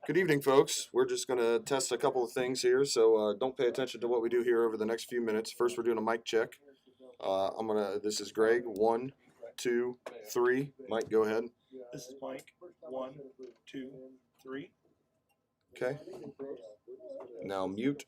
Good evening, folks. We're just going to test a couple of things here, so don't pay attention to what we do here over the next few minutes. First, we're doing a mic check. This is Greg. 1, 2, 3. Mike, go ahead. This is Mike. 1, 2, 3. Okay. Now mute.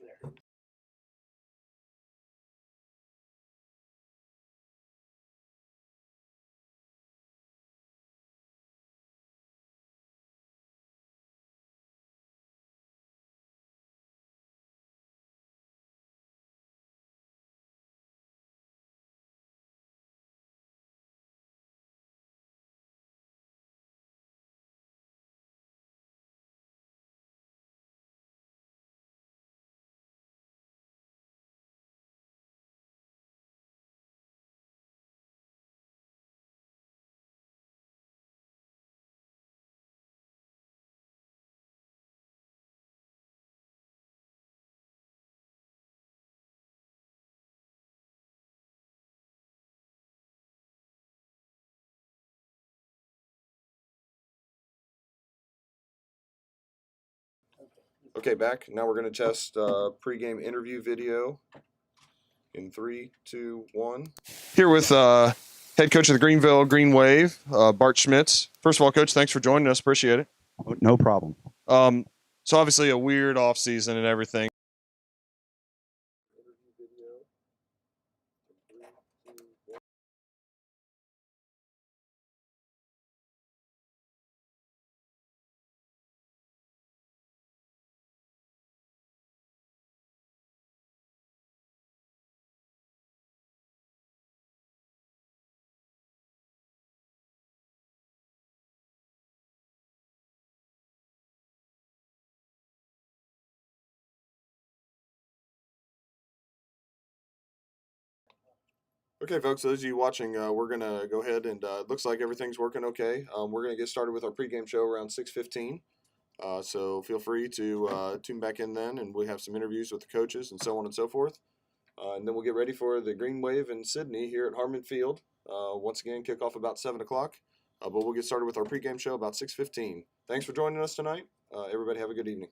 Okay, back. Now we're going to test pregame interview video in 3, 2, 1. Here with head coach of the Greenville Green Wave, Bart Schmitz. First of all, Coach, thanks for joining us. Appreciate it. No problem. So obviously a weird off season and everything. Okay, folks, those of you watching, we're going to go ahead and it looks like everything's working okay. We're going to get started with our pregame show around 6:15. So feel free to tune back in then, and we have some interviews with the coaches and so on and so forth. And then we'll get ready for the Green Wave in Sidney here at Harmon Field. Once again, kick off about 7 o'clock. But we'll get started with our pregame show about 6:15. Thanks for joining us tonight. Everybody have a good evening.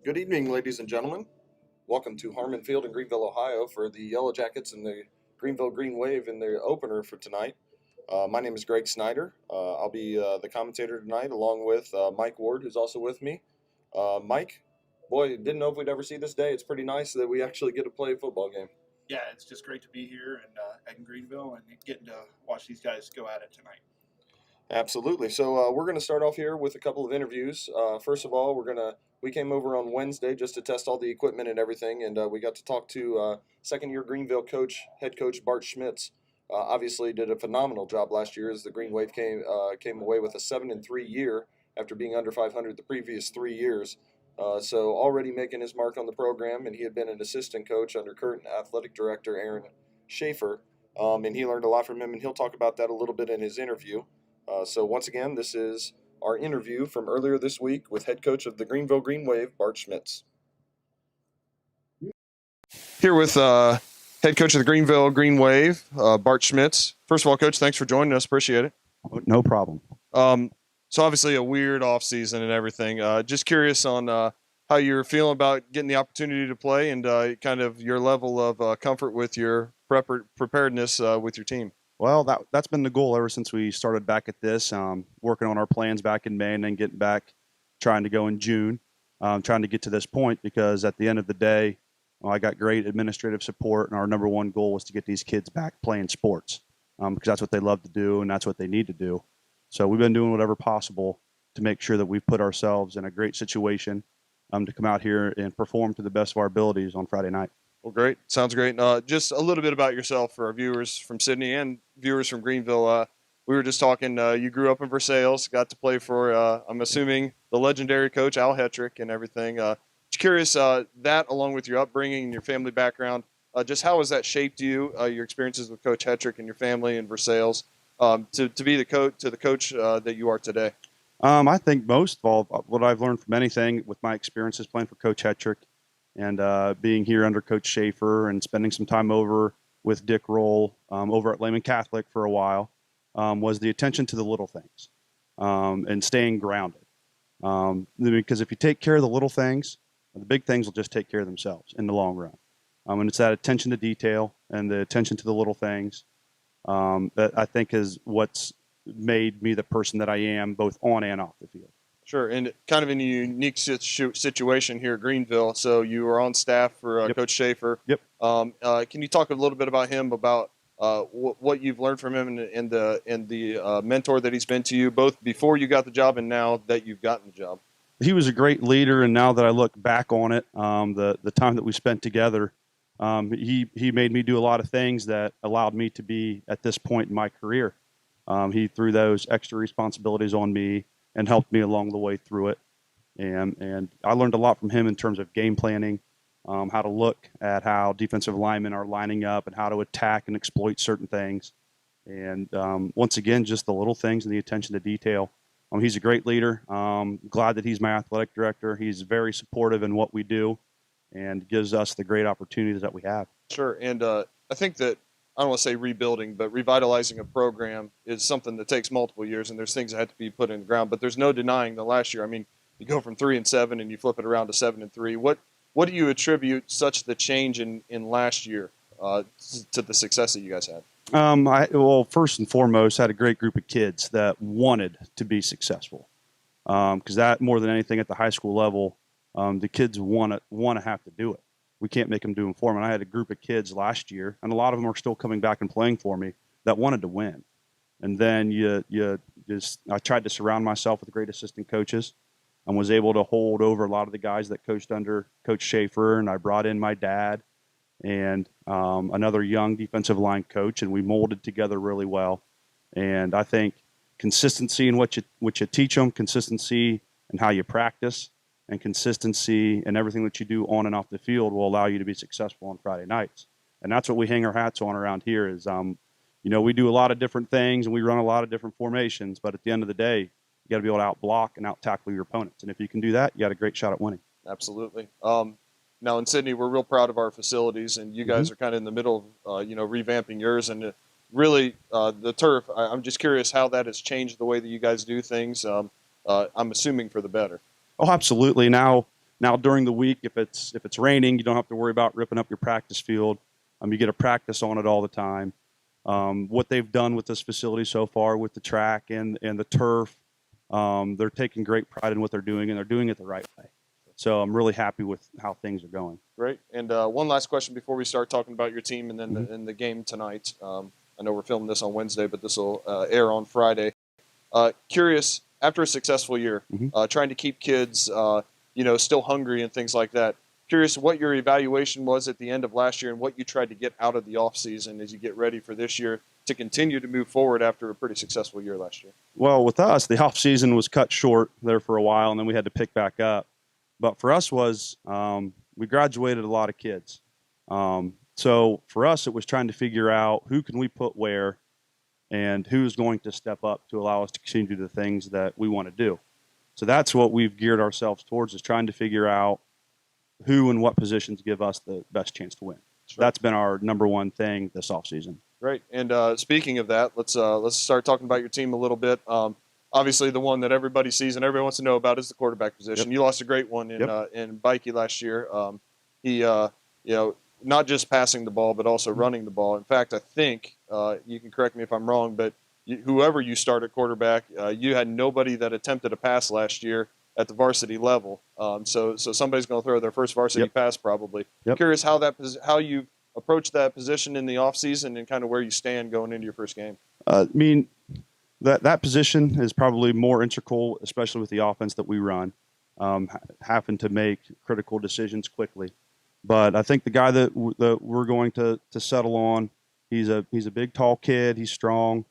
Good evening, ladies and gentlemen. Welcome to Harmon Field in Greenville, Ohio for the Yellow Jackets and the Greenville Green Wave in the opener for tonight. My name is Greg Snyder. I'll be the commentator tonight along with Mike Ward, who's also with me. Mike, boy, didn't know if we'd ever see this day. It's pretty nice that we actually get to play a football game. Yeah, it's just great to be here and in Greenville and getting to watch these guys go at it tonight. Absolutely. So we're going to start off here with a couple of interviews. First of all, we came over on Wednesday just to test all the equipment and everything, and we got to talk to second-year Greenville head coach Bart Schmitz. Obviously, did a phenomenal job last year as the Green Wave came away with a 7-3 year after being under 500 the previous 3 years. So already making his mark on the program, and he had been an assistant coach under current athletic director Aaron Schaefer, and he learned a lot from him, and he'll talk about that a little bit in his interview. So once again, this is our interview from earlier this week with head coach of the Greenville Green Wave, Bart Schmitz. Here with head coach of the Greenville Green Wave, Bart Schmitz. First of all, Coach, thanks for joining us. Appreciate it. No problem. So obviously a weird off season and everything. Just curious on how you're feeling about getting the opportunity to play and kind of your level of comfort with your preparedness with your team. Well, that's been the goal ever since we started back at this, working on our plans back in May and then getting back, trying to go in June, trying to get to this point because at the end of the day, I got great administrative support, and our number one goal was to get these kids back playing sports because that's what they love to do and that's what they need to do. So we've been doing whatever possible to make sure that we've put ourselves in a great situation to come out here and perform to the best of our abilities on Friday night. Well, great. Sounds great. Just a little bit about yourself for our viewers from Sidney and viewers from Greenville. We were just talking, you grew up in Versailles, got to play for, I'm assuming, the legendary coach Al Hetrick and everything. Just curious, that along with your upbringing and your family background, just how has that shaped you, your experiences with Coach Hetrick and your family in Versailles, to be the coach that you are today? I think most of all, what I've learned from anything with my experiences playing for Coach Hetrick and being here under Coach Schaefer and spending some time over with Dick Roll over at Lehman Catholic for a while was the attention to the little things and staying grounded. Because if you take care of the little things, the big things will just take care of themselves in the long run. And it's that attention to detail and the attention to the little things that I think is what's made me the person that I am both on and off the field. Sure, and kind of in a unique situation here at Greenville. So you were on staff for Yep. Coach Schaefer. Yep. Can you talk a little bit about him, about what you've learned from him and the mentor that he's been to you, both before you got the job and now that you've gotten the job? He was a great leader, and now that I look back on it, the time that we spent together, he made me do a lot of things that allowed me to be at this point in my career. He threw those extra responsibilities on me and helped me along the way through it. And I learned a lot from him in terms of game planning, how to look at how defensive linemen are lining up and how to attack and exploit certain things. And once again, just the little things and the attention to detail. He's a great leader. Glad that he's my athletic director. He's very supportive in what we do and gives us the great opportunities that we have. Sure, and I think that, I don't want to say rebuilding, but revitalizing a program is something that takes multiple years, and there's things that have to be put in the ground. But there's no denying that last year, I mean, you go from 3-7 and you flip it around to 7-3. What do you attribute such the change in last year to the success that you guys had? Well, first and foremost, had a great group of kids that wanted to be successful. Because that, more than anything, at the high school level, the kids want to have to do it. We can't make them do them for them. And I had a group of kids last year, and a lot of them are still coming back and playing for me, that wanted to win. And then I tried to surround myself with great assistant coaches and was able to hold over a lot of the guys that coached under Coach Schaefer. And I brought in my dad and another young defensive line coach, and we molded together really well. And I think consistency in what you teach them, consistency in how you practice, and consistency in everything that you do on and off the field will allow you to be successful on Friday nights. And that's what we hang our hats on around here is, we do a lot of different things and we run a lot of different formations, but at the end of the day, you got to be able to out-block and out-tackle your opponents. And if you can do that, you got a great shot at winning. Absolutely. Now in Sidney, we're real proud of our facilities, and you guys are kind of in the middle of, revamping yours. And really, the turf, I'm just curious how that has changed the way that you guys do things. I'm assuming for the better. Oh, absolutely. Now Now during the week, if it's raining, you don't have to worry about ripping up your practice field. You get to practice on it all the time. What they've done with this facility so far with the track and the turf, they're taking great pride in what they're doing, and they're doing it the right way. So I'm really happy with how things are going. Great. And one last question before we start talking about your team and then the game tonight. I know we're filming this on Wednesday, but this will air on Friday. Curious, after a successful year, trying to keep kids, still hungry and things like that. Curious what your evaluation was at the end of last year and what you tried to get out of the offseason as you get ready for this year to continue to move forward after a pretty successful year last year. Well, with us, the offseason was cut short there for a while, and then we had to pick back up. But for us we graduated a lot of kids. So for us, it was trying to figure out who can we put where and who's going to step up to allow us to continue to do the things that we want to do. So that's what we've geared ourselves towards, is trying to figure out who and what positions give us the best chance to win. Sure. That's been our number one thing this offseason. Great. And speaking of that, let's start talking about your team a little bit. Obviously, the one that everybody sees and everyone wants to know about is the quarterback position. Yep. You lost a great one in Bikey last year. He, not just passing the ball, but also running the ball. In fact, I think you can correct me if I'm wrong, but whoever you start at quarterback, you had nobody that attempted a pass last year at the varsity level. So somebody's going to throw their first varsity pass probably. Yep. Curious how you approach that position in the offseason and kind of where you stand going into your first game. That position is probably more integral, especially with the offense that we run, having to make critical decisions quickly. But I think the guy that we're going to settle on, he's a big, tall kid. He's strong.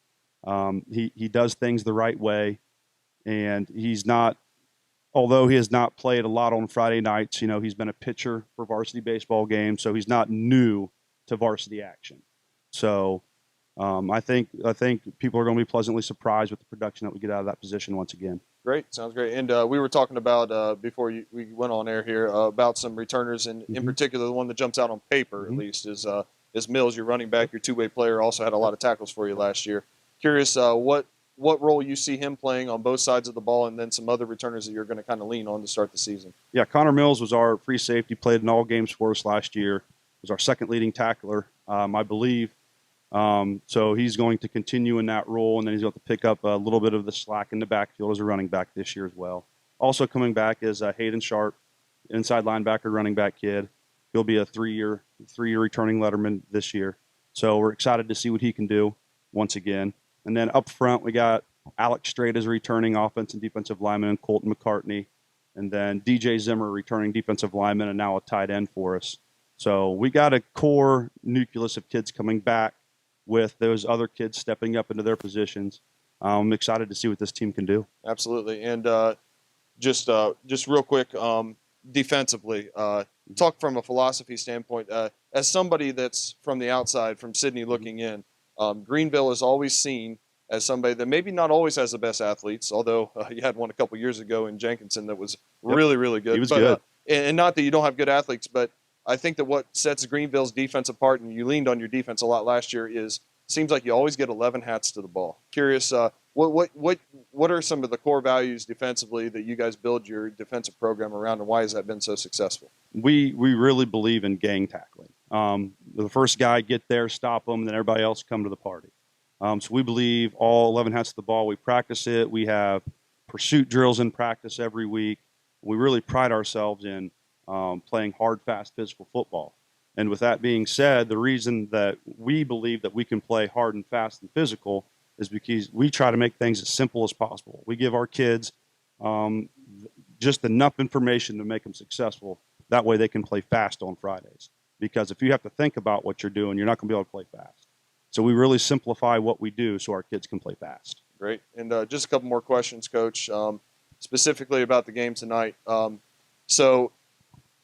He does things the right way, and although he has not played a lot on Friday nights, he's been a pitcher for varsity baseball games, so he's not new to varsity action. So I think people are going to be pleasantly surprised with the production that we get out of that position once again. Great. Sounds great. And we were talking about, before we went on air here, about some returners, and in particular, the one that jumps out on paper, at least, is Mills, your running back, your two-way player, also had a lot of tackles for you last year. Curious what role you see him playing on both sides of the ball, and then some other returners that you're going to kind of lean on to start the season. Yeah, Connor Mills was our free safety, played in all games for us last year, was our second leading tackler, I believe. So he's going to continue in that role, and then he's going to pick up a little bit of the slack in the backfield as a running back this year as well. Also coming back is Hayden Sharp, inside linebacker, running back kid. He'll be a three-year returning letterman this year. So we're excited to see what he can do once again. And then up front, we got Alex Strait as returning offense and defensive lineman, and Colton McCartney. And then DJ Zimmer returning defensive lineman and now a tight end for us. So we got a core nucleus of kids coming back with those other kids stepping up into their positions. I'm excited to see what this team can do. Absolutely. And just real quick, defensively, talk from a philosophy standpoint. As somebody that's from the outside, from Sidney looking in, Greenville is always seen as somebody that maybe not always has the best athletes, although you had one a couple years ago in Jenkinson that was really, really good. He was good. And not that you don't have good athletes, but I think that what sets Greenville's defense apart, and you leaned on your defense a lot last year, is seems like you always get 11 hats to the ball. Curious, what are some of the core values defensively that you guys build your defensive program around, and why has that been so successful? We really believe in gang tackling. The first guy get there, stop them, and then everybody else come to the party. So we believe all 11 hats to the ball. We practice it. We have pursuit drills in practice every week. We really pride ourselves in playing hard, fast, physical football. And with that being said, the reason that we believe that we can play hard and fast and physical is because we try to make things as simple as possible. We give our kids just enough information to make them successful. That way they can play fast on Fridays. Because if you have to think about what you're doing, you're not going to be able to play fast. So we really simplify what we do so our kids can play fast. Great. And just a couple more questions, Coach, specifically about the game tonight. So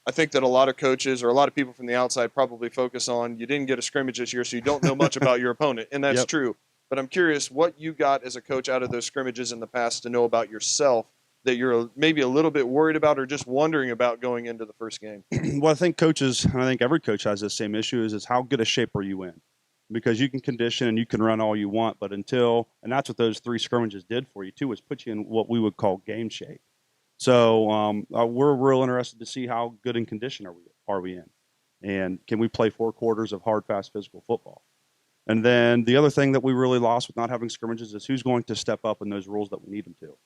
I think that a lot of coaches or a lot of people from the outside probably focus on you didn't get a scrimmage this year, so you don't know much about your opponent, and that's true. But I'm curious what you got as a coach out of those scrimmages in the past to know about yourself that you're maybe a little bit worried about or just wondering about going into the first game. Well, I think coaches, and I think every coach has the same issue, is how good a shape are you in? Because you can condition and you can run all you want, but and that's what those three scrimmages did for you too, was put you in what we would call game shape. So we're real interested to see how good in condition are we in, and can we play 4 quarters of hard, fast, physical football. And then the other thing that we really lost with not having scrimmages is who's going to step up in those rules that we need them to.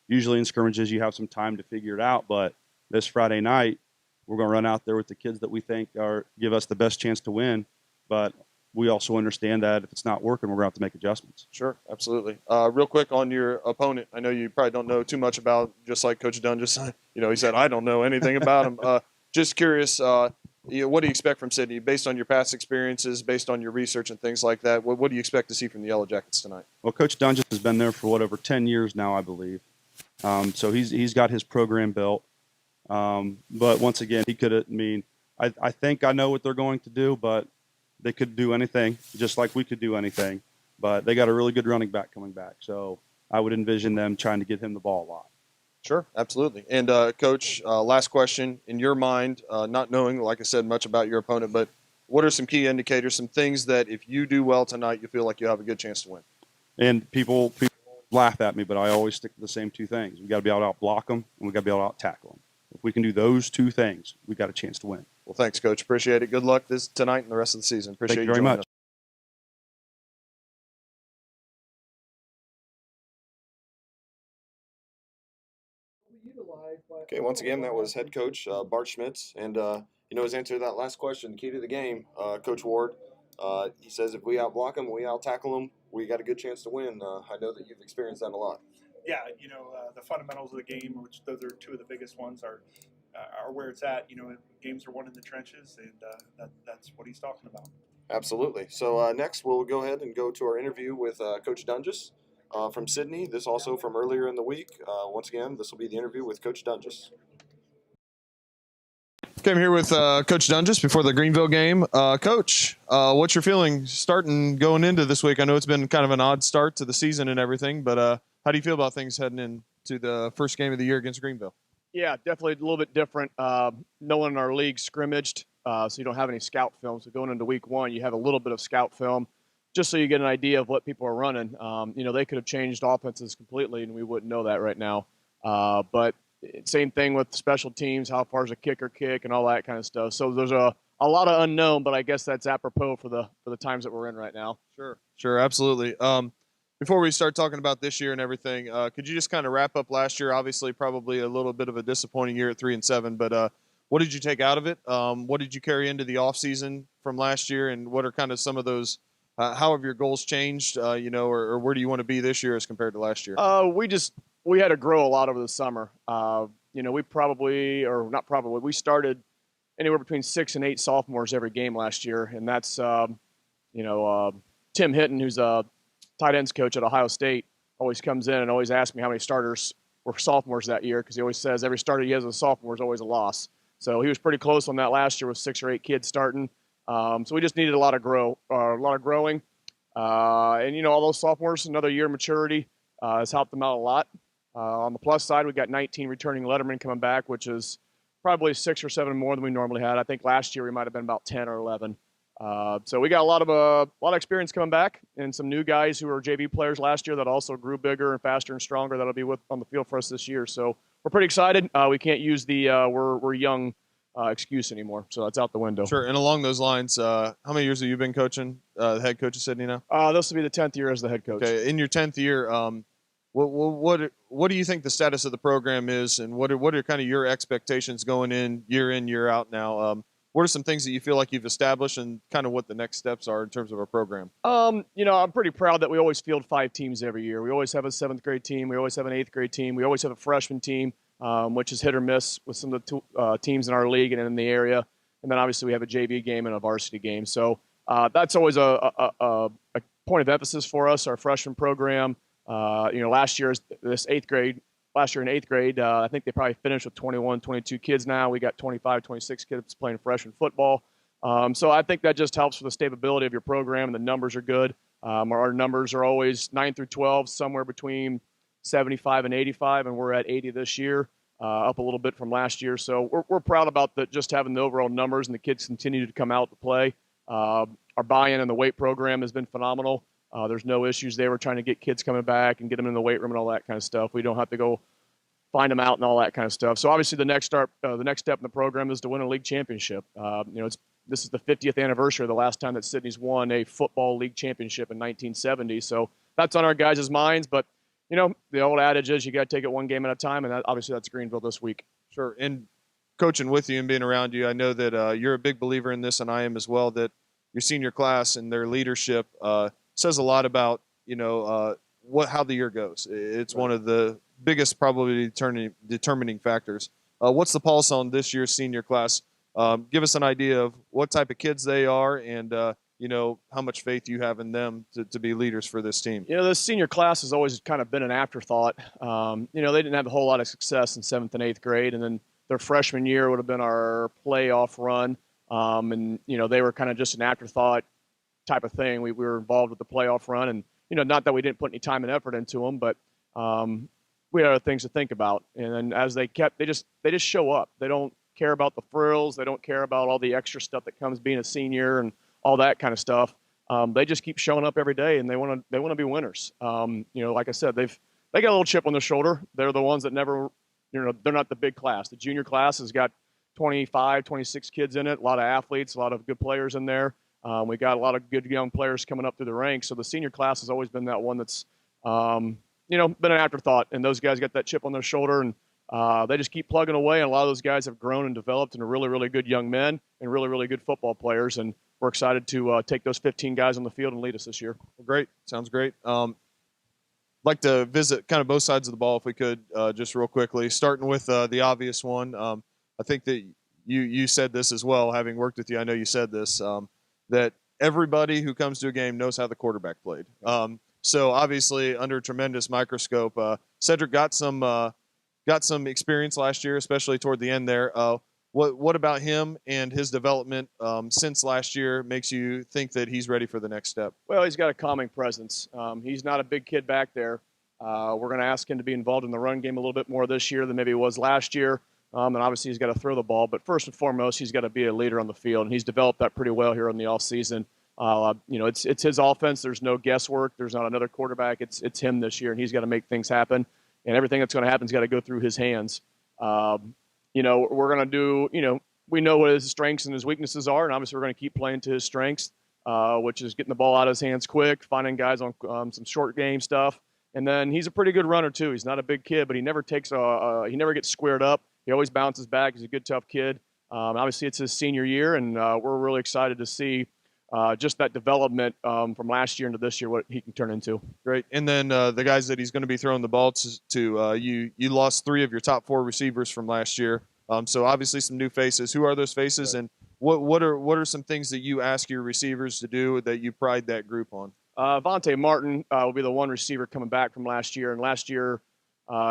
Usually in scrimmages you have some time to figure it out, but this Friday night we're going to run out there with the kids that we think give us the best chance to win. But we also understand that if it's not working, we're going to have to make adjustments. Sure, absolutely. Real quick on your opponent, I know you probably don't know too much about, just like Coach Dunn just said, he said, I don't know anything about him. Just curious, what do you expect from Sidney based on your past experiences, based on your research and things like that? What do you expect to see from the Yellow Jackets tonight? Well, Coach Dunn has been there for over 10 years now, I believe. So he's got his program built. But once again, he could have, I think I know what they're going to do, but they could do anything, just like we could do anything. But they got a really good running back coming back. So I would envision them trying to get him the ball a lot. Sure, absolutely. And, Coach, last question. In your mind, not knowing, like I said, much about your opponent, but what are some key indicators, some things that if you do well tonight, you feel like you have a good chance to win? And people laugh at me, but I always stick to the same 2 things. We got to be able to out-block them, and we got to be able to out-tackle them. If we can do those 2 things, we got a chance to win. Well, thanks, Coach. Appreciate it. Good luck tonight and the rest of the season. Appreciate Thank you very joining much. us. Okay, once again, that was head coach Bart Schmitz. And, his answer to that last question, the key to the game, Coach Ward, he says if we out-block them, we out-tackle them, we got a good chance to win. I know that you've experienced that a lot. Yeah, the fundamentals of the game, which those are 2 of the biggest ones, are where it's at. Games are won in the trenches, and that's what he's talking about. Absolutely. So next, we'll go ahead and go to our interview with Coach Dunges from Sidney. This also from earlier in the week. Once again, this will be the interview with Coach Dunges. Okay, I'm here with Coach Dunges before the Greenville game. Coach, what's your feeling going into this week? I know it's been kind of an odd start to the season and everything, but how do you feel about things heading into the first game of the year against Greenville? Yeah, definitely a little bit different. No one in our league scrimmaged, so you don't have any scout film. So going into week 1, you have a little bit of scout film just so you get an idea of what people are running. They could have changed offenses completely, and we wouldn't know that right now. But same thing with special teams, how far is a kicker kick and all that kind of stuff. So there's a lot of unknown, but I guess that's apropos for the times that we're in right now. Sure, absolutely. Before we start talking about this year and everything, could you just kind of wrap up last year? Obviously, probably a little bit of a disappointing year at 3-7, but what did you take out of it? What did you carry into the offseason from last year, and what are kind of some of those? How have your goals changed? Or where do you want to be this year as compared to last year? We had to grow a lot over the summer. We started anywhere between 6 and 8 sophomores every game last year, and that's Tim Hinton, who's a tight ends coach at Ohio State, always comes in and always asks me how many starters were sophomores that year, because he always says every starter he has as a sophomore is always a loss. So he was pretty close on that last year with 6 or 8 kids starting. So we just needed a lot of growing. And all those sophomores, another year of maturity has helped them out a lot. On the plus side, we got 19 returning lettermen coming back, which is probably 6 or 7 more than we normally had. I think last year we might have been about 10 or 11. So we got a lot of experience coming back, and some new guys who were JV players last year that also grew bigger and faster and stronger that'll be on the field for us this year. So we're pretty excited. We can't use the we're young excuse anymore, so that's out the window. Sure. And along those lines, how many years have you been coaching, the head coach of Sidney now? This will be the 10th year as the head coach. Okay. In your 10th year, what do you think the status of the program is, and what are kind of your expectations going in, year out now? What are some things that you feel like you've established, and kind of what the next steps are in terms of our program? I'm pretty proud that we always field 5 teams every year. We always have a 7th grade team. We always have an 8th grade team. We always have a freshman team, which is hit or miss with some of the teams in our league and in the area. And then obviously we have a JV game and a varsity game. So that's always a point of emphasis for us, our freshman program. Last year in 8th grade, I think they probably finished with 21, 22 kids now. We got 25, 26 kids playing freshman football. So I think that just helps for the stability of your program, and the numbers are good. Our numbers are always 9 through 12, somewhere between 75 and 85, and we're at 80 this year, up a little bit from last year. So we're proud about just having the overall numbers, and the kids continue to come out to play. Our buy-in in the weight program has been phenomenal. There's no issues there. We're trying to get kids coming back and get them in the weight room and all that kind of stuff. We don't have to go find them out and all that kind of stuff. So obviously the next step in the program is to win a league championship. This is the 50th anniversary of the last time that Sidney's won a football league championship in 1970. So that's on our guys' minds. But, the old adage is you got to take it one game at a time, and obviously that's Greenville this week. Sure. And coaching with you and being around you, I know that you're a big believer in this, and I am as well, that your senior class and their leadership says a lot about, how the year goes. It's one of the biggest probably determining factors. What's the pulse on this year's senior class? Give us an idea of what type of kids they are and, how much faith you have in them to be leaders for this team. The senior class has always kind of been an afterthought. They didn't have a whole lot of success in 7th and 8th grade, and then their freshman year would have been our playoff run. They were kind of just an afterthought type of thing. We were involved with the playoff run, and, not that we didn't put any time and effort into them, but we had other things to think about. And then as they just show up. They don't care about the frills. They don't care about all the extra stuff that comes being a senior and all that kind of stuff. They just keep showing up every day, and they want to be winners. Like I said, they got a little chip on their shoulder. They're the ones that never, they're not the big class. The junior class has got 25, 26 kids in it, a lot of athletes, a lot of good players in there. We got a lot of good young players coming up through the ranks. So the senior class has always been that one that's, been an afterthought. And those guys got that chip on their shoulder, and they just keep plugging away. And a lot of those guys have grown and developed into really, really good young men and really, really good football players. And we're excited to take those 15 guys on the field and lead us this year. Well, great. Sounds great. Like to visit kind of both sides of the ball if we could, just real quickly, starting with the obvious one. I think that you said this as well, having worked with you. I know you said this, that everybody who comes to a game knows how the quarterback played. So obviously under a tremendous microscope, Cedric got some experience last year, especially toward the end there. What about him and his development since last year makes you think that he's ready for the next step? Well, he's got a calming presence. He's not a big kid back there. We're going to ask him to be involved in the run game a little bit more this year than maybe he was last year. And obviously he's got to throw the ball. But first and foremost, he's got to be a leader on the field, and he's developed that pretty well here in the offseason. It's his offense. There's no guesswork. There's not another quarterback. It's him this year, and he's got to make things happen. And everything that's going to happen has got to go through his hands. We're going to do, we know what his strengths and his weaknesses are, and obviously we're going to keep playing to his strengths, which is getting the ball out of his hands quick, finding guys on some short game stuff. And then he's a pretty good runner too. He's not a big kid, but he never he never gets squared up. He always bounces back. He's a good, tough kid. Obviously it's his senior year, and we're really excited to see just that development from last year into this year, what he can turn into. Great. And then the guys that he's going to be throwing the ball to you lost 3 of your top 4 receivers from last year. So obviously some new faces. Who are those faces, and what are some things that you ask your receivers to do that you pride that group on? Vontae Martin will be the one receiver coming back from last year, and last year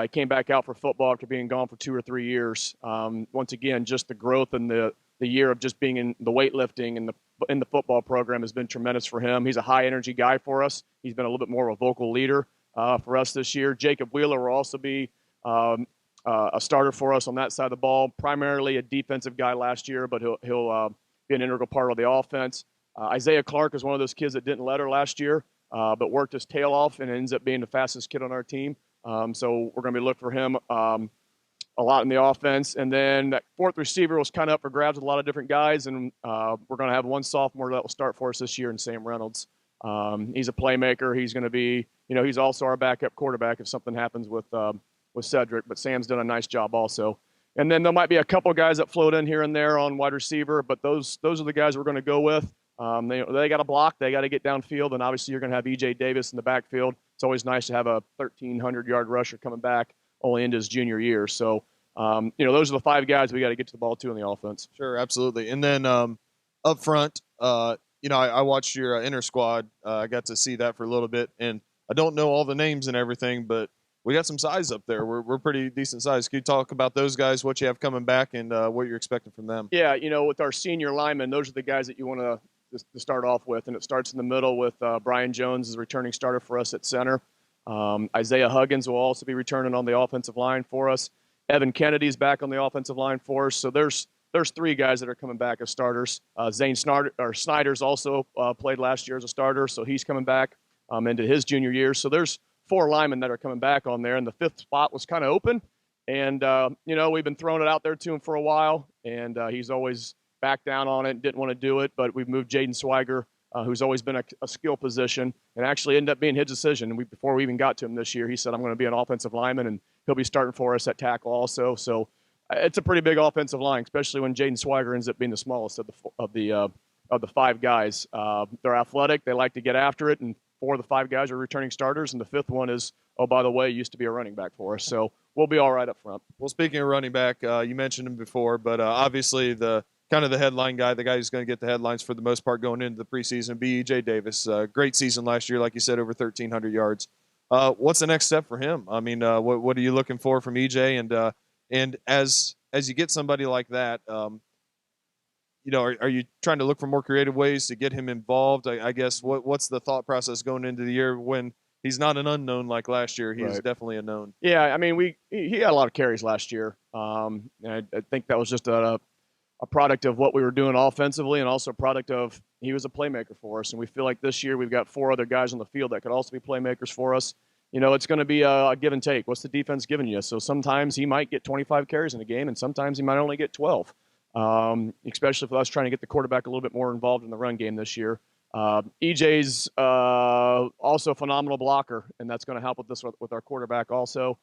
he came back out for football after being gone for 2 or 3 years. Once again, just the growth and the year of just being in the weightlifting and in the football program has been tremendous for him. He's a high-energy guy for us. He's been a little bit more of a vocal leader for us this year. Jacob Wheeler will also be a starter for us on that side of the ball, primarily a defensive guy last year, but he'll be an integral part of the offense. Isaiah Clark is one of those kids that didn't let her last year, but worked his tail off and ends up being the fastest kid on our team. So we're going to be looking for him a lot in the offense. And then that 4th receiver was kind of up for grabs with a lot of different guys, and we're going to have one sophomore that will start for us this year in Sam Reynolds. He's a playmaker. He's going to be, he's also our backup quarterback if something happens with Cedric, but Sam's done a nice job also. And then there might be a couple guys that float in here and there on wide receiver, but those are the guys we're going to go with. They got to block. They got to get downfield, and obviously you're going to have E.J. Davis in the backfield. It's always nice to have a 1,300-yard rusher coming back only into his junior year. So, those are the 5 guys we got to get to the ball to in the offense. Sure, absolutely. And then up front, I watched your inter squad. I got to see that for a little bit, and I don't know all the names and everything, but we got some size up there. We're pretty decent size. Can you talk about those guys, what you have coming back, and what you're expecting from them? Yeah, with our senior linemen, those are the guys that you want to start off with, and it starts in the middle with Brian Jones as a returning starter for us at center. Isaiah Huggins will also be returning on the offensive line for us. Evan Kennedy's back on the offensive line for us. So there's 3 guys that are coming back as starters. Zane Snyder's also played last year as a starter, so he's coming back into his junior year. So there's 4 linemen that are coming back on there, and the 5th spot was kind of open. And, we've been throwing it out there to him for a while, and he's always backed down on it and didn't want to do it. But we've moved Jaden Swiger, who's always been a skill position, and actually ended up being his decision. And before we even got to him this year, he said, I'm going to be an offensive lineman, and he'll be starting for us at tackle also. So it's a pretty big offensive line, especially when Jaden Swiger ends up being the smallest of the five guys. They're athletic. They like to get after it, and 4 of the 5 guys are returning starters, and the 5th one is, oh, by the way, used to be a running back for us. So we'll be all right up front. Well, speaking of running back, you mentioned him before, but obviously the kind of the headline guy, the guy who's going to get the headlines for the most part going into the preseason, B.E.J. Davis. Great season last year, like you said, over 1,300 yards. What's the next step for him? I mean, what are you looking for from E.J.? And as you get somebody like that, are you trying to look for more creative ways to get him involved? I guess what's the thought process going into the year when he's not an unknown like last year? He's Right. definitely a known. Yeah, I mean, he had a lot of carries last year. And I think that was just a product of what we were doing offensively, and also a product of he was a playmaker for us. And we feel like this year we've got 4 other guys on the field that could also be playmakers for us. It's going to be a give and take. What's the defense giving you? So sometimes he might get 25 carries in a game, and sometimes he might only get 12. Especially for us trying to get the quarterback a little bit more involved in the run game this year. EJ's also a phenomenal blocker, and that's going to help with our quarterback also.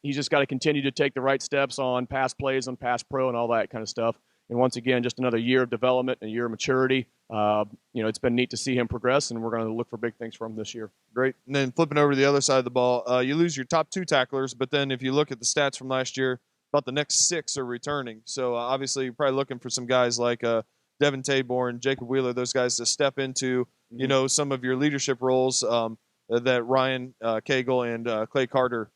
He's just got to continue to take the right steps on pass plays, on pass pro, and all that kind of stuff. And once again, just another year of development and a year of maturity. It's been neat to see him progress, and we're going to look for big things from him this year. Great. And then flipping over to the other side of the ball, you lose your top 2 tacklers, but then if you look at the stats from last year, about the next 6 are returning. So obviously you're probably looking for some guys like Devin Taborn, Jacob Wheeler, those guys to step into, some of your leadership roles that Ryan Cagle and Clay Carter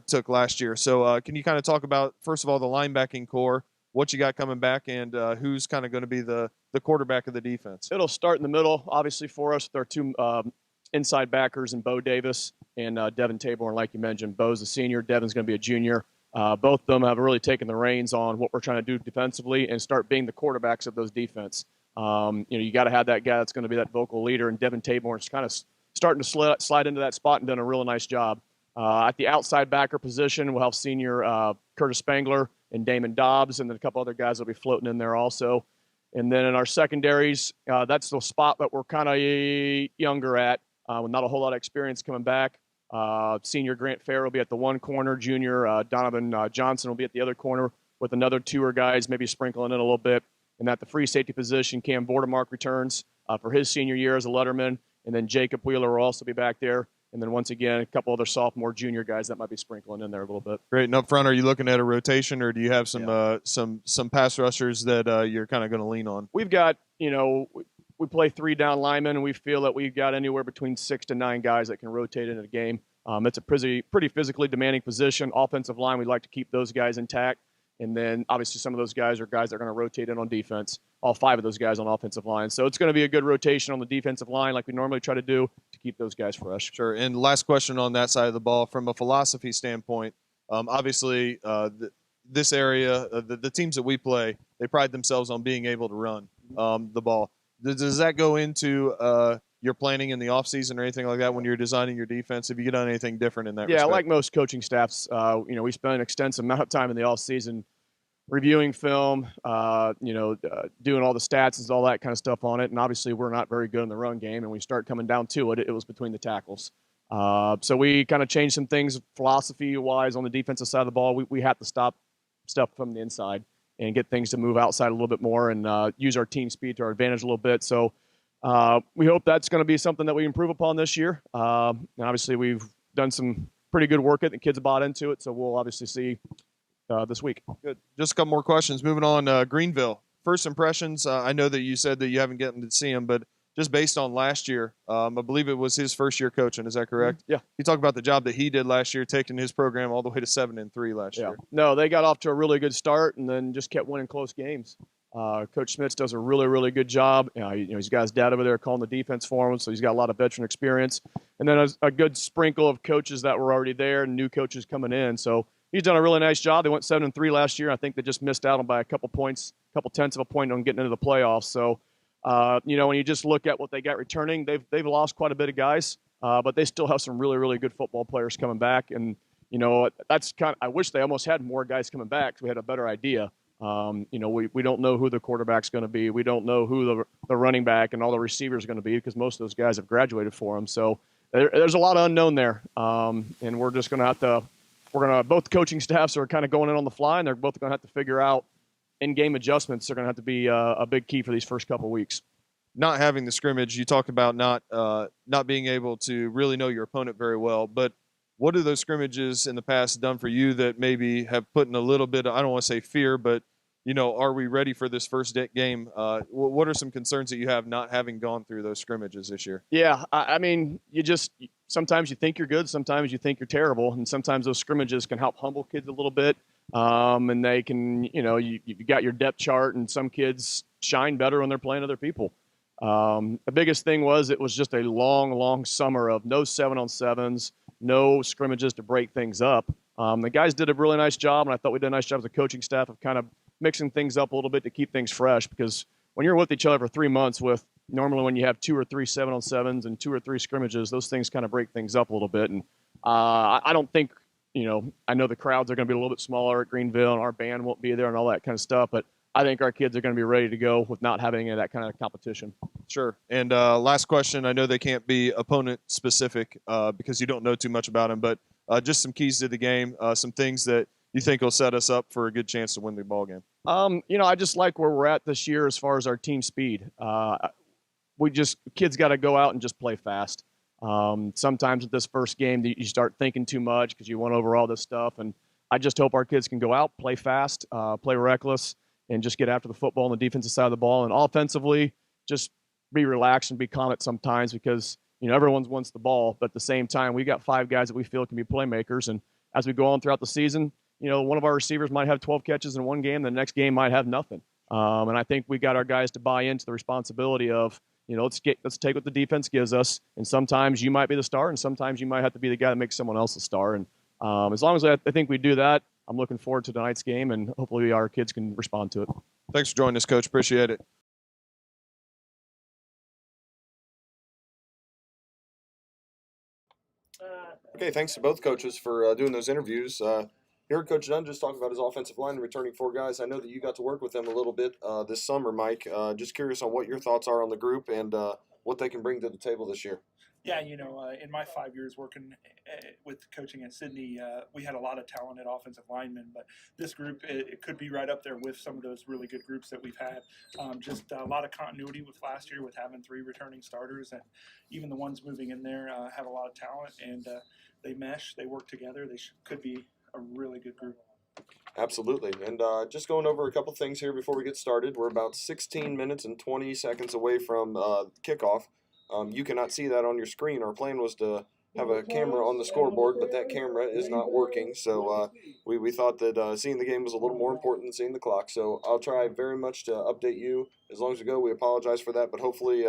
took last year. So can you kind of talk about, first of all, the linebacking core, what you got coming back, and who's kind of going to be the quarterback of the defense? It'll start in the middle, obviously, for us with our 2 inside backers, and Bo Davis and Devin Taborn, like you mentioned. Bo's a senior. Devin's going to be a junior. Both of them have really taken the reins on what we're trying to do defensively and start being the quarterbacks of those defense. You got to have that guy that's going to be that vocal leader, and Devin Taborn's kind of starting to slide into that spot and done a really nice job. At the outside backer position, we'll have senior Curtis Spangler and Damon Dobbs, and then a couple other guys will be floating in there also. And then in our secondaries, that's the spot that we're kind of younger at, with not a whole lot of experience coming back. Senior Grant Fair will be at the one corner. Junior Donovan Johnson will be at the other corner, with another 2 guys maybe sprinkling in a little bit. And at the free safety position, Cam Vordermark returns for his senior year as a letterman. And then Jacob Wheeler will also be back there. And then once again, a couple other sophomore, junior guys that might be sprinkling in there a little bit. Great. And up front, are you looking at a rotation, or do you have some pass rushers that you're kind of going to lean on? We've got, we play 3 down linemen, and we feel that we've got anywhere between 6 to 9 guys that can rotate in a game. It's a pretty physically demanding position. Offensive line, we'd like to keep those guys intact. And then obviously some of those guys are guys that are going to rotate in on defense, all 5 of those guys on offensive line. So it's going to be a good rotation on the defensive line like we normally try to do to keep those guys fresh. Sure. And last question on that side of the ball, from a philosophy standpoint, obviously this area, the teams that we play, they pride themselves on being able to run the ball. Does that go into your planning in the offseason or anything like that when you're designing your defense? Have you done anything different in that respect? Like most coaching staffs, we spend an extensive amount of time in the offseason reviewing film, doing all the stats and all that kind of stuff on it. And obviously we're not very good in the run game, and we start coming down to it. It was between the tackles. So we kind of changed some things philosophy-wise on the defensive side of the ball. We have to stop stuff from the inside and get things to move outside a little bit more and use our team speed to our advantage a little bit. So we hope that's going to be something that we improve upon this year. And obviously we've done some pretty good work. The kids bought into it, so we'll obviously see this week. Good. Just a couple more questions. Moving on, Greenville. First impressions, I know that you said that you haven't gotten to see him, but just based on last year, I believe it was his first year coaching. Is that correct? Yeah. You talk about the job that he did last year, taking his program all the way to 7-3 last year. No, they got off to a really good start and then just kept winning close games. Coach Smits does a really, really good job. He's got his dad over there calling the defense for him, so he's got a lot of veteran experience. And then a good sprinkle of coaches that were already there and new coaches coming in. So he's done a really nice job. They went 7-3 last year. I think they just missed out on by a couple tenths of a point on getting into the playoffs. So, when you just look at what they got returning, they've lost quite a bit of guys, but they still have some really, really good football players coming back. And, that's I wish they almost had more guys coming back so we had a better idea. We don't know who the quarterback's going to be. We don't know who the running back and all the receivers are going to be because most of those guys have graduated for them. So there's a lot of unknown there. And we're just going to have to both coaching staffs are kind of going in on the fly, and they're both going to have to figure out in-game adjustments. They're going to have to be a big key for these first couple of weeks. Not having the scrimmage, you talked about not being able to really know your opponent very well, but what have those scrimmages in the past done for you that maybe have put in a little bit of, I don't want to say fear, but are we ready for this first game? What are some concerns that you have not having gone through those scrimmages this year? Yeah, I mean, sometimes you think you're good, sometimes you think you're terrible, and sometimes those scrimmages can help humble kids a little bit. And they can, you got your depth chart, and some kids shine better when they're playing other people. The biggest thing was it was just a long summer of no 7-on-7s, no scrimmages to break things up. The guys did a really nice job, and I thought we did a nice job as a coaching staff of kind of mixing things up a little bit to keep things fresh, because when you're with each other for 3 months normally when you have 2 or 3 7-on-7s and 2 or 3 scrimmages, those things kind of break things up a little bit. And I don't think, I know the crowds are going to be a little bit smaller at Greenville and our band won't be there and all that kind of stuff, but I think our kids are going to be ready to go with not having any of that kind of competition. Sure. And last question, I know they can't be opponent specific because you don't know too much about them, but just some keys to the game, some things that you think will set us up for a good chance to win the ball game. I just like where we're at this year as far as our team speed. Kids got to go out and just play fast. Sometimes at this first game, you start thinking too much because you went over all this stuff. And I just hope our kids can go out, play fast, play reckless, and just get after the football on the defensive side of the ball. And offensively, just be relaxed and be calm at sometimes because, everyone wants the ball. But at the same time, we got 5 guys that we feel can be playmakers. And as we go on throughout the season, one of our receivers might have 12 catches in one game. The next game might have nothing. And I think we got our guys to buy into the responsibility of, let's take what the defense gives us. And sometimes you might be the star, and sometimes you might have to be the guy that makes someone else a star. And as long as I think we do that, I'm looking forward to tonight's game, and hopefully our kids can respond to it. Thanks for joining us, Coach. Appreciate it. Okay, thanks to both coaches for doing those interviews. You heard Coach Dunn just talk about his offensive line and returning 4 guys. I know that you got to work with them a little bit this summer, Mike. Just curious on what your thoughts are on the group and what they can bring to the table this year. Yeah, in my 5 years working with coaching at Sidney, we had a lot of talented offensive linemen, but this group, it could be right up there with some of those really good groups that we've had. Just a lot of continuity with last year with having 3 returning starters, and even the ones moving in there have a lot of talent, and they mesh, they work together. They could be a really good group. Absolutely. And just going over a couple things here before we get started. We're about 16 minutes and 20 seconds away from kickoff. You cannot see that on your screen. Our plan was to have a camera on the scoreboard, but that camera is not working. So we thought that seeing the game was a little more important than seeing the clock. So I'll try very much to update you as long as we go. We apologize for that, but hopefully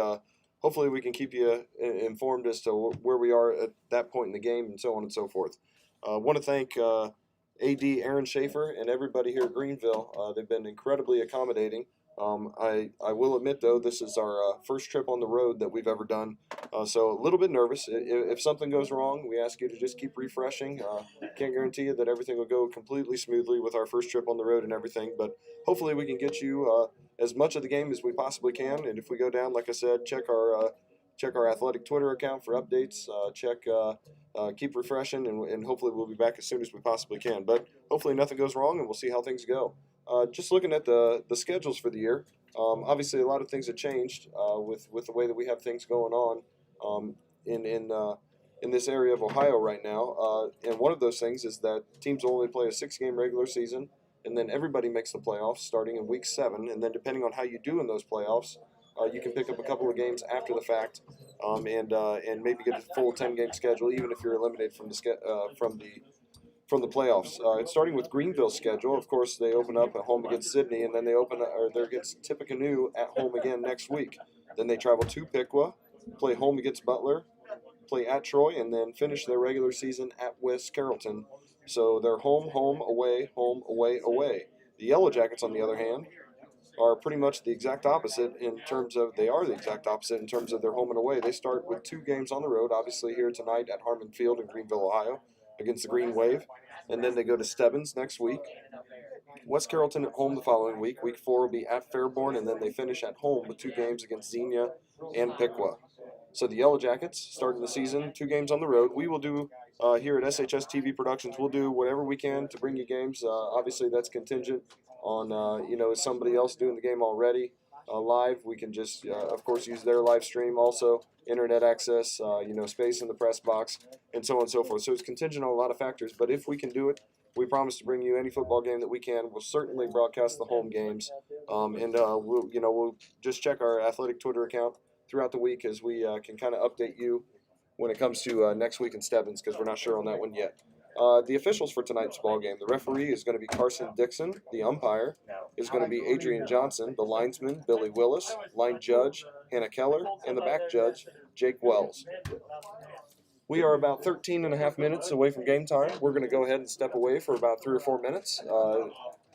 we can keep you informed as to where we are at that point in the game and so on and so forth. I want to thank AD Aaron Schaefer and everybody here at Greenville. They've been incredibly accommodating. I will admit, though, this is our first trip on the road that we've ever done, so a little bit nervous. If something goes wrong, we ask you to just keep refreshing. Can't guarantee you that everything will go completely smoothly with our first trip on the road and everything, but hopefully we can get you as much of the game as we possibly can. And if we go down, like I said, check our athletic Twitter account for updates. Keep refreshing, and hopefully we'll be back as soon as we possibly can. But hopefully nothing goes wrong, and we'll see how things go. Just looking at the schedules for the year, obviously a lot of things have changed with the way that we have things going on in this area of Ohio right now. And one of those things is that teams will only play a 6-game regular season, and then everybody makes the playoffs starting in week 7. And then depending on how you do in those playoffs, you can pick up a couple of games after the fact, and maybe get a full 10-game schedule, even if you're eliminated from the playoffs. It's starting with Greenville's schedule. Of course, they open up at home against Sidney, and then they're against Tippecanoe at home again next week. Then they travel to Piqua, play home against Butler, play at Troy, and then finish their regular season at West Carrollton. So they're home, away, away. The Yellow Jackets, on the other hand, are pretty much the exact opposite in terms of their home and away. They start with 2 games on the road, obviously here tonight at Harmon Field in Greenville, Ohio. against the Green Wave, and then they go to Stebbins next week. West Carrollton at home the following week. Week 4 will be at Fairborn, and then they finish at home with 2 games against Xenia and Piqua. So the Yellow Jackets starting the season, 2 games on the road. We will do here at SHS TV Productions. We'll do whatever we can to bring you games. Obviously, that's contingent on is somebody else doing the game already live. We can just of course use their live stream. Also, internet access, space in the press box, and so on and so forth. So it's contingent on a lot of factors. But if we can do it, we promise to bring you any football game that we can. We'll certainly broadcast the home games, and we'll just check our athletic Twitter account throughout the week as we can kind of update you when it comes to next week in Stebbins, because we're not sure on that one yet. The officials for tonight's ball game: the referee is going to be Carson Dixon. The umpire is going to be Adrian Johnson. The linesman, Billy Willis. Line judge, Hannah Keller. And the back judge, Jake Wells. We are about 13 and a half minutes away from game time. We're going to go ahead and step away for about 3 or 4 minutes,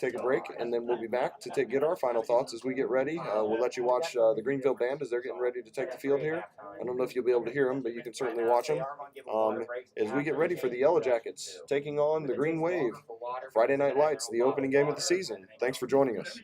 take a break, and then we'll be back to get our final thoughts as we get ready. We'll let you watch the Greenville band as they're getting ready to take the field here. I don't know if you'll be able to hear them, but you can certainly watch them as we get ready for the Yellow Jackets taking on the Green Wave. Friday Night Lights, the opening game of the season. Thanks for joining us.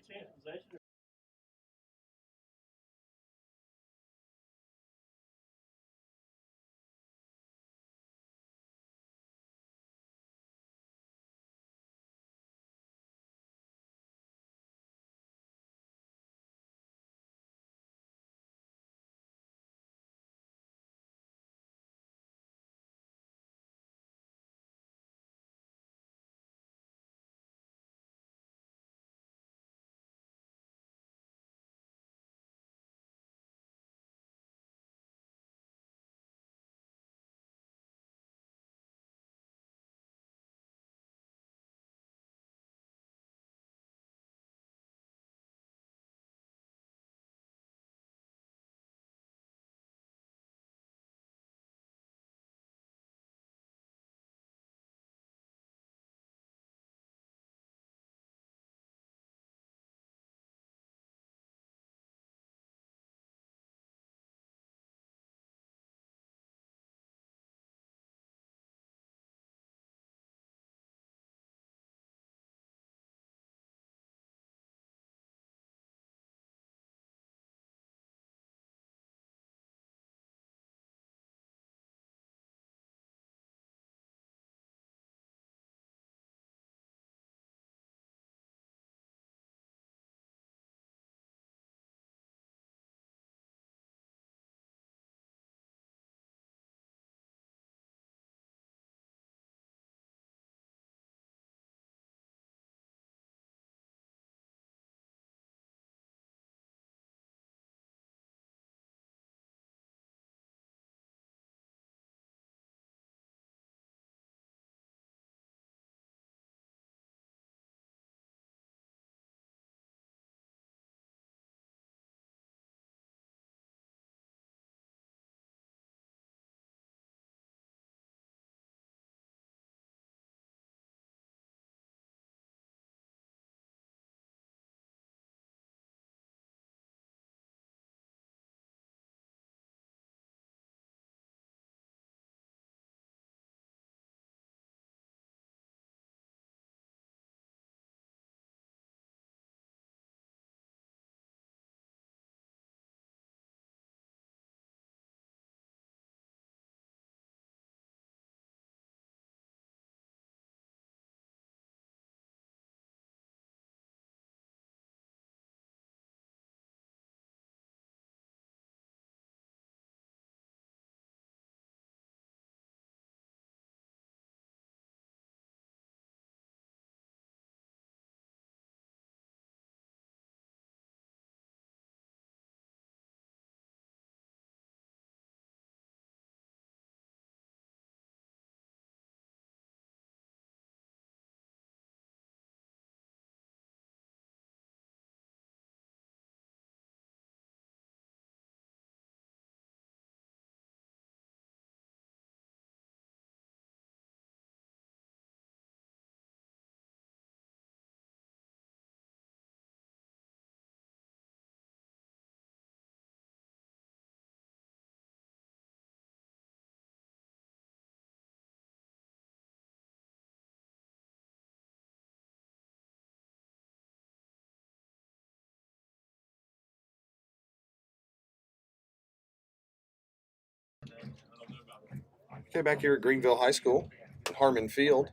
Okay, back here at Greenville High School, at Harmon Field,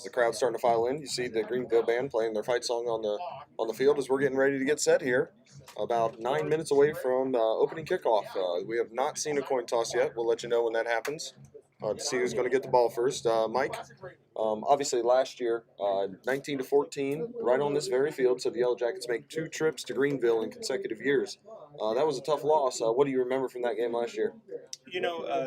the crowd's starting to file in. You see the Greenville band playing their fight song on the field as we're getting ready to get set here. About 9 minutes away from opening kickoff. We have not seen a coin toss yet. We'll let you know when that happens to see who's going to get the ball first. Mike, obviously last year, 19-14, right on this very field. So the Yellow Jackets make 2 trips to Greenville in consecutive years. That was a tough loss. What do you remember from that game last year?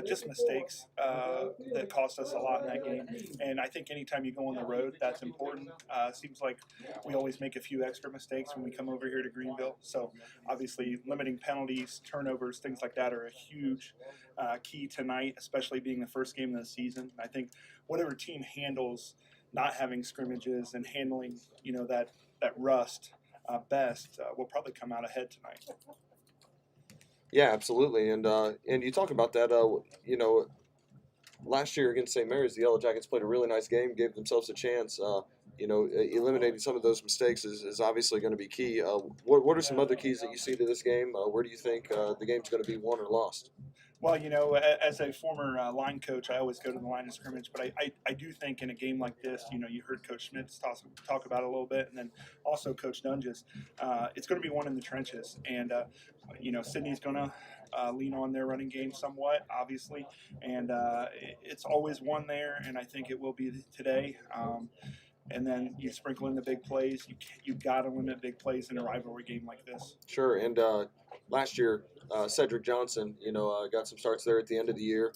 Just mistakes that cost us a lot in that game. And I think anytime you go on the road, that's important. Seems like we always make a few extra mistakes when we come over here to Greenville. So obviously limiting penalties, turnovers, things like that are a huge key tonight, especially being the first game of the season. I think whatever team handles not having scrimmages and handling, that rust best will probably come out ahead tonight. Yeah, absolutely, and you talk about that. Last year against St. Mary's, the Yellow Jackets played a really nice game, gave themselves a chance. Eliminating some of those mistakes is obviously going to be key. What are some other keys that you see to this game? Where do you think the game's going to be won or lost? Well, as a former line coach, I always go to the line of scrimmage. But I do think in a game like this, you heard Coach Schmitz talk about it a little bit, and then also Coach Dunges. It's going to be one in the trenches. And, Sidney's going to lean on their running game somewhat, obviously. And it's always one there, and I think it will be today. And then you sprinkle in the big plays. You got to limit big plays in a rivalry game like this. Sure, and last year, Cedric Johnson, got some starts there at the end of the year.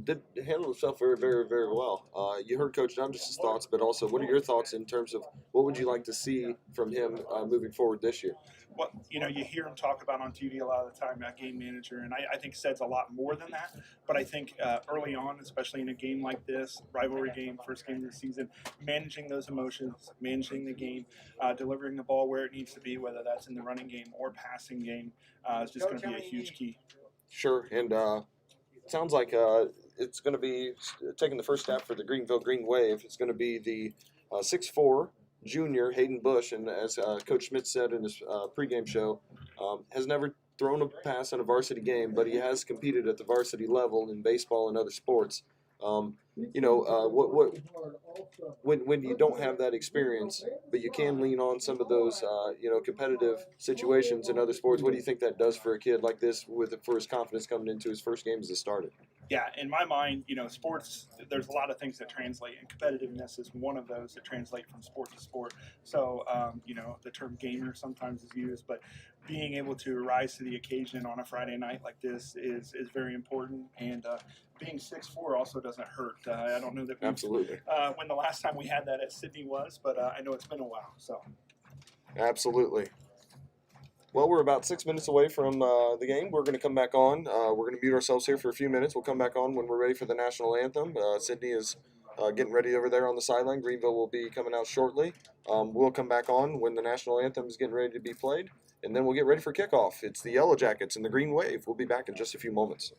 Did handle himself very, very, very well. You heard Coach Dungis's thoughts, but also, what are your thoughts in terms of what would you like to see from him moving forward this year? What you hear him talk about on TV a lot of the time, that game manager, and I think Ced's a lot more than that. But I think early on, especially in a game like this, rivalry game, first game of the season, managing those emotions, managing the game, delivering the ball where it needs to be, whether that's in the running game or passing game, is just going to be a huge key. Sure, and it sounds like it's going to be taking the first step for the Greenville Green Wave. It's going to be the 6'4" junior Hayden Bush, and as Coach Schmidt said in his pregame show, has never thrown a pass in a varsity game, but he has competed at the varsity level in baseball and other sports. When you don't have that experience, but you can lean on some of those competitive situations in other sports. What do you think that does for a kid like this for his confidence coming into his first game as a starter? Yeah, in my mind, sports, there's a lot of things that translate, and competitiveness is one of those that translate from sport to sport. So, the term gamer sometimes is used, but being able to rise to the occasion on a Friday night like this is very important. And being 6'4" also doesn't hurt. I don't know that Absolutely. When the last time we had that at Sidney was, but I know it's been a while. So, Absolutely. Well, we're about 6 minutes away from the game. We're going to come back on. We're going to mute ourselves here for a few minutes. We'll come back on when we're ready for the national anthem. Sidney is getting ready over there on the sideline. Greenville will be coming out shortly. We'll come back on when the national anthem is getting ready to be played, and then we'll get ready for kickoff. It's the Yellow Jackets and the Green Wave. We'll be back in just a few moments.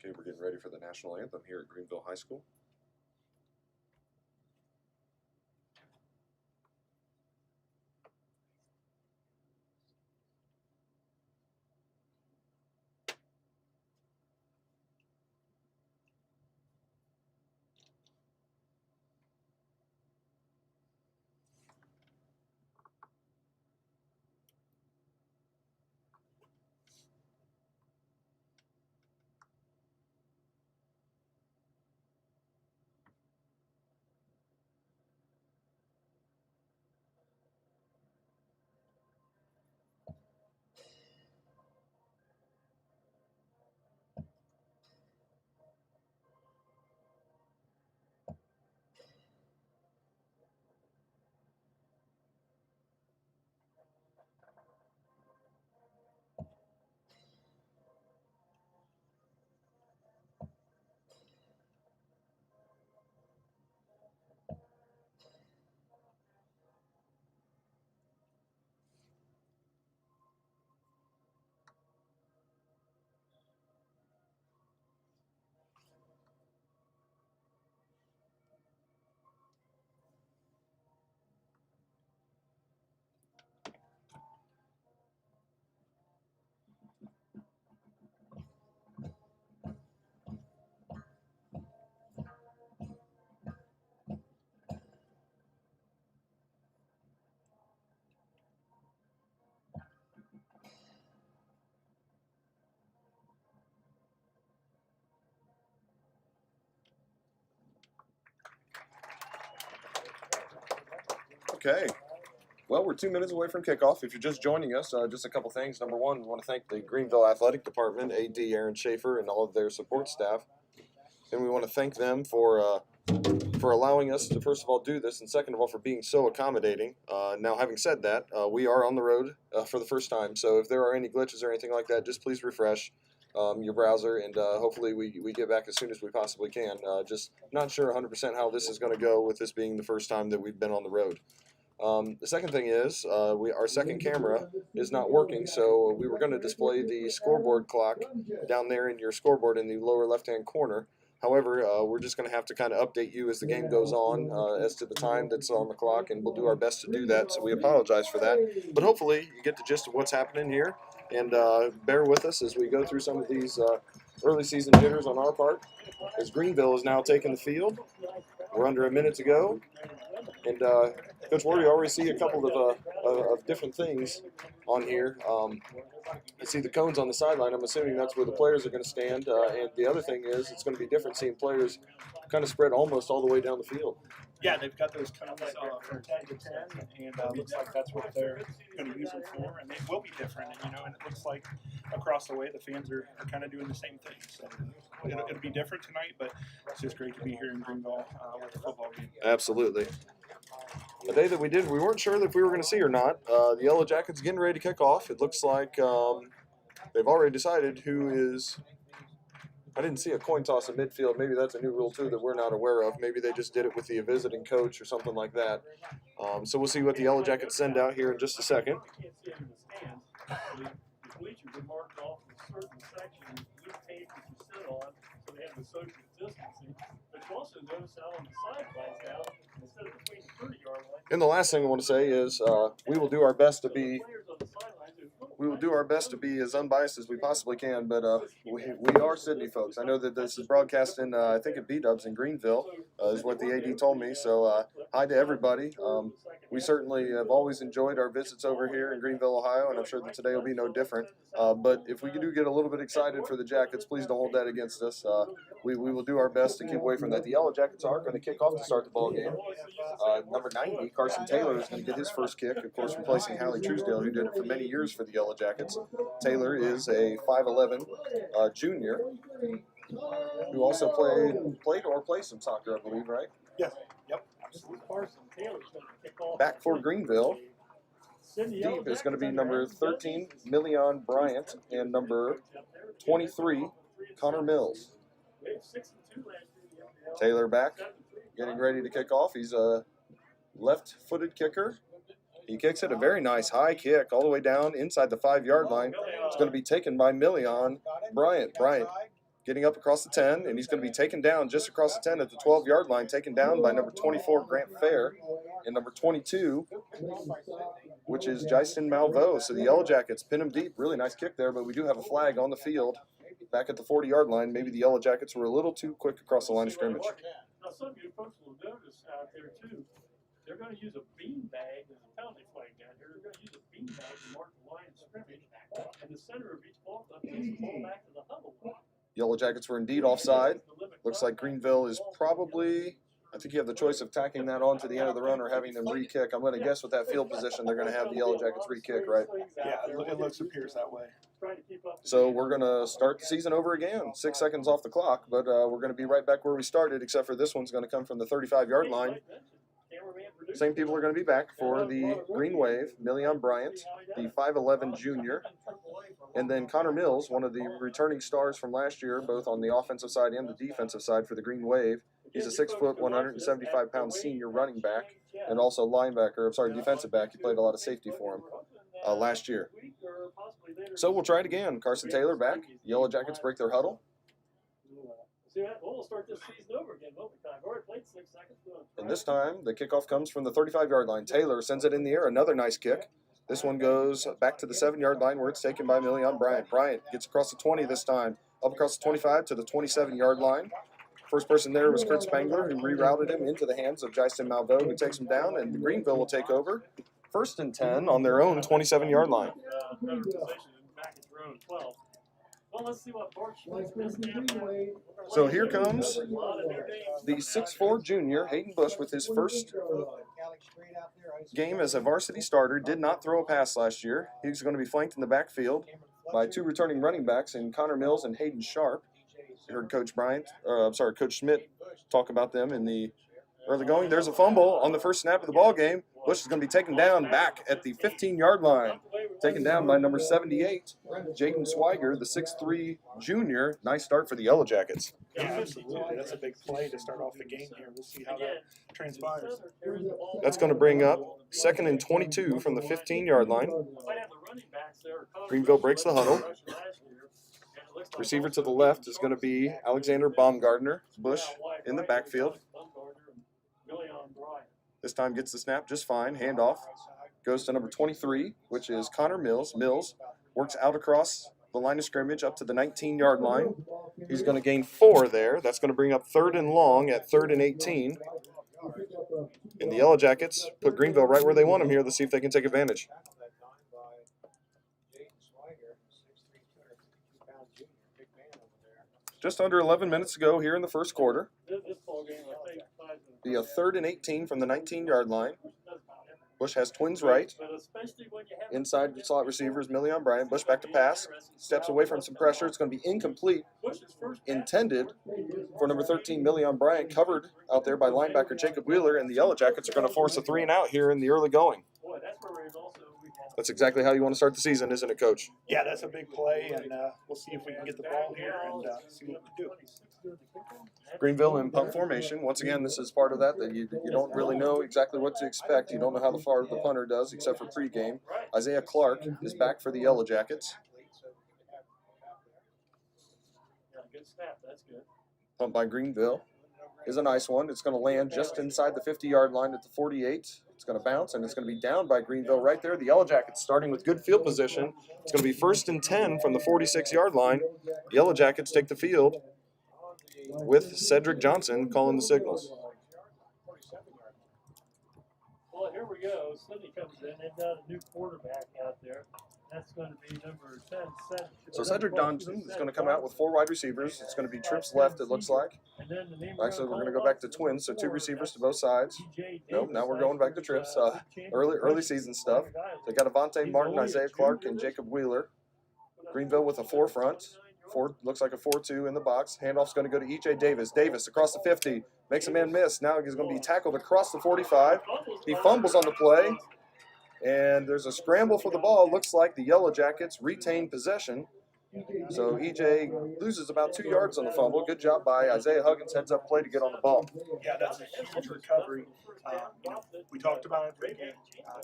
Okay, we're getting ready for the national anthem here at Greenville High School. Okay. Well, we're 2 minutes away from kickoff. If you're just joining us, just a couple things. Number one, we want to thank the Greenville Athletic Department, AD Aaron Schaefer, and all of their support staff. And we want to thank them for allowing us to, first of all, do this, and second of all, for being so accommodating. Now, having said that, we are on the road for the first time. So if there are any glitches or anything like that, just please refresh your browser, and hopefully we get back as soon as we possibly can. Just not sure 100% how this is going to go with this being the first time that we've been on the road. The second thing is our second camera is not working, so we were going to display the scoreboard clock down there in your scoreboard in the lower left-hand corner. However, we're just going to have to kind of update you as the game goes on as to the time that's on the clock, and we'll do our best to do that, so we apologize for that. But hopefully you get the gist of what's happening here, and bear with us as we go through some of these early season jitters on our part, as Greenville is now taking the field. We're under a minute to go, and Coach Ward, you already see a couple of different things on here. I see the cones on the sideline. I'm assuming that's where the players are going to stand. And the other thing is it's going to be different seeing players kind of spread almost all the way down the field. Yeah, they've got those cones from 10 to 10, and looks like that's what they're going to use them for, and they will be different. And, and it looks like across the way the fans are kind of doing the same thing. So it'll be different tonight, but it's just great to be here in Greenville with the football game. Absolutely. The day that we weren't sure if we were going to see or not. The Yellow Jackets getting ready to kick off. It looks like they've already decided who is. I didn't see a coin toss in midfield. Maybe that's a new rule too that we're not aware of. Maybe they just did it with the visiting coach or something like that. So we'll see what the Yellow Jackets send out here in just a second. And the last thing I want to say is we will do our best to be as unbiased as we possibly can, but we are Sidney folks. I know that this is broadcast in, I think at B-Dubs in Greenville, is what the AD told me. So hi to everybody. We certainly have always enjoyed our visits over here in Greenville, Ohio, and I'm sure that today will be no different. But if we do get a little bit excited for the Jackets, please don't hold that against us. We will do our best to keep away from that. The Yellow Jackets are going to kick off to start the ball game. Number 90, Carson Taylor, is going to get his first kick, of course, replacing Hallie Truesdale, who did it for many years for the Yellow Jackets. Taylor is a 5'11" junior who also played or plays some soccer, I believe, right? Yes. Yep. Back for Greenville. Deep is going to be number 13, Million Bryant, and number 23, Connor Mills. Taylor back, getting ready to kick off. He's a left-footed kicker. He kicks it, a very nice high kick all the way down inside the 5-yard line. It's going to be taken by Million Bryant. Bryant getting up across the 10, and he's going to be taken down just across the 10 at the 12-yard line, taken down by number 24, Grant Fair, and number 22, which is Jyston Malveaux. So the Yellow Jackets pin him deep. Really nice kick there, but we do have a flag on the field back at the 40-yard line. Maybe the Yellow Jackets were a little too quick across the line of scrimmage. Now, some of you folks will notice out there, too, they're going to use a beanbag. There's a penalty flag down here. They're going to use a beanbag to mark the line of scrimmage. And the center of each ball takes the ball back to the huddle. Yellow Jackets were indeed offside. Looks like Greenville is probably, I think you have the choice of tacking that on to the end of the run or having them re-kick. I'm going to guess with that field position, they're going to have the Yellow Jackets re-kick, right? Yeah, it appears that way. So we're going to start the season over again. 6 seconds off the clock, but we're going to be right back where we started, except for this one's going to come from the 35-yard line. Same people are going to be back for the Green Wave, Million Bryant, the 5'11 junior, and then Connor Mills, one of the returning stars from last year, both on the offensive side and the defensive side for the Green Wave. He's a 6 foot, 175-pound senior running back and also defensive back. He played a lot of safety for him last year. So we'll try it again. Carson Taylor back. Yellow Jackets break their huddle. We'll start this season over again, won't we? I've already played 6 seconds. And this time, the kickoff comes from the 35-yard line. Taylor sends it in the air. Another nice kick. This one goes back to the 7-yard line where it's taken by Million Bryant. Bryant gets across the 20 this time, up across the 25 to the 27-yard line. First person there was Kurt Spangler, who rerouted him into the hands of Jyston Malveaux, who takes him down, and Greenville will take over. 1st and 10 on their own 27-yard line. Better position back at your own 12. Well, let's see what Bart Schmidt's missing. So here comes the 6'4 junior, Hayden Bush, with his first game as a varsity starter. Did not throw a pass last year. He's going to be flanked in the backfield by 2 returning running backs in Connor Mills and Hayden Sharp. You heard Coach Schmidt talk about them in the early going. There's a fumble on the first snap of the ball game. Bush is going to be taken down back at the 15-yard line. Taken down by number 78, Jaden Swiger, the 6'3 junior. Nice start for the Yellow Jackets. Yeah, absolutely. That's a big play to start off the game here. We'll see how that transpires. That's going to bring up 2nd and 22 from the 15-yard line. Greenville breaks the huddle. Receiver to the left is going to be Alexander Baumgartner. Bush in the backfield. This time gets the snap just fine. Handoff goes to number 23, which is Connor Mills. Mills works out across the line of scrimmage up to the 19-yard line. He's going to gain 4 there. That's going to bring up 3rd and long at 3rd and 18. And the Yellow Jackets put Greenville right where they want them here. Let's see if they can take advantage. Just under 11 minutes to go here in the first quarter. Be a 3rd and 18 from the 19-yard line. Bush has twins right. Inside the slot receivers, Million Bryant. Bush back to pass. Steps away from some pressure. It's going to be incomplete. Intended for number 13, Million Bryant. Covered out there by linebacker Jacob Wheeler. And the Yellow Jackets are going to force a 3 and out here in the early going. That's exactly how you want to start the season, isn't it, Coach? Yeah, that's a big play, and we'll see if we can get the ball here and see what we do. Greenville in punt formation. Once again, this is part of that you don't really know exactly what to expect. You don't know how far the punter does, except for pregame. Isaiah Clark is back for the Yellow Jackets. Good snap, that's good. Punt by Greenville is a nice one. It's going to land just inside the 50-yard line at the 48. It's going to bounce, and it's going to be down by Greenville right there. The Yellow Jackets starting with good field position. It's going to be 1st and 10 from the 46-yard line. The Yellow Jackets take the field with Cedric Johnson calling the signals. Well, here we go. Sidney comes in. They've got a new quarterback out there. That's going to be number 10, Cedric. So Cedric Johnson is going to come out with 4 wide receivers. It's going to be trips left, it looks like. Actually, we're going to go back to twins, so 2 receivers to both sides. Nope, now we're going back to trips. Early season stuff. They got Avante Martin, Isaiah Clark, and Jacob Wheeler. Greenville with a 4 front. Looks like a 4-2 in the box. Handoff's going to go to E.J. Davis. Davis across the 50. Makes a man miss. Now he's going to be tackled across the 45. He fumbles on the play. And there's a scramble for the ball. Looks like the Yellow Jackets retain possession. So E.J. loses about 2 yards on the fumble. Good job by Isaiah Huggins. Heads up play to get on the ball. Yeah, that's a huge recovery. We talked about it in the game.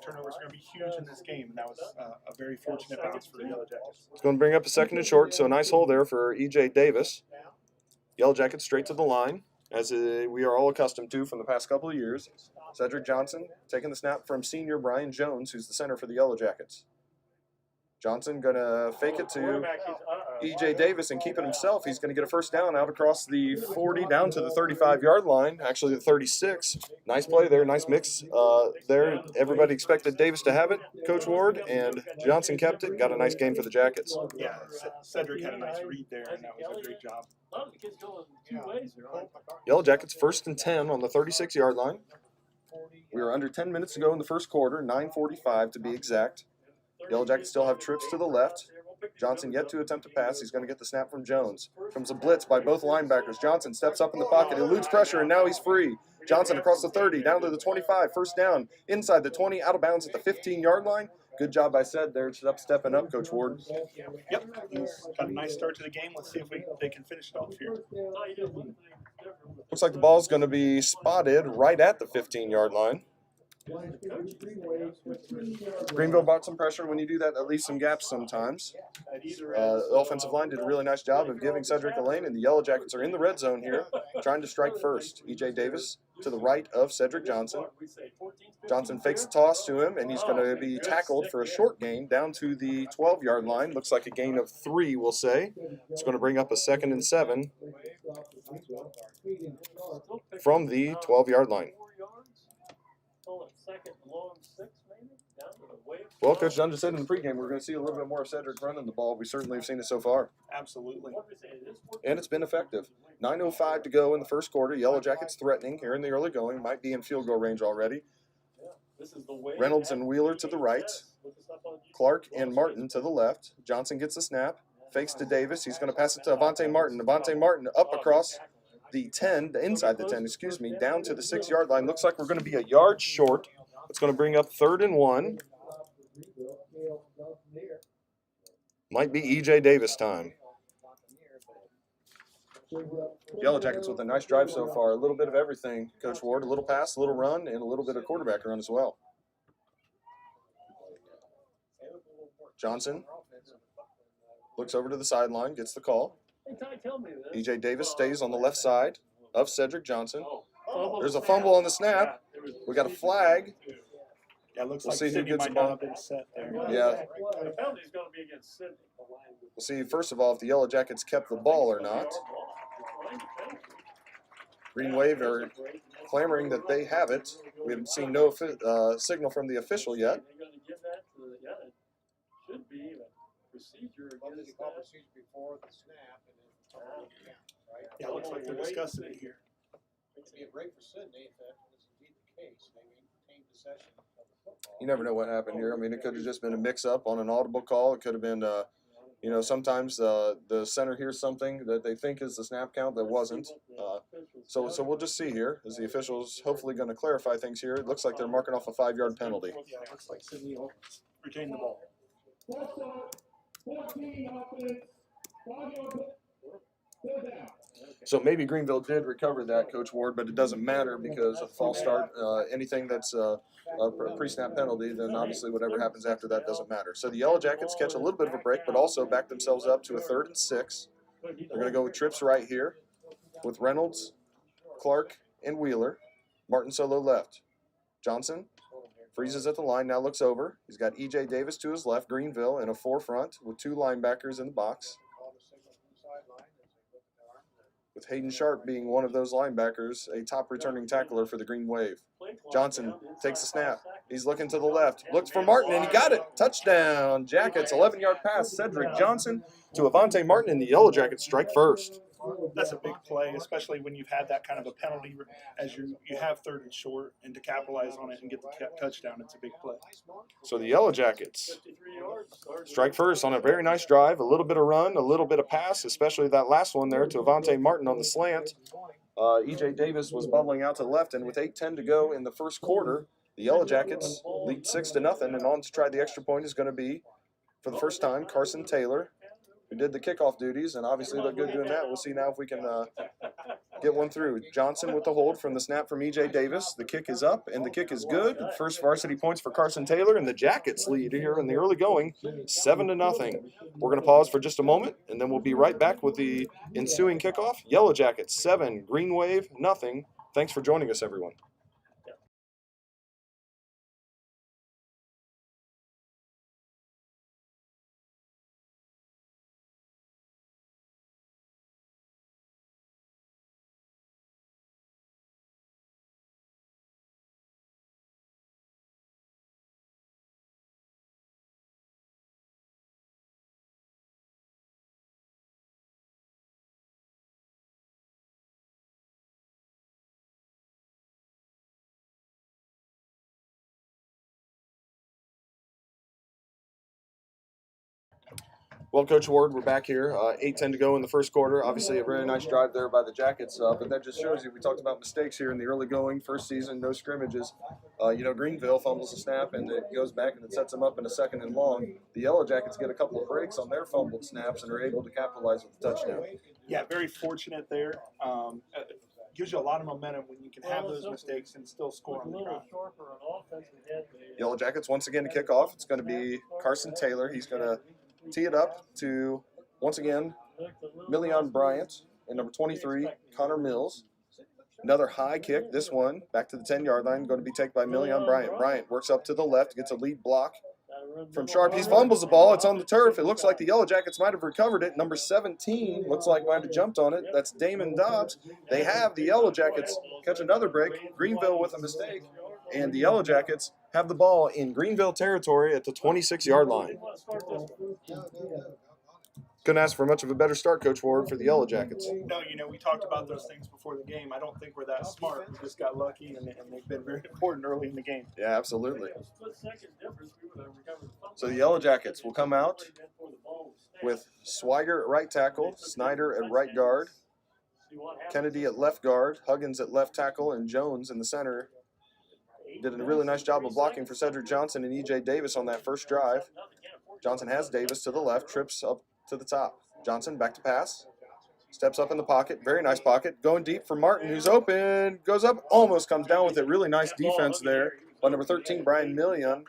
Turnovers are going to be huge in this game, and that was a very fortunate bounce for the Yellow Jackets. It's going to bring up a 2nd and short, so a nice hole there for E.J. Davis. Yellow Jackets straight to the line, as we are all accustomed to from the past couple of years. Cedric Johnson taking the snap from senior Brian Jones, who's the center for the Yellow Jackets. Johnson going to fake it to E.J. Davis and keep it himself. He's going to get a first down out across the 40 down to the 35-yard line, actually the 36. Nice play there, nice mix there. Everybody expected Davis to have it, Coach Ward, and Johnson kept it. Got a nice game for the Jackets. Yeah, Cedric had a nice read there, and that was a great job. Yellow Jackets 1st and 10 on the 36-yard line. We are under 10 minutes to go in the first quarter, 9:45 to be exact. Yellow Jackets still have trips to the left. Johnson yet to attempt to pass. He's going to get the snap from Jones. Comes a blitz by both linebackers. Johnson steps up in the pocket, eludes pressure, and now he's free. Johnson across the 30, down to the 25, first down, inside the 20, out of bounds at the 15-yard line. Good job by Ced there, stepping up, Coach Ward. Yep, he's got a nice start to the game. Let's see if they can finish it off here. Looks like the ball's going to be spotted right at the 15-yard line. Greenville brought some pressure. When you do that leaves some gaps sometimes. The offensive line did a really nice job of giving Cedric a lane, and the Yellow Jackets are in the red zone here, trying to strike first. E.J. Davis to the right of Cedric Johnson. Johnson fakes a toss to him, and he's going to be tackled for a short gain down to the 12-yard line. Looks like a gain of 3, we'll say. It's going to bring up a 2nd and 7 from the 12-yard line. Well, Coach Dunn just said in the pregame we're going to see a little bit more of Cedric running the ball. We certainly have seen it so far. Absolutely. And it's been effective. 9:05 to go in the first quarter. Yellow Jackets threatening here in the early going. Might be in field goal range already. Reynolds and Wheeler to the right. Clark and Martin to the left. Johnson gets the snap. Fakes to Davis. He's going to pass it to Avante Martin. Avante Martin up across the 10, inside the 10, excuse me, down to the 6-yard line. Looks like we're going to be a yard short. It's going to bring up 3rd and 1. Might be E.J. Davis time. Yellow Jackets with a nice drive so far. A little bit of everything, Coach Ward. A little pass, a little run, and a little bit of quarterback run as well. Johnson looks over to the sideline, gets the call. E.J. Davis stays on the left side of Cedric Johnson. There's a fumble on the snap. We got a flag. Yeah, it looks We'll like see who Sidney gets might the ball. not have been set there. Yeah. The penalty's going to be against Sidney. We'll see, first of all, if the Yellow Jackets kept the ball or not. Green Wave are clamoring that they have it. We haven't seen no signal from the official yet. They're going to give that to the, yeah, it should be a procedure against that. before the snap and then right? Yeah, it looks like they're discussing it here. It'd be a break for Sidney if that was indeed the case. They maintained possession of the football. You never know what happened here. I mean, it could have just been a mix-up on an audible call. It could have been, sometimes the center hears something that they think is the snap count that wasn't. So we'll just see here as the officials hopefully going to clarify things here. It looks like they're marking off a 5-yard penalty. Yeah, it looks like Sidney will retain the ball. So maybe Greenville did recover that, Coach Ward, but it doesn't matter because of false start. Anything that's a pre-snap penalty, then obviously whatever happens after that doesn't matter. So the Yellow Jackets catch a little bit of a break, but also back themselves up to a 3rd and 6. They're going to go with trips right here with Reynolds, Clark, and Wheeler. Martin solo left. Johnson freezes at the line, now looks over. He's got E.J. Davis to his left, Greenville in a 4 front with 2 linebackers in the box. With Hayden Sharp being one of those linebackers, a top returning tackler for the Green Wave. Johnson takes a snap. He's looking to the left. Looks for Martin, and he got it. Touchdown, Jackets. 11-yard pass. Cedric Johnson to Avante Martin, and the Yellow Jackets strike first. That's a big play, especially when you've had that kind of a penalty as you have 3rd and short, and to capitalize on it and get the touchdown, it's a big play. So the Yellow Jackets strike first on a very nice drive. A little bit of run, a little bit of pass, especially that last one there to Avante Martin on the slant. E.J. Davis was bubbling out to the left, and with 8:10 to go in the first quarter, the Yellow Jackets lead 6-0, and on to try the extra point is going to be, for the first time, Carson Taylor, who did the kickoff duties, and obviously looked good doing that. We'll see now if we can get one through. Johnson with the hold from the snap from E.J. Davis. The kick is up, and the kick is good. First varsity points for Carson Taylor, and the Jackets lead here in the early going, 7-0. We're going to pause for just a moment, and then we'll be right back with the ensuing kickoff. Yellow Jackets 7, Green Wave nothing. Thanks for joining us, everyone. Well, Coach Ward, we're back here. 8:10 to go in the first quarter. Obviously, a very nice drive there by the Jackets, but that just shows you we talked about mistakes here in the early going, first season, no scrimmages. Greenville fumbles a snap, and it goes back and it sets them up in a 2nd and long. The Yellow Jackets get a couple of breaks on their fumbled snaps and are able to capitalize with the touchdown. Yeah, very fortunate there. Gives you a lot of momentum when you can have those mistakes and still score on the drive. Yellow Jackets once again to kick off. It's going to be Carson Taylor. He's going to tee it up to, once again, Million Bryant and number 23, Connor Mills. Another high kick. This one back to the 10-yard line, going to be taken by Million Bryant. Bryant works up to the left, gets a lead block from Sharp. He fumbles the ball. It's on the turf. It looks like the Yellow Jackets might have recovered it. Number 17 looks like might have jumped on it. That's Damon Dobbs. They have the Yellow Jackets catch another break. Greenville with a mistake. And the Yellow Jackets have the ball in Greenville territory at the 26-yard line. Couldn't ask for much of a better start, Coach Ward, for the Yellow Jackets. No, we talked about those things before the game. I don't think we're that smart. We just got lucky, and they've been very important early in the game. Yeah, absolutely. So the Yellow Jackets will come out with Swiger at right tackle, Snyder at right guard, Kennedy at left guard, Huggins at left tackle, and Jones in the center. Did a really nice job of blocking for Cedric Johnson and E.J. Davis on that first drive. Johnson has Davis to the left, trips up to the top. Johnson back to pass. Steps up in the pocket. Very nice pocket. Going deep for Martin, who's open. Goes up, almost comes down with it. Really nice defense there by number 13, Million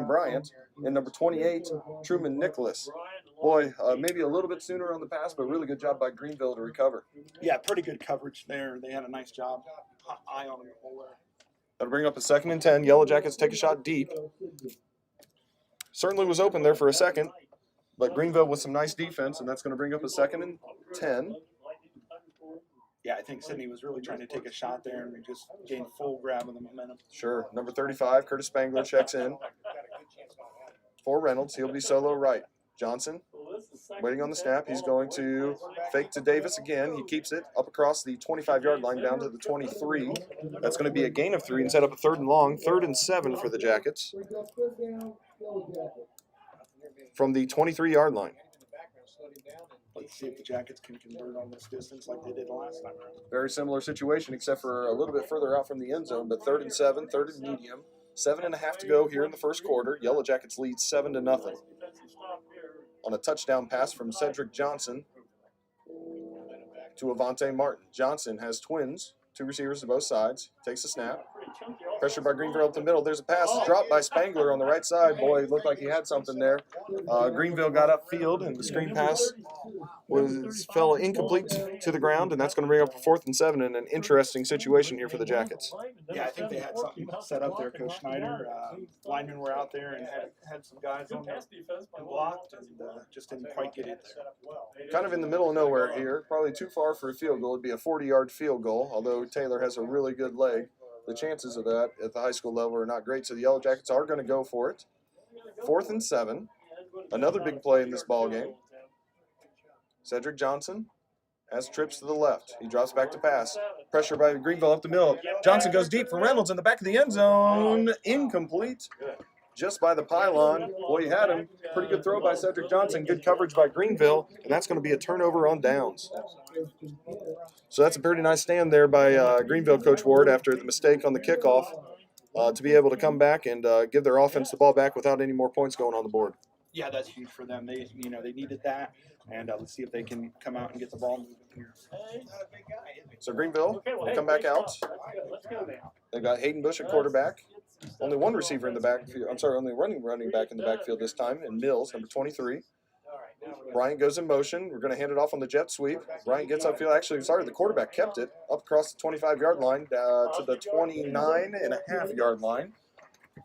Bryant. And number 28, Truman Nicholas. Boy, maybe a little bit sooner on the pass, but really good job by Greenville to recover. Yeah, pretty good coverage there. They had a nice job. Eye on them the whole way. That'll bring up a 2nd and 10. Yellow Jackets take a shot deep. Certainly was open there for a second, but Greenville with some nice defense, and that's going to bring up a 2nd and 10. Yeah, I think Sidney was really trying to take a shot there, and we just gained full grab of the momentum. Sure. Number 35, Curtis Spangler checks in for Reynolds. He'll be solo right. Johnson waiting on the snap. He's going to fake to Davis again. He keeps it up across the 25-yard line down to the 23. That's going to be a gain of 3 and set up a 3rd and long, 3rd and 7 for the Jackets from the 23-yard line. Let's see if the Jackets can convert on this distance like they did the last time around. Very similar situation, except for a little bit further out from the end zone, but 3rd and 7, 3rd and medium. 7.5 to go here in the first quarter. Yellow Jackets lead 7-0 on a touchdown pass from Cedric Johnson to Avante Martin. Johnson has twins, 2 receivers to both sides. Takes a snap. Pressure by Greenville up the middle. There's a pass dropped by Spangler on the right side. Boy, it looked like he had something there. Greenville got upfield, and the screen pass fell incomplete to the ground, and that's going to bring up a 4th and 7 in an interesting situation here for the Jackets. Yeah, I think they had something set up there, Coach Schneider. Linemen were out there and had some guys on there and blocked, and just didn't quite get it there. Kind of in the middle of nowhere here. Probably too far for a field goal. It'd be a 40-yard field goal, although Taylor has a really good leg. The chances of that at the high school level are not great, so the Yellow Jackets are going to go for it. 4th and 7. Another big play in this ball game. Cedric Johnson has trips to the left. He drops back to pass. Pressure by Greenville up the middle. Johnson goes deep for Reynolds in the back of the end zone. Incomplete. Just by the pylon. Boy, he had him. Pretty good throw by Cedric Johnson. Good coverage by Greenville. And that's going to be a turnover on downs. So that's a pretty nice stand there by Greenville, Coach Ward, after the mistake on the kickoff, to be able to come back and give their offense the ball back without any more points going on the board. Yeah, that's huge for them. They needed that, and let's see if they can come out and get the ball moving here. So Greenville Okay, well, will hey, come back great out. stuff. Let's go now. They've got Hayden Bush at quarterback. Only one receiver in the backfield. I'm sorry, only running back in the backfield this time, and Mills, number 23. Bryant goes in motion. We're going to hand it off on the jet sweep. Bryant gets upfield. Actually, sorry, the quarterback kept it up across the 25-yard line to the 29.5-yard line.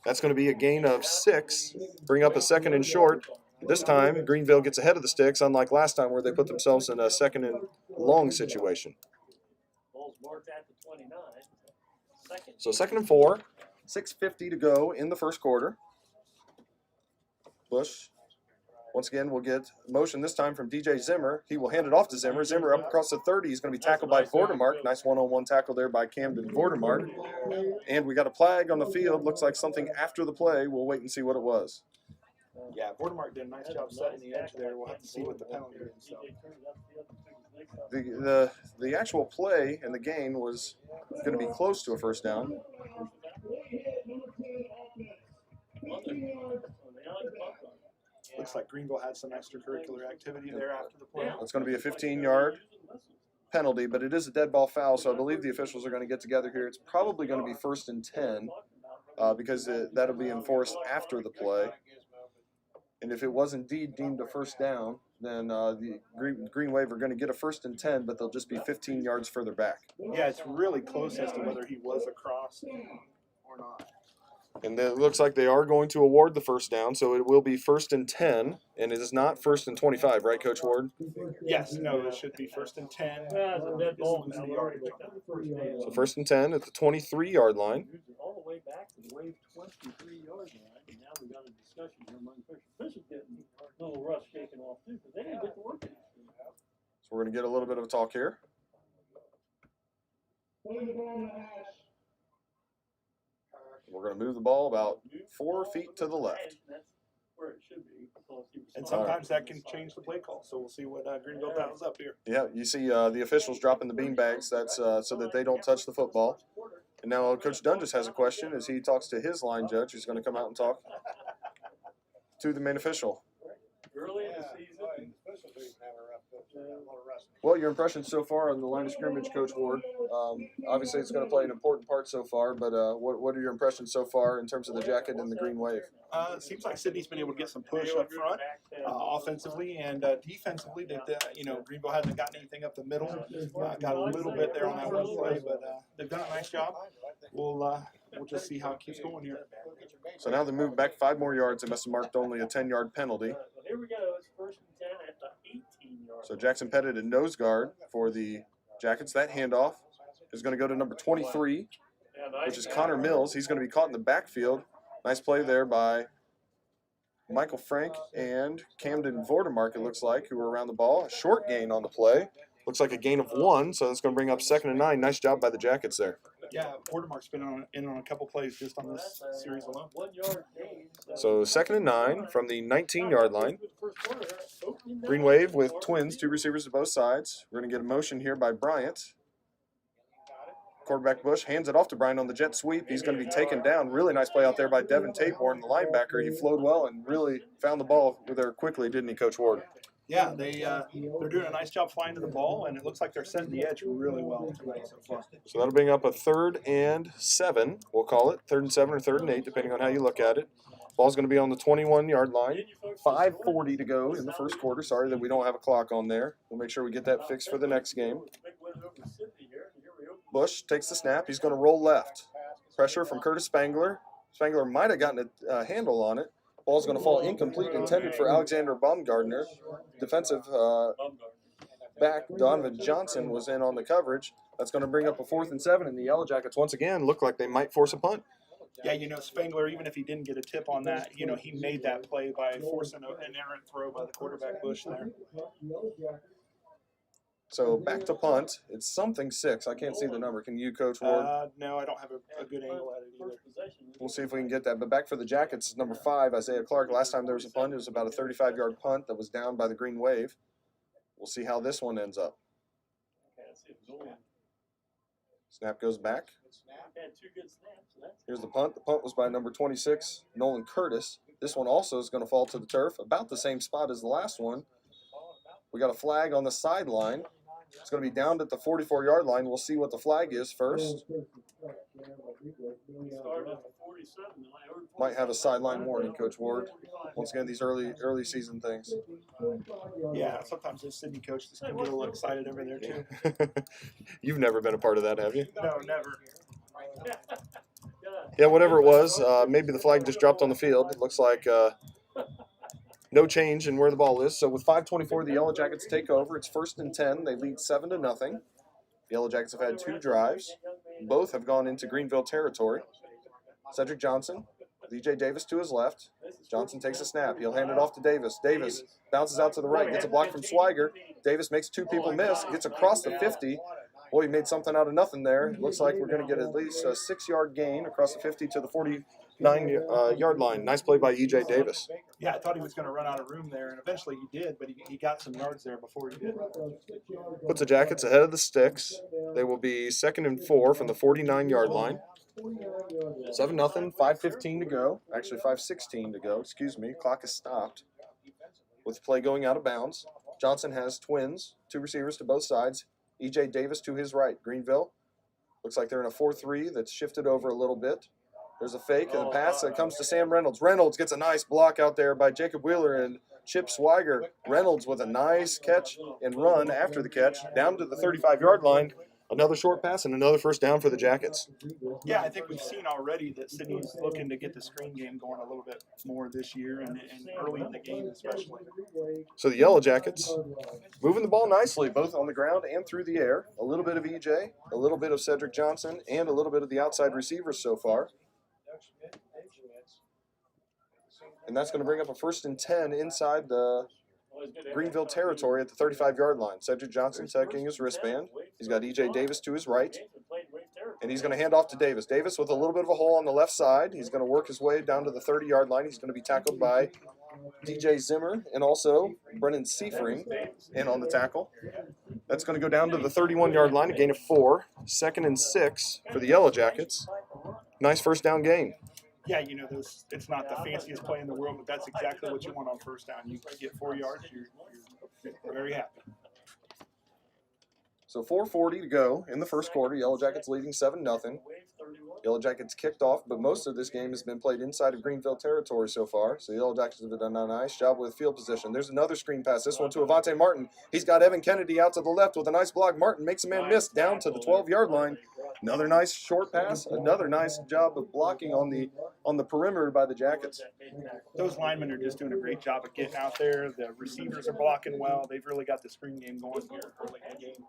That's going to be a gain of 6. Bring up a second and short. This time, Greenville gets ahead of the sticks, unlike last time where they put themselves in a second and long situation. Ball's marked at the 29. So 2nd and 4. 6:50 to go in the first quarter. Bush, once again, will get motion this time from DJ Zimmer. He will hand it off to Zimmer. Zimmer up across the 30. He's going to be tackled by Vordermark. Nice one-on-one tackle there by Camden Vordermark. And we got a flag on the field. Looks like something after the play. We'll wait and see what it was. Yeah, Vordermark did a nice job setting the edge there. We'll have to see what the penalty is. So. The actual play and the gain was going to be close to a first down. Looks like Greenville had some extracurricular activity there after the play. It's going to be a 15-yard penalty, but it is a dead ball foul, so I believe the officials are going to get together here. It's probably going to be 1st and 10 because that'll be enforced after the play. And if it was indeed deemed a first down, then the Green Wave are going to get a 1st and 10, but they'll just be 15 yards further back. Yeah, it's really close as to whether he was across or not. And then it looks like they are going to award the first down, so it will be 1st and 10, and it is not 1st and 25, right, Coach Ward? Yes, no, it should be 1st and 10. So 1st and 10 at the 23-yard line. All the way back to the Wave 23-yard line, and now we got a discussion here among officials. Officials getting a little rust shaken off too, because they didn't get to work. So we're going to get a little bit of a talk here. We're going to move the ball about 4 feet to the left. That's where it should be. And sometimes that can change the play call. So we'll see what Greenville dials up here. Yeah, you see the officials dropping the beanbags. That's so that they don't touch the football. And now Coach Dundas has a question as he talks to his line judge, who's going to come out and talk to the main official. Early in the season. Well, your impressions so far on the line of scrimmage, Coach Ward. Obviously, it's going to play an important part so far, but what are your impressions so far in terms of the jacket and the Green Wave? It seems like Sidney's been able to get some push up front, offensively and defensively. Greenville hasn't gotten anything up the middle. Got a little bit there on that one play, but they've done a nice job. We'll just see how it keeps going here. So now they move back 5 more yards. They must have marked only a 10-yard penalty. Here we go. It's 1st and 10 at the 18-yard. So Jackson Pettit in nose guard for the Jackets. That handoff is going to go to number 23, which is Connor Mills. He's going to be caught in the backfield. Nice play there by Michael Frank and Camden Vordermark, it looks like, who were around the ball. A short gain on the play. Looks like a gain of 1, so that's going to bring up 2nd and 9. Nice job by the Jackets there. Yeah, Vordermark's been in on a couple plays just on this series alone. 1 yard gain. So 2nd and 9 from the 19-yard line. Green Wave with twins, 2 receivers to both sides. We're going to get a motion here by Bryant. Quarterback Bush hands it off to Bryant on the jet sweep. He's going to be taken down. Really nice play out there by Devin Taborn, the linebacker. He flowed well and really found the ball there quickly, didn't he, Coach Ward? Yeah, they're doing a nice job flying to the ball, and it looks like they're setting the edge really well tonight so far. So that'll bring up a 3rd and 7, we'll call it. 3rd and 7 or 3rd and 8, depending on how you look at it. Ball's going to be on the 21-yard line. 5:40 to go in the first quarter. Sorry that we don't have a clock on there. We'll make sure we get that fixed for the next game. Bush takes the snap. He's going to roll left. Pressure from Curtis Spangler. Spangler might have gotten a handle on it. Ball's going to fall incomplete, intended for Alexander Baumgartner. Defensive back Donovan Johnson was in on the coverage. That's going to bring up a 4th and 7, and the Yellow Jackets once again look like they might force a punt. Yeah, Spangler, even if he didn't get a tip on that, he made that play by forcing an errant throw by the quarterback Bush there. So back to punt. It's something 6. I can't see the number. Can you, Coach Ward? No, I don't have a good angle at it either. We'll see if we can get that. But back for the Jackets, number 5, Isaiah Clark. Last time there was a punt, it was about a 35-yard punt that was down by the Green Wave. We'll see how this one ends up. Snap goes back. Here's the punt. The punt was by number 26, Nolan Curtis. This one also is going to fall to the turf, about the same spot as the last one. We got a flag on the sideline. It's going to be down at the 44-yard line. We'll see what the flag is first. Might have a sideline warning, Coach Ward. Once again, these early season things. Yeah, sometimes those Sidney coaches can get a little excited over there too. You've never been a part of that, have you? No, never. Yeah, whatever it was, maybe the flag just dropped on the field. It looks like no change in where the ball is. So with 5:24, the Yellow Jackets take over. It's 1st and 10. They lead 7-0. The Yellow Jackets have had 2 drives. Both have gone into Greenville territory. Cedric Johnson, with E.J. Davis to his left. Johnson takes a snap. He'll hand it off to Davis. Davis bounces out to the right, gets a block from Swiger. Davis makes 2 people miss, gets across the 50. Boy, he made something out of nothing there. It looks like we're going to get at least a 6-yard gain across the 50 to the 49-yard line. Nice play by E.J. Davis. Yeah, I thought he was going to run out of room there, and eventually he did, but he got some yards there before he did. Puts the Jackets ahead of the Sticks. They will be 2nd and 4 from the 49-yard line. 7-0, 5:15 to go. Actually, 5:16 to go. Excuse me. Clock is stopped with play going out of bounds. Johnson has twins, 2 receivers to both sides. E.J. Davis to his right. Greenville looks like they're in a 4-3 that's shifted over a little bit. There's a fake and a pass that comes to Sam Reynolds. Reynolds gets a nice block out there by Jacob Wheeler and Chip Swiger. Reynolds with a nice catch and run after the catch down to the 35-yard line. Another short pass and another first down for the Jackets. Yeah, I think we've seen already that Sidney's looking to get the screen game going a little bit more this year and early in the game especially. So the Yellow Jackets moving the ball nicely, both on the ground and through the air. A little bit of EJ, a little bit of Cedric Johnson, and a little bit of the outside receivers so far. And that's going to bring up a 1st and 10 inside the Greenville territory at the 35-yard line. Cedric Johnson taking his wristband. He's got E.J. Davis to his right. And he's going to hand off to Davis. Davis with a little bit of a hole on the left side. He's going to work his way down to the 30-yard line. He's going to be tackled by DJ Zimmer and also Brennan Seifring in on the tackle. That's going to go down to the 31-yard line, a gain of 4. 2nd and 6 for the Yellow Jackets. Nice first down gain. Yeah, you know, it's not the fanciest play in the world, but that's exactly what you want on first down. You get 4 yards, you're very happy. So 4:40 to go in the first quarter. Yellow Jackets leading 7-0. Yellow Jackets kicked off, but most of this game has been played inside of Greenville territory so far. So the Yellow Jackets have done a nice job with field position. There's another screen pass. This one to Avante Martin. He's got Evan Kennedy out to the left with a nice block. Martin makes a man miss down to the 12-yard line. Another nice short pass. Another nice job of blocking on the perimeter by the Jackets. Those linemen are just doing a great job of getting out there. The receivers are blocking well. They've really got the screen game going here early in the game.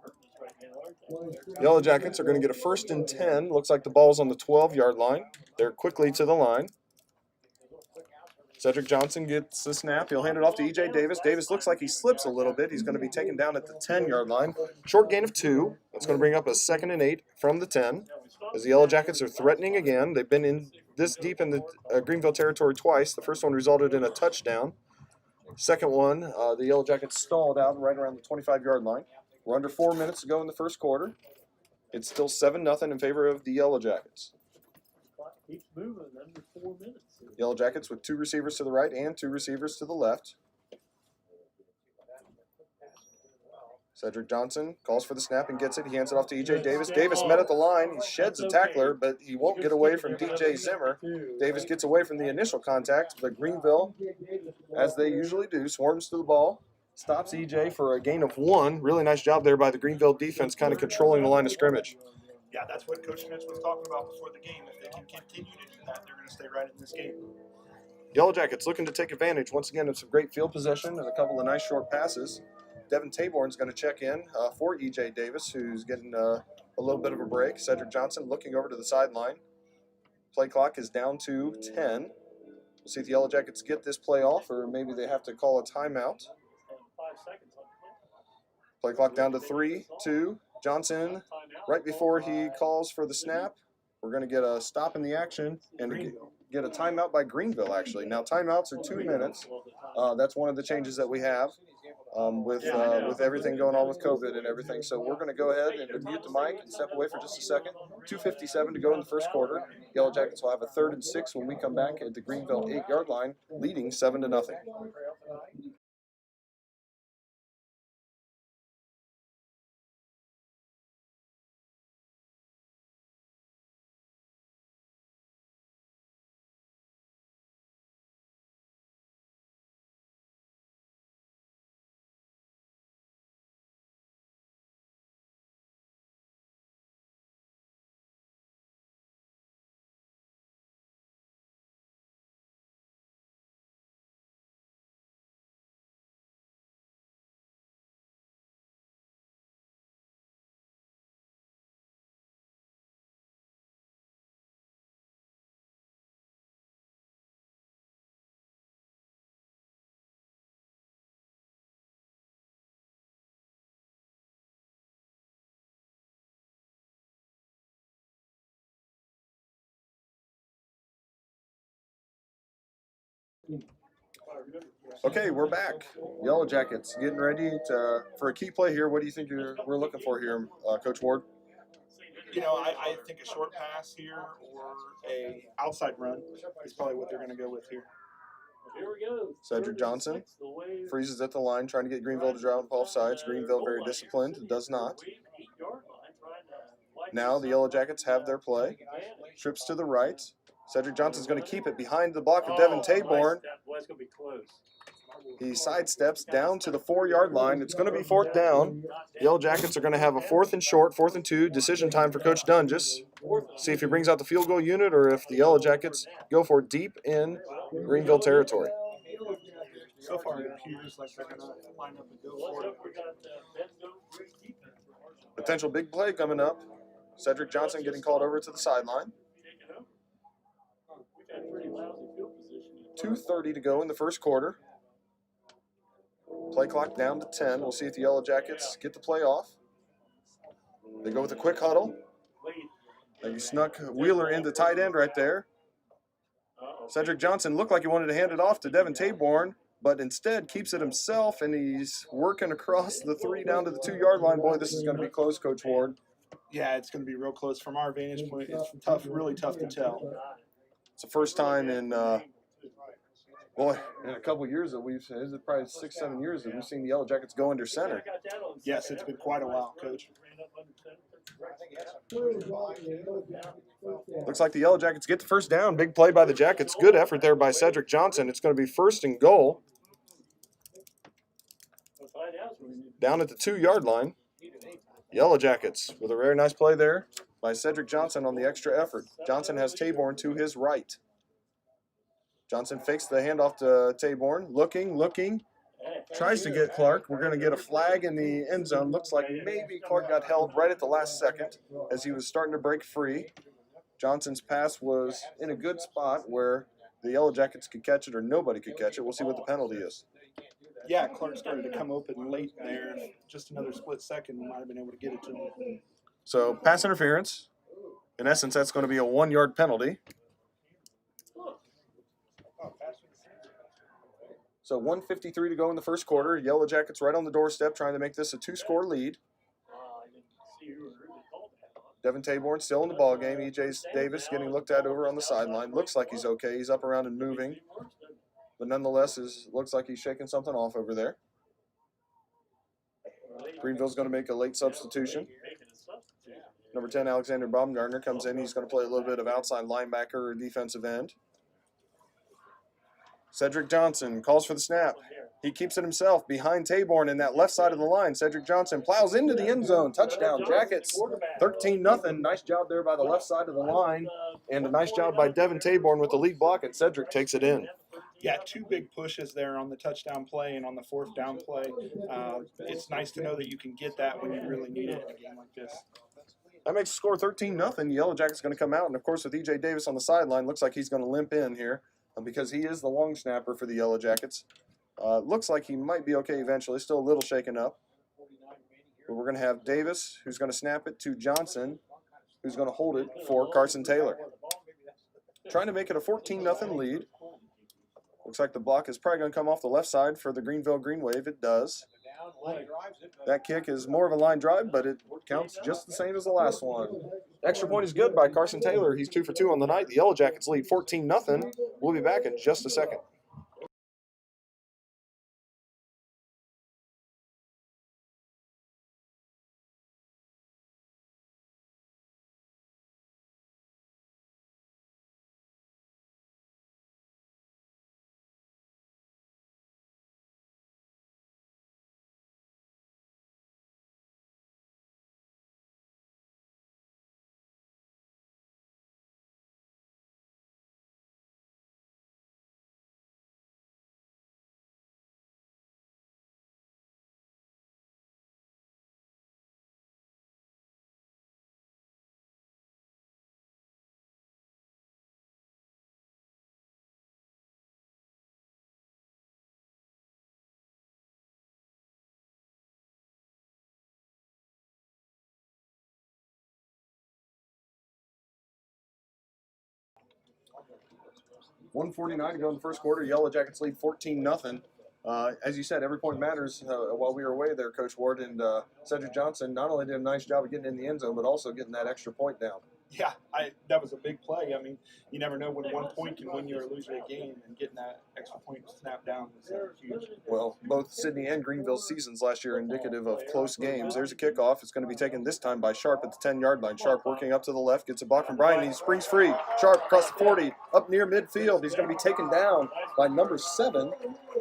Yellow Jackets are going to get a 1st and 10. Looks like the ball's on the 12-yard line. They're quickly to the line. Cedric Johnson gets the snap. He'll hand it off to E.J. Davis. Davis looks like he slips a little bit. He's going to be taken down at the 10-yard line. Short gain of 2. That's going to bring up a 2nd and 8 from the 10. As the Yellow Jackets are threatening again. They've been in this deep in the Greenville territory twice. The first one resulted in a touchdown. Second one, the Yellow Jackets stalled out right around the 25-yard line. We're under 4 minutes to go in the first quarter. It's still 7-0 in favor of the Yellow Jackets. Keeps moving under 4 minutes. Yellow Jackets with 2 receivers to the right and 2 receivers to the left. Cedric Johnson calls for the snap and gets it. He hands it off to E.J. Davis. Davis met at the line. He sheds a tackler, but he won't get away from DJ Zimmer. Davis gets away from the initial contact, but Greenville, as they usually do, swarms to the ball. Stops E.J. for a gain of 1. Really nice job there by the Greenville defense, kind of controlling the line of scrimmage. Yeah, that's what Coach Mitch was talking about before the game. If they can continue to do that, they're going to stay right in this game. Yellow Jackets looking to take advantage once again of some great field possession and a couple of nice short passes. Devin Taborn's going to check in for E.J. Davis, who's getting a little bit of a break. Cedric Johnson looking over to the sideline. Play clock is down to 10. We'll see if the Yellow Jackets get this play off, or maybe they have to call a timeout. Play clock down to 3, 2. Johnson, right before he calls for the snap, we're going to get a stop in the action and get a timeout by Greenville, actually. Now, timeouts are 2 minutes. That's one of the changes that we have. with everything going on with COVID and everything. So we're going to go ahead and mute the mic and step away for just a second. 2:57 to go in the first quarter. Yellow Jackets will have a 3rd and 6 when we come back at the Greenville 8-yard line, leading 7-0. Okay, we're back. Yellow Jackets getting ready for a key play here. What do you think we're looking for here, Coach Ward? I think a short pass here or a outside run is probably what they're going to go with here. Here we go. Cedric Johnson freezes at the line, trying to get Greenville to draw on both sides. Greenville very disciplined, does not. Now the Yellow Jackets have their play. Trips to the right. Cedric Johnson's going to keep it behind the block of Devin Taborn. That's going to be close. He sidesteps down to the 4-yard line. It's going to be 4th down. Yellow Jackets are going to have a 4th and short, 4th and 2. Decision time for Coach Dunges. See if he brings out the field goal unit or if the Yellow Jackets go for deep in Greenville territory. So far, it appears like they're going to line up and go for it. Potential big play coming up. Cedric Johnson getting called over to the sideline. 2:30 to go in the first quarter. Play clock down to 10. We'll see if the Yellow Jackets get the play off. They go with a quick huddle. And he snuck Wheeler into tight end right there. Cedric Johnson looked like he wanted to hand it off to Devin Taborn, but instead keeps it himself, and he's working across the 3 down to the 2-yard line. Boy, this is going to be close, Coach Ward. Yeah, it's going to be real close from our vantage point. It's tough, really tough to tell. It's the first time in a couple of years that it's probably 6-7 years that we've seen the Yellow Jackets go under center. Yes, it's been quite a while, Coach. Looks like the Yellow Jackets get the first down. Big play by the Jackets. Good effort there by Cedric Johnson. It's going to be 1st and goal. Down at the 2-yard line. Yellow Jackets with a very nice play there by Cedric Johnson on the extra effort. Johnson has Taborn to his right. Johnson fakes the handoff to Taborn. Looking. Tries to get Clark. We're going to get a flag in the end zone. Looks like maybe Clark got held right at the last second as he was starting to break free. Johnson's pass was in a good spot where the Yellow Jackets could catch it or nobody could catch it. We'll see what the penalty is. Yeah, Clark started to come open late there. Just another split second, we might have been able to get it to him. So pass interference. In essence, that's going to be a 1-yard penalty. So 1:53 to go in the first quarter. Yellow Jackets right on the doorstep trying to make this a 2-score lead. Devin Taborn still in the ball game. E.J. Davis getting looked at over on the sideline. Looks like he's okay. He's up around and moving. But nonetheless, looks like he's shaking something off over there. Greenville's going to make a late substitution. Number 10, Alexander Baumgartner, comes in. He's going to play a little bit of outside linebacker or defensive end. Cedric Johnson calls for the snap. He keeps it himself behind Taborn in that left side of the line. Cedric Johnson plows into the end zone. Touchdown, Jackets. 13-0. Nice job there by the left side of the line. And a nice job by Devin Taborn with the lead block, and Cedric takes it in. Yeah, 2 big pushes there on the touchdown play and on the 4th down play. It's nice to know that you can get that when you really need it in a game like this. That makes the score 13-0. Yellow Jackets going to come out, and of course with E.J. Davis on the sideline, looks like he's going to limp in here because he is the long snapper for the Yellow Jackets. Looks like he might be okay eventually, still a little shaken up. But we're going to have Davis, who's going to snap it to Johnson, who's going to hold it for Carson Taylor. Trying to make it a 14-0 lead. Looks like the block is probably going to come off the left side for the Greenville Green Wave. It does. That kick is more of a line drive, but it counts just the same as the last one. Extra point is good by Carson Taylor. He's 2 for 2 on the night. The Yellow Jackets lead 14-0. We'll be back in just a second. $1:49 to go in the first quarter. Yellow Jackets lead 14-0. As you said, every point matters. While we were away there, Coach Ward and Cedric Johnson not only did a nice job of getting in the end zone, but also getting that extra point down. Yeah, that was a big play. I mean, you never know when 1 point can win you or lose you a game, and getting that extra point snapped down was huge. Well, both Sidney and Greenville's seasons last year are indicative of close games. There's a kickoff. It's going to be taken this time by Sharp at the 10-yard line. Sharp working up to the left, gets a block from Bryan. He springs free. Sharp across the 40, up near midfield. He's going to be taken down by number 7.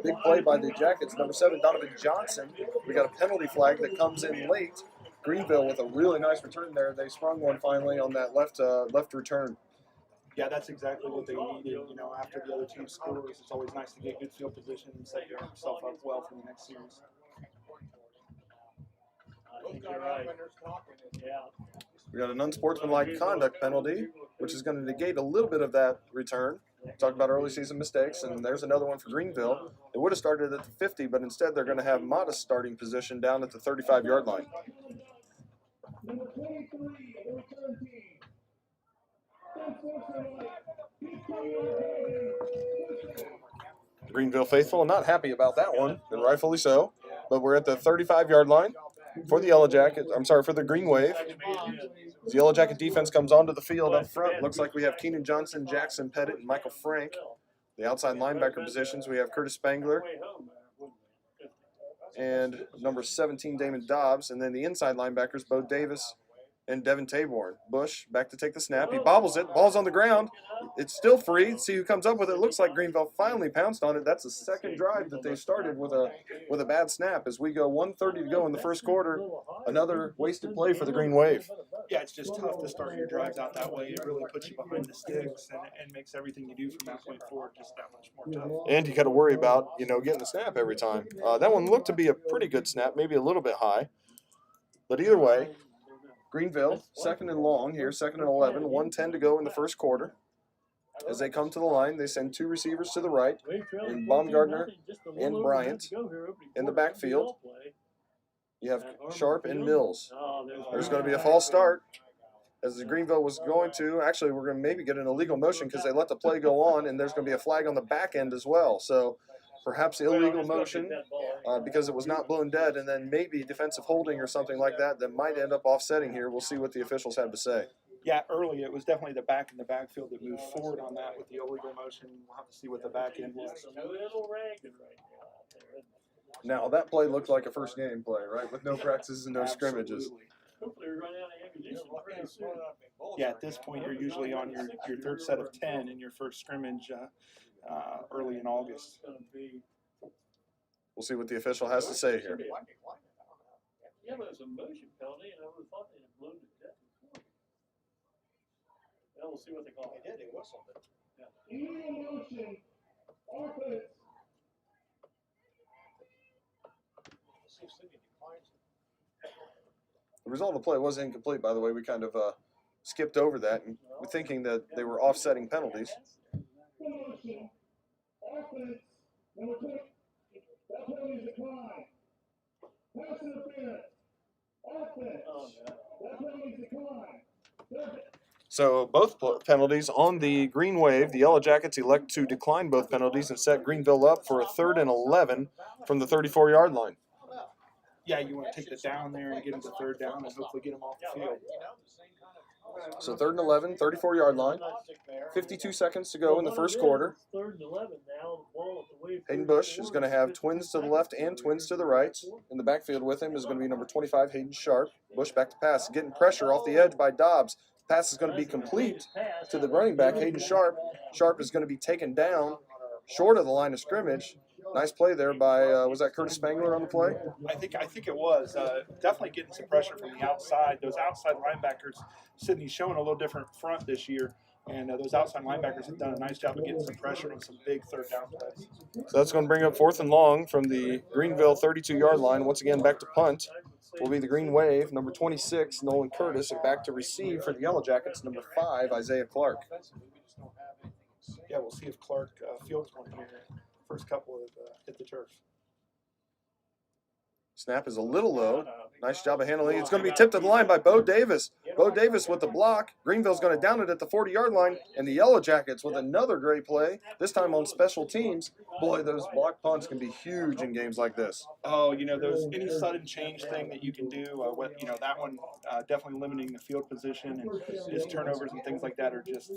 Big play by the Jackets. Number 7, Donovan Johnson. We got a penalty flag that comes in late. Greenville with a really nice return there. They sprung one finally on that left return. Yeah, that's exactly what they needed. You know, after the other team scores, it's always nice to get good field position and set yourself up well for the next series. I think you're right. Yeah. We got an unsportsmanlike conduct penalty, which is going to negate a little bit of that return. Talked about early season mistakes, and there's another one for Greenville. It would have started at the 50, but instead they're going to have modest starting position down at the 35-yard line. Greenville faithful not happy about that one, and rightfully so. But we're at the 35-yard line for the Yellow Jacket. I'm sorry, for the Green Wave. The Yellow Jacket defense comes onto the field up front. Looks like we have Keenan Johnson, Jackson Pettit, and Michael Frank. The outside linebacker positions, we have Curtis Spangler and number 17, Damon Dobbs. And then the inside linebackers, Bo Davis and Devin Taborn. Bush back to take the snap. He bobbles it. Ball's on the ground. It's still free. See who comes up with it. Looks like Greenville finally pounced on it. That's the second drive that they started with a bad snap. As we go 1:30 to go in the first quarter, another wasted play for the Green Wave. Yeah, it's just tough to start your drives out that way. It really puts you behind the sticks and makes everything you do from that point forward just that much more tough. And you got to worry about, getting the snap every time. That one looked to be a pretty good snap, maybe a little bit high. But either way, Greenville, 2nd and long here, 2nd and 11, 1:10 to go in the first quarter. As they come to the line, they send 2 receivers to the right, and Baumgartner and Bryant in the backfield. You have Sharp and Mills. There's going to be a false start, as the Greenville was going to. Actually, we're going to maybe get an illegal motion because they let the play go on, and there's going to be a flag on the back end as well. So perhaps illegal motion because it was not blown dead, and then maybe defensive holding or something like that might end up offsetting here. We'll see what the officials have to say. Yeah, early it was definitely the back in the backfield that moved forward on that with the illegal motion. We'll have to see what the back end was. Now, that play looked like a first game play, right? With no practices and no scrimmages. Yeah, at this point, you're usually on your third set of 10 in your first scrimmage early in August. We'll see what the official has to say here. Yeah, but it's a motion penalty, and I would have thought they'd have blown it dead before. Well, we'll see what they call it. They did, they whistled it. Yeah. See if Sidney declines it. The result of the play was incomplete, by the way. We kind of skipped over that, and we're thinking that they were offsetting penalties. So both penalties on the Green Wave. The Yellow Jackets elect to decline both penalties and set Greenville up for a 3rd and 11 from the 34-yard line. yeah, you want to take the down there and get them to third down and hopefully get them off the field. So 3rd and 11, 34-yard line. 52 seconds to go in the first quarter. 3rd and 11 now. The ball at the way. Hayden Bush is going to have twins to the left and twins to the right. In the backfield with him is going to be number 25, Hayden Sharp. Bush back to pass, getting pressure off the edge by Dobbs. Pass is going to be complete to the running back, Hayden Sharp. Sharp is going to be taken down short of the line of scrimmage. Nice play there by, was that Curtis Spangler on the play? I think it was definitely getting some pressure from the outside. Those outside linebackers, Sidney's showing a little different front this year, and those outside linebackers have done a nice job of getting some pressure on some big third down plays. So that's going to bring up 4th and long from the Greenville 32-yard line. Once again, back to punt will be the Green Wave, number 26, Nolan Curtis, and back to receive for the Yellow Jackets, number 5, Isaiah Clark. Yeah, we'll see if Clark fields one here. First couple of hit the turf. Snap is a little low. Nice job of handling. It's going to be tipped to the line by Bo Davis. Bo Davis with the block. Greenville's going to down it at the 40-yard line. And the Yellow Jackets with another great play, this time on special teams. Boy, those block punts can be huge in games like this. Oh, those any sudden change thing that you can do, that one definitely limiting the field position and just turnovers and things like that are just,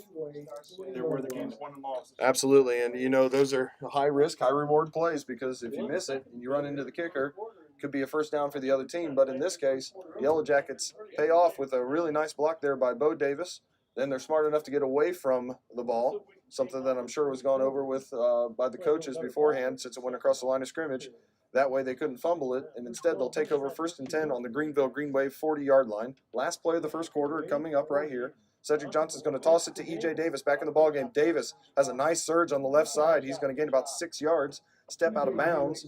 they're where the game's won and lost. Absolutely. And, those are high-risk, high-reward plays because if you miss it and you run into the kicker, could be a first down for the other team. But in this case, the Yellow Jackets pay off with a really nice block there by Bo Davis. Then they're smart enough to get away from the ball, something that I'm sure was gone over with by the coaches beforehand since it went across the line of scrimmage. That way they couldn't fumble it, and instead they'll take over 1st and 10 on the Greenville Green Wave 40-yard line. Last play of the first quarter coming up right here. Cedric Johnson's going to toss it to E.J. Davis back in the ballgame. Davis has a nice surge on the left side. He's going to gain about 6 yards. Step out of bounds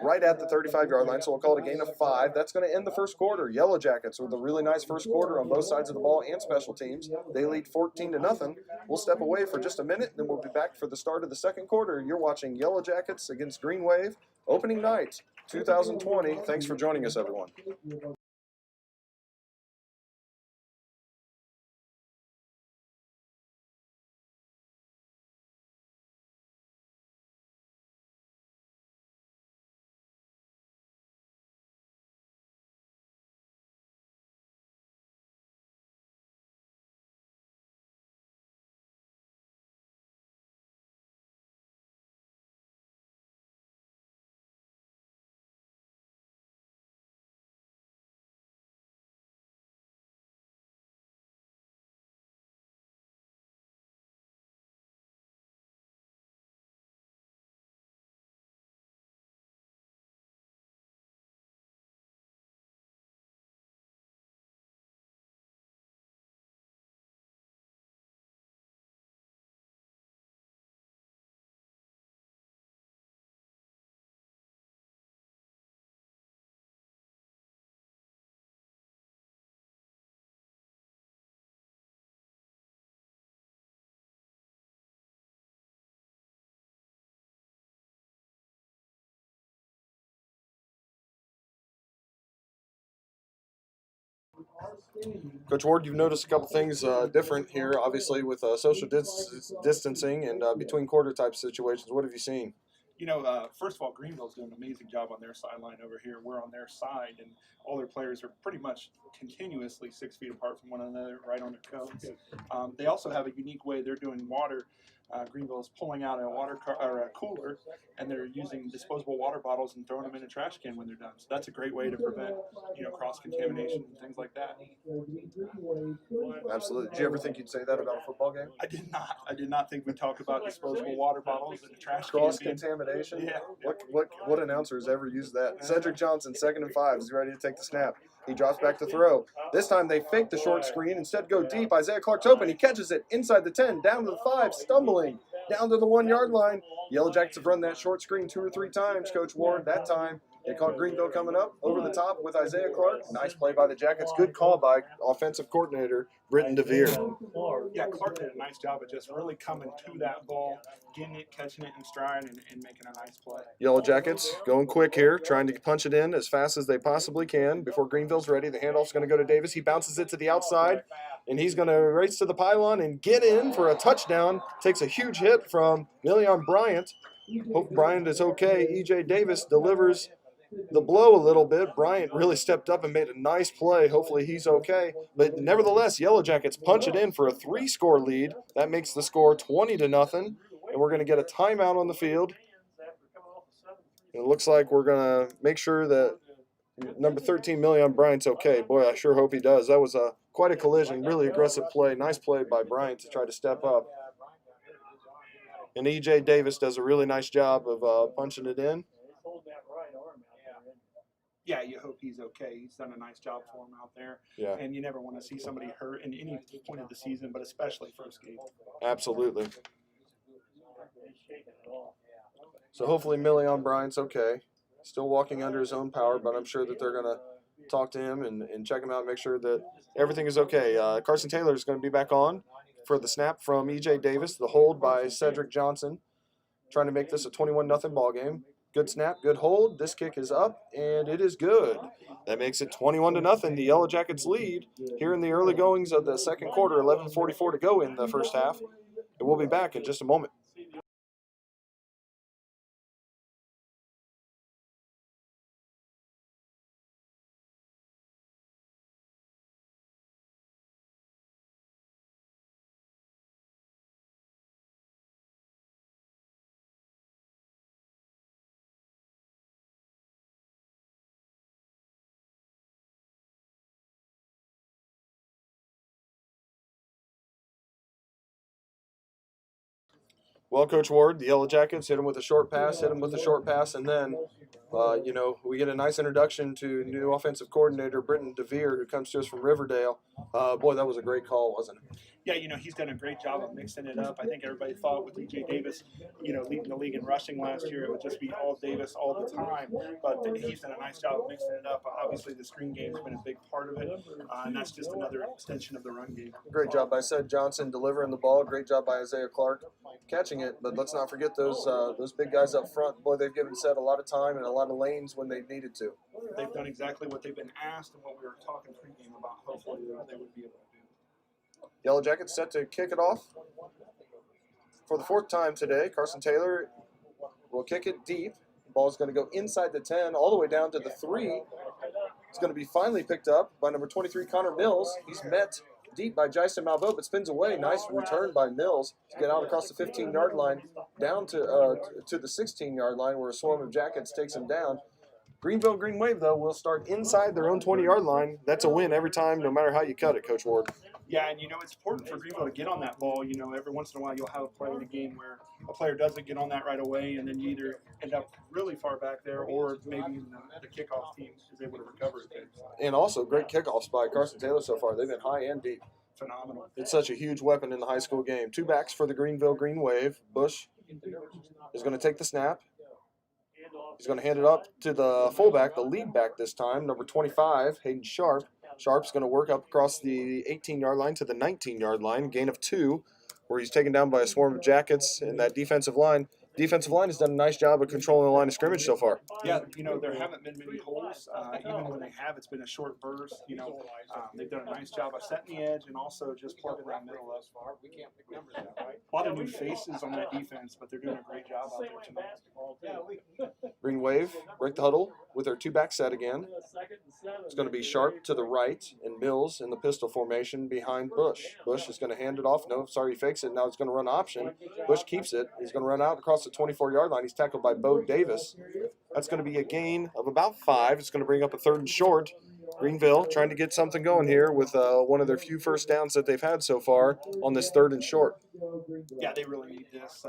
right at the 35-yard line, so we'll call it a gain of 5. That's going to end the first quarter. Yellow Jackets with a really nice first quarter on both sides of the ball and special teams. They lead 14-0. We'll step away for just a minute, then we'll be back for the start of the second quarter. You're watching Yellow Jackets against Green Wave, opening night 2020. Thanks for joining us, everyone. Coach Ward, you've noticed a couple things different here, obviously, with social distancing and between quarter type situations. What have you seen? First of all, Greenville's doing an amazing job on their sideline over here. We're on their side, and all their players are pretty much continuously 6 feet apart from one another, right on their cones. They also have a unique way they're doing water. Greenville is pulling out a cooler, and they're using disposable water bottles and throwing them in a trash can when they're done. So that's a great way to prevent, cross-contamination and things like that. Absolutely. Did you ever think you'd say that about a football game? I did not. I did not think we'd talk about disposable water bottles in a trash can. Cross-contamination? Yeah. What announcer has ever used that? Cedric Johnson, 2nd and 5. Is he ready to take the snap? He drops back to throw. This time they fake the short screen, instead go deep. Isaiah Clark's open. He catches it inside the 10, down to the 5, stumbling, down to the 1-yard line. Yellow Jackets have run that short screen 2 or 3 times, Coach Ward. That time they caught Greenville coming up over the top with Isaiah Clark. Nice play by the Jackets. Good call by offensive coordinator Britton DeVere. Yeah, Clark did a nice job of just really coming to that ball, getting it, catching it in stride, and making a nice play. Yellow Jackets going quick here, trying to punch it in as fast as they possibly can before Greenville's ready. The handoff's going to go to Davis. He bounces it to the outside, and he's going to race to the pylon and get in for a touchdown. Takes a huge hit from Million Bryant. Hope Bryant is okay. E.J. Davis delivers the blow a little bit. Bryant really stepped up and made a nice play. Hopefully he's okay. But nevertheless, Yellow Jackets punch it in for a 3-score lead. That makes the score 20-0. And we're going to get a timeout on the field. It looks like we're going to make sure that number 13, Million Bryant's okay. Boy, I sure hope he does. That was quite a collision. Really aggressive play. Nice play by Bryant to try to step up. And E.J. Davis does a really nice job of punching it in. Yeah, you hope he's okay. He's done a nice job for him out there. Yeah. And you never want to see somebody hurt in any point of the season, but especially first game. Absolutely. So hopefully Million Bryant's okay. Still walking under his own power, but I'm sure that they're going to talk to him and check him out and make sure that everything is okay. Carson Taylor is going to be back on for the snap from E.J. Davis, the hold by Cedric Johnson, trying to make this a 21-0 ball game. Good snap, good hold. This kick is up, and it is good. That makes it 21-0. The Yellow Jackets lead here in the early goings of the second quarter, 11:44 to go in the first half. And we'll be back in just a moment. Well, Coach Ward, the Yellow Jackets hit him with a short pass, and then, we get a nice introduction to new offensive coordinator, Britton DeVere, who comes to us from Riverdale. Boy, that was a great call, wasn't it? Yeah, he's done a great job of mixing it up. I think everybody thought with E.J. Davis, leading the league in rushing last year, it would just be all Davis all the time. But he's done a nice job of mixing it up. Obviously, the screen game's been a big part of it, and that's just another extension of the run game. Great job by Ced Johnson delivering the ball. Great job by Isaiah Clark catching it. But let's not forget those big guys up front. Boy, they've given Ced a lot of time and a lot of lanes when they needed to. They've done exactly what they've been asked and what we were talking pregame about. Hopefully, they would be able to do. Yellow Jackets set to kick it off for the 4th time today. Carson Taylor will kick it deep. The ball is going to go inside the 10, all the way down to the 3. It's going to be finally picked up by number 23, Connor Mills. He's met deep by Jason Malveaux, but spins away. Nice return by Mills to get out across the 15-yard line, down to the 16-yard line, where a swarm of Jackets takes him down. Greenville Green Wave, though, will start inside their own 20-yard line. That's a win every time, no matter how you cut it, Coach Ward. Yeah, and it's important for Greenville to get on that ball. Every once in a while you'll have a play in a game where a player doesn't get on that right away, and then you either end up really far back there, or maybe the kickoff team is able to recover it. And also great kickoffs by Carson Taylor so far. They've been high and deep. Phenomenal. It's such a huge weapon in the high school game. 2 backs for the Greenville Green Wave. Bush is going to take the snap. He's going to hand it up to the fullback, the lead back this time, number 25, Hayden Sharp. Sharp's going to work up across the 18-yard line to the 19-yard line, gain of 2, where he's taken down by a swarm of Jackets in that defensive line. Defensive line has done a nice job of controlling the line of scrimmage so far. Yeah, there haven't been many holes. Even when they have, it's been a short burst. They've done a nice job of setting the edge and also just plugging that middle up. A lot of new faces on that defense, but they're doing a great job out there tonight. Green Wave break the huddle with their 2-back set again. It's going to be Sharp to the right and Mills in the pistol formation behind Bush. Bush is going to hand it off. No, sorry, he fakes it. Now it's going to run option. Bush keeps it. He's going to run out across the 24-yard line. He's tackled by Bo Davis. That's going to be a gain of about 5. It's going to bring up a 3rd and short. Greenville trying to get something going here with one of their few first downs that they've had so far on this 3rd and short. Yeah, they really need this.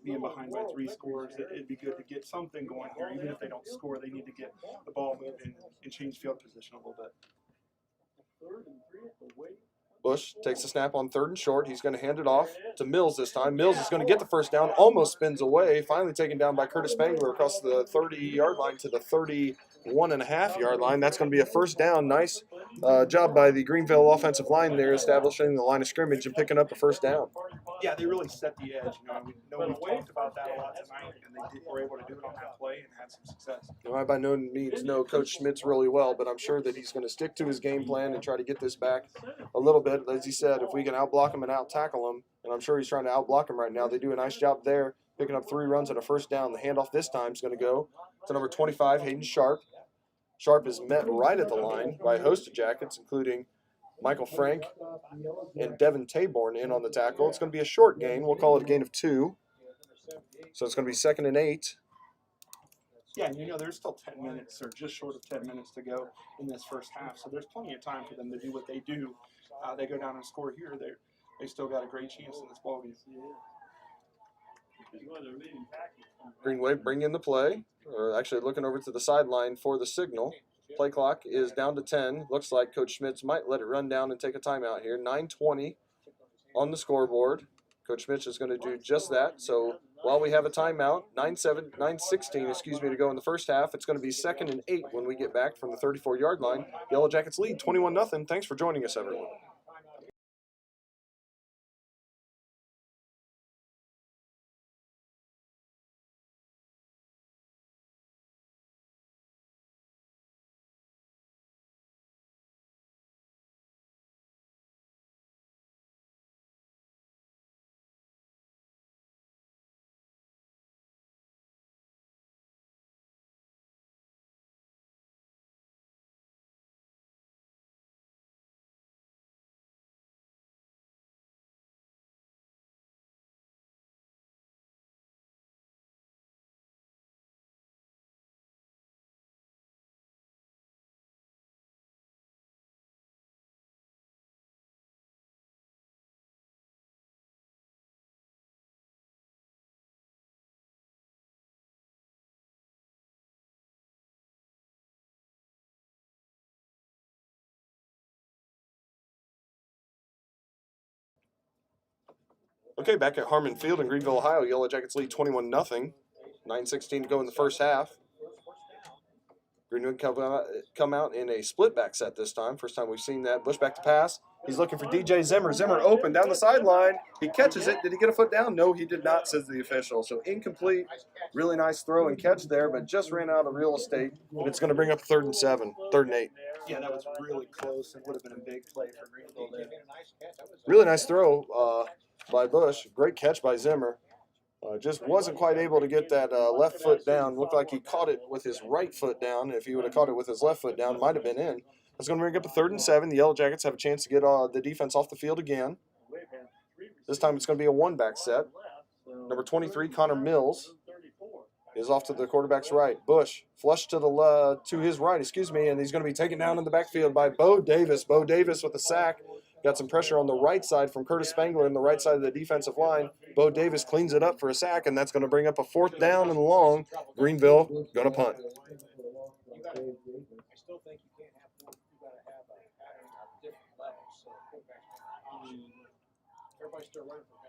Being behind by 3 scores, it'd be good to get something going here. Even if they don't score, they need to get the ball moving and change field position a little bit. Bush takes the snap on 3rd and short. He's going to hand it off to Mills this time. Mills is going to get the first down, almost spins away, finally taken down by Curtis Spangler across the 30-yard line to the 31.5-yard line. That's going to be a first down. Nice job by the Greenville offensive line there, establishing the line of scrimmage and picking up a first down. Yeah, they really set the edge. We've talked about that a lot tonight, and they were able to do it on that play and had some success. I by no means know Coach Schmitz really well, but I'm sure that he's going to stick to his game plan and try to get this back a little bit. As he said, if we can out-block him and out-tackle him, and I'm sure he's trying to out-block him right now, they do a nice job there, picking up 3 runs and a first down. The handoff this time is going to go to number 25, Hayden Sharp. Sharp is met right at the line by a host of Jackets, including Michael Frank and Devin Taborn in on the tackle. It's going to be a short gain. We'll call it a gain of 2. So it's going to be 2nd and 8. Yeah, and there's still 10 minutes or just short of 10 minutes to go in this first half. So there's plenty of time for them to do what they do. They go down and score here. They still got a great chance in this ballgame. Green Wave bring in the play, or actually looking over to the sideline for the signal. Play clock is down to 10. Looks like Coach Schmitz might let it run down and take a timeout here. 9:20 on the scoreboard. Coach Schmitz is going to do just that. So while we have a timeout, 9:16 to go in the first half, it's going to be 2nd and 8 when we get back from the 34-yard line. Yellow Jackets lead 21-0. Thanks for joining us, everyone. Okay, back at Harmon Field in Greenville, Ohio. Yellow Jackets lead 21-0. 9:16 to go in the first half. Greenwood come out in a split back set this time. First time we've seen that. Bush back to pass. He's looking for DJ Zimmer. Zimmer open down the sideline. He catches it. Did he get a foot down? No, he did not, says the official. So incomplete. Really nice throw and catch there, but just ran out of real estate. And it's going to bring up 3rd and 7, 3rd and 8. Yeah, that was really close. It would have been a big play for Greenville there. Really nice throw by Bush. Great catch by Zimmer. Just wasn't quite able to get that left foot down. Looked like he caught it with his right foot down. If he would have caught it with his left foot down, might have been in. That's going to bring up a 3rd and 7. The Yellow Jackets have a chance to get the defense off the field again. This time it's going to be a one-back set. Number 23, Connor Mills, is off to the quarterback's right. Bush flush to his right, and he's going to be taken down in the backfield by Bo Davis. Bo Davis with a sack. Got some pressure on the right side from Curtis Spangler in the right side of the defensive line. Bo Davis cleans it up for a sack, and that's going to bring up a 4th down and long. Greenville going to punt.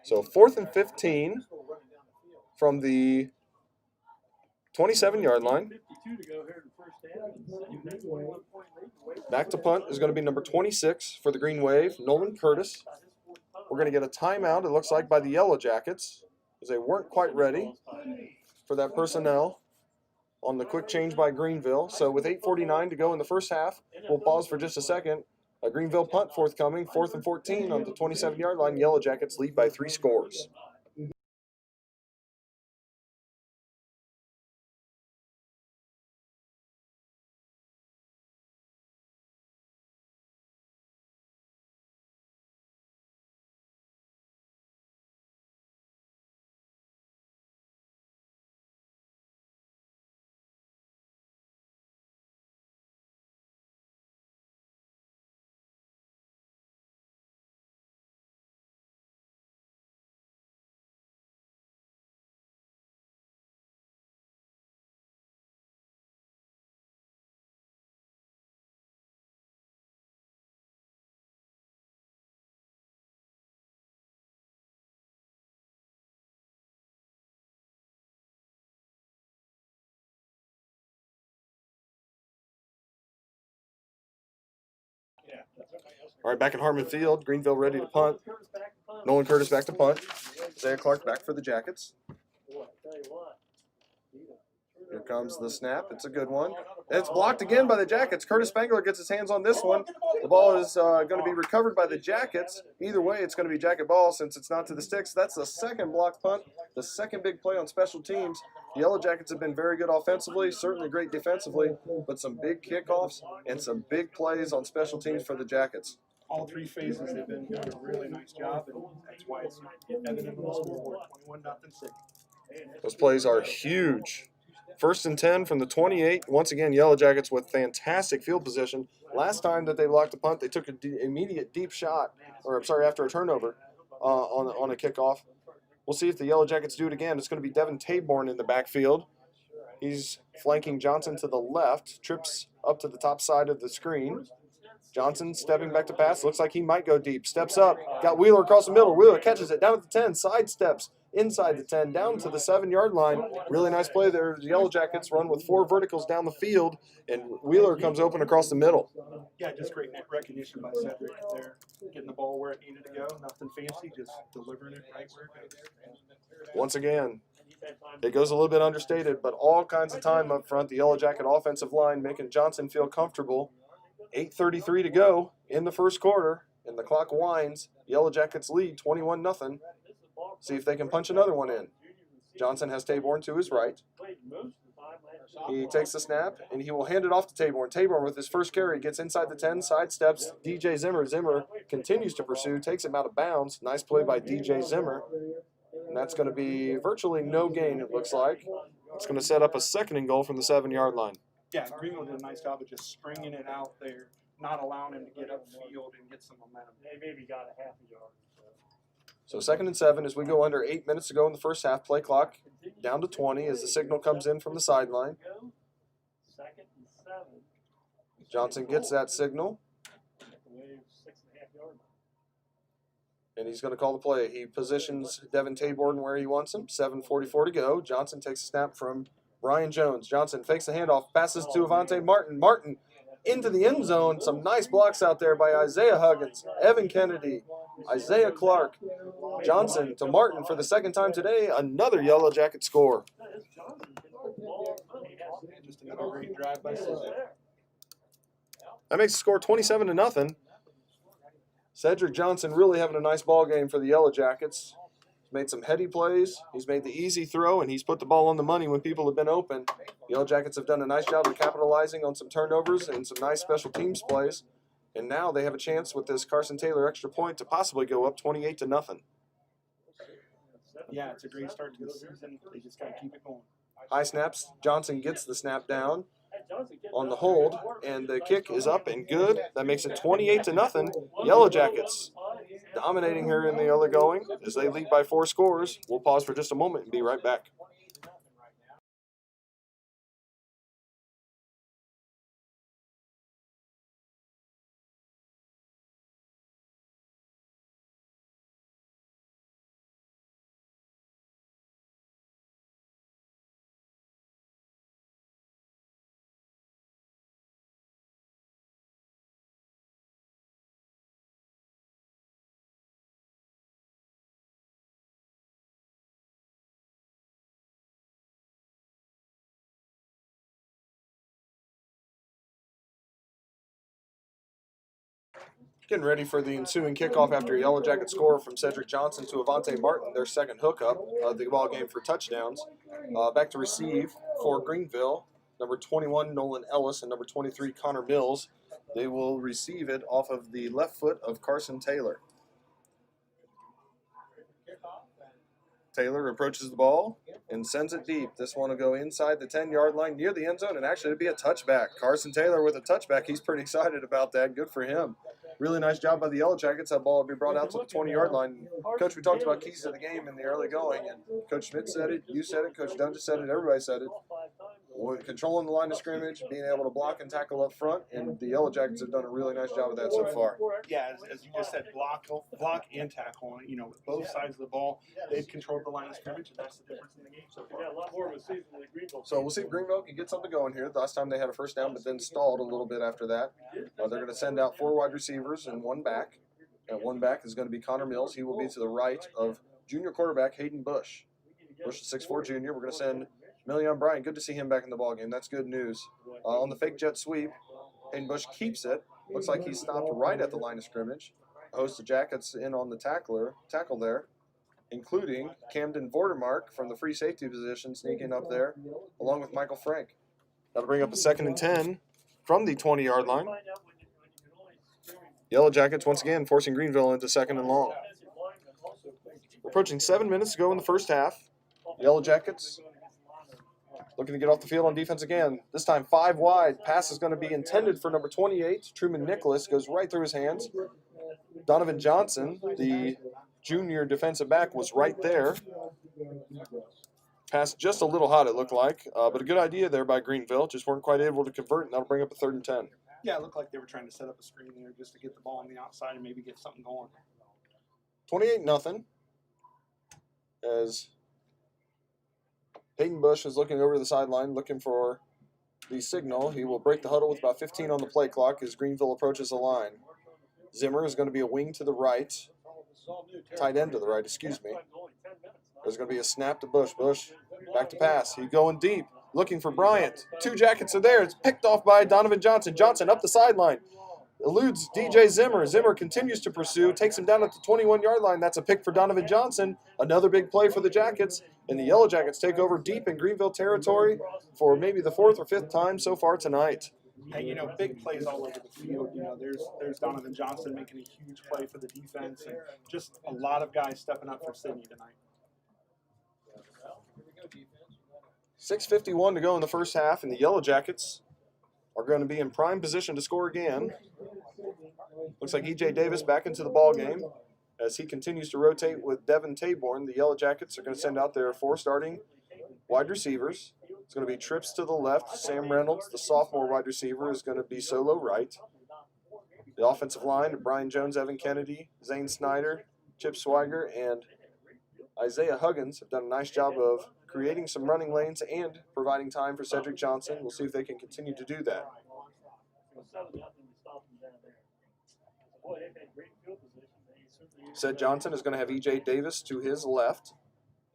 So 4th and 15 from the 27-yard line. Back to punt is going to be number 26 for the Green Wave, Nolan Curtis. We're going to get a timeout, it looks like, by the Yellow Jackets, because they weren't quite ready for that personnel on the quick change by Greenville. So with 8:49 to go in the first half, we'll pause for just a second. A Greenville punt forthcoming, 4th and 14 on the 27-yard line. Yellow Jackets lead by 3 scores. All right, back at Harmon Field. Greenville ready to punt. Nolan Curtis back to punt. Isaiah Clark back for the Jackets. Here comes the snap. It's a good one. It's blocked again by the Jackets. Curtis Spangler gets his hands on this one. The ball is going to be recovered by the Jackets. Either way, it's going to be Jacket ball since it's not to the sticks. That's the second block punt, the second big play on special teams The Yellow Jackets have been very good offensively, certainly great defensively, but some big kickoffs and some big plays on special teams for the Jackets. All three phases, they've been doing a really nice job, and that's why it's evident on the scoreboard, 21-6. Those plays are huge. 1st and 10 from the 28. Once again, Yellow Jackets with fantastic field position. Last time that they blocked a punt, they took an immediate deep shot, after a turnover on a kickoff. We'll see if the Yellow Jackets do it again. It's going to be Devin Taborn in the backfield. He's flanking Johnson to the left, trips up to the top side of the screen. Johnson stepping back to pass. Looks like he might go deep. Steps up. Got Wheeler across the middle. Wheeler catches it down at the 10. Sidesteps inside the 10, down to the 7-yard line. Really nice play there. The Yellow Jackets run with 4 verticals down the field, and Wheeler comes open across the middle. Yeah, just great net recognition by Cedric there. Getting the ball where it needed to go. Nothing fancy, just delivering it right where it goes. Once again, it goes a little bit understated, but all kinds of time up front. The Yellow Jacket offensive line making Johnson feel comfortable. 8:33 to go in the first quarter, and the clock winds. Yellow Jackets lead 21-0. See if they can punch another one in. Johnson has Taborn to his right. He takes the snap, and he will hand it off to Taborn. Taborn with his first carry gets inside the 10, sidesteps DJ Zimmer. Zimmer continues to pursue, takes him out of bounds. Nice play by DJ Zimmer. And that's going to be virtually no gain, it looks like. It's going to set up a 2nd and goal from the 7-yard line. Yeah, Greenville did a nice job of just stringing it out there, not allowing him to get upfield and get some momentum. They maybe got a half a yard. So 2nd and 7 as we go under 8 minutes to go in the first half. Play clock down to 20 as the signal comes in from the sideline. 2nd and 7. Johnson gets that signal, 6.5 yard line. and he's going to call the play. He positions Devin Taborn where he wants him. 7:44 to go. Johnson takes a snap from Brian Jones. Johnson fakes the handoff, passes to Avante Martin. Martin into the end zone. Some nice blocks out there by Isaiah Huggins, Evan Kennedy, Isaiah Clark. Johnson to Martin for the 2nd time today. Another Yellow Jacket score. Just another great drive by Cedric. That makes the score 27-0. Cedric Johnson really having a nice ball game for the Yellow Jackets. He's made some heady plays. He's made the easy throw, and he's put the ball on the money when people have been open. The Yellow Jackets have done a nice job of capitalizing on some turnovers and some nice special teams plays. And now they have a chance with this Carson Taylor extra point to possibly go up 28-0. Yeah, it's a great start to the season. They just got to keep it going. High snaps. Johnson gets the snap down on the hold, and the kick is up and good. That makes it 28-0. Yellow Jackets dominating here in the early going as they lead by 4 scores. We'll pause for just a moment and be right back. Getting ready for the ensuing kickoff after a Yellow Jacket score from Cedric Johnson to Avante Martin, their 2nd hookup of the ball game for touchdowns. Back to receive for Greenville, number 21, Nolan Ellis, and number 23, Connor Mills. They will receive it off of the left foot of Carson Taylor. Taylor approaches the ball and sends it deep. This one will go inside the 10-yard line near the end zone, and actually it'll be a touchback. Carson Taylor with a touchback. He's pretty excited about that. Good for him. Really nice job by the Yellow Jackets. That ball will be brought out to the 20-yard line. Coach, we talked about keys to the game in the early going, and Coach Schmidt said it, you said it, Coach Dunn said it, everybody said it. With controlling the line of scrimmage, being able to block and tackle up front, and the Yellow Jackets have done a really nice job of that so far. Yeah, as you just said, block and tackle. You know, with both sides of the ball, they've controlled the line of scrimmage, and that's the difference in the game so far. Yeah, a lot more of a season than Greenville. So we'll see if Greenville can get something going here. Last time they had a first down, but then stalled a little bit after that. They're going to send out 4 wide receivers and 1 back. And 1 back is going to be Connor Mills. He will be to the right of junior quarterback Hayden Bush. Bush is 6'4" junior. We're going to send Million Bryan. Good to see him back in the ballgame. That's good news. On the fake jet sweep, Hayden Bush keeps it. Looks like he's stopped right at the line of scrimmage. A host of Jackets in on the tackle there. including Camden Vordermark from the free safety position sneaking up there, along with Michael Frank. That'll bring up a 2nd and 10 from the 20-yard line. Yellow Jackets once again forcing Greenville into 2nd and long. We're approaching 7 minutes to go in the first half. Yellow Jackets looking to get off the field on defense again. This time 5 wide. Pass is going to be intended for number 28. Truman Nicholas goes right through his hands. Donovan Johnson, the junior defensive back, was right there. Pass just a little hot, it looked like, but a good idea there by Greenville. Just weren't quite able to convert, and that'll bring up a 3rd and 10. Yeah, it looked like they were trying to set up a screen there just to get the ball on the outside and maybe get something going. 28-0. As Hayden Bush is looking over the sideline, looking for the signal. He will break the huddle with about 15 on the play clock as Greenville approaches the line. Zimmer is going to be a wing to the right. Tight end to the right, excuse me. There's going to be a snap to Bush. Bush back to pass. He's going deep, looking for Bryant. 2 Jackets are there. It's picked off by Donovan Johnson. Johnson up the sideline. Eludes DJ Zimmer. Zimmer continues to pursue, takes him down at the 21-yard line. That's a pick for Donovan Johnson. Another big play for the Jackets. And the Yellow Jackets take over deep in Greenville territory for maybe the 4th or 5th time so far tonight. Hey, big plays all over the field. There's Donovan Johnson making a huge play for the defense, and just a lot of guys stepping up for Sidney tonight. 6:51 to go in the first half, and the Yellow Jackets are going to be in prime position to score again. Looks like E.J. Davis back into the ball game as he continues to rotate with Devin Taborn. The Yellow Jackets are going to send out their 4 starting wide receivers. It's going to be trips to the left. Sam Reynolds, the sophomore wide receiver, is going to be solo right. The offensive line, Brian Jones, Evan Kennedy, Zane Snyder, Chip Swiger, and Isaiah Huggins have done a nice job of creating some running lanes and providing time for Cedric Johnson. We'll see if they can continue to do that. Ced Johnson is going to have E.J. Davis to his left.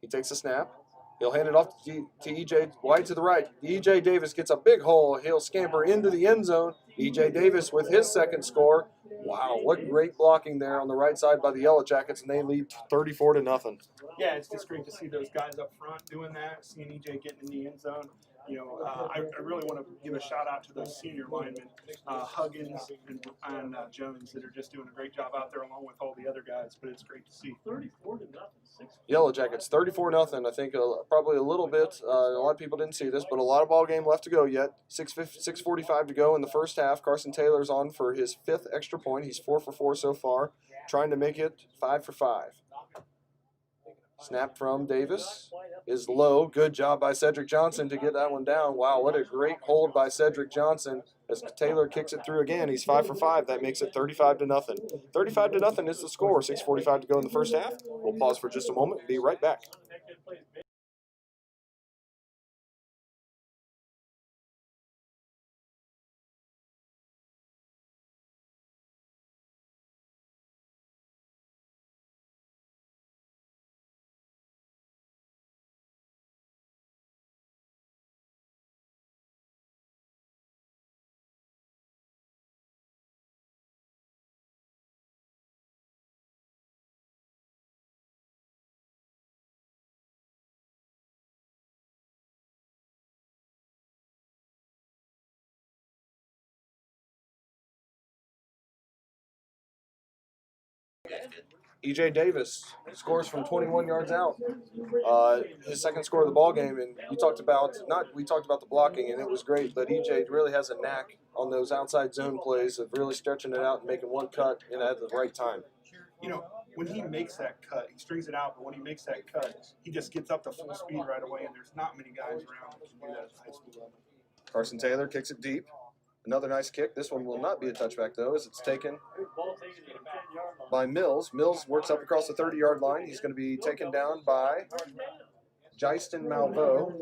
He takes a snap. He'll hand it off to E.J. wide to the right. E.J. Davis gets a big hole. He'll scamper into the end zone. E.J. Davis with his 2nd score. Wow, what great blocking there on the right side by the Yellow Jackets, and they lead 34-0. Yeah, it's just great to see those guys up front doing that, seeing EJ getting in the end zone. I really want to give a shout out to those senior linemen, Huggins and Jones, that are just doing a great job out there along with all the other guys, but it's great to see. 34-0. Yellow Jackets, 34-0. I think probably a little bit. A lot of people didn't see this, but a lot of ball game left to go yet. 6:45 to go in the first half. Carson Taylor's on for his 5th extra point. He's 4 for 4 so far, trying to make it 5 for 5. Snap from Davis is low. Good job by Cedric Johnson to get that one down. Wow, what a great hold by Cedric Johnson as Taylor kicks it through again. He's 5 for 5. That makes it 35-0. 35-0 is the score. 6:45 to go in the first half. We'll pause for just a moment and be right back. E.J. Davis scores from 21 yards out. His 2nd score of the ball game, and we talked about the blocking, and it was great. But E.J. really has a knack on those outside zone plays of really stretching it out and making one cut and at the right time. When he makes that cut, he strings it out, but when he makes that cut, he just gets up to full speed right away, and there's not many guys around that can do that at the high school level. Carson Taylor kicks it deep. Another nice kick. This one will not be a touchback, though, as it's taken by Mills. Mills works up across the 30-yard line. He's going to be taken down by Jyston Malveaux.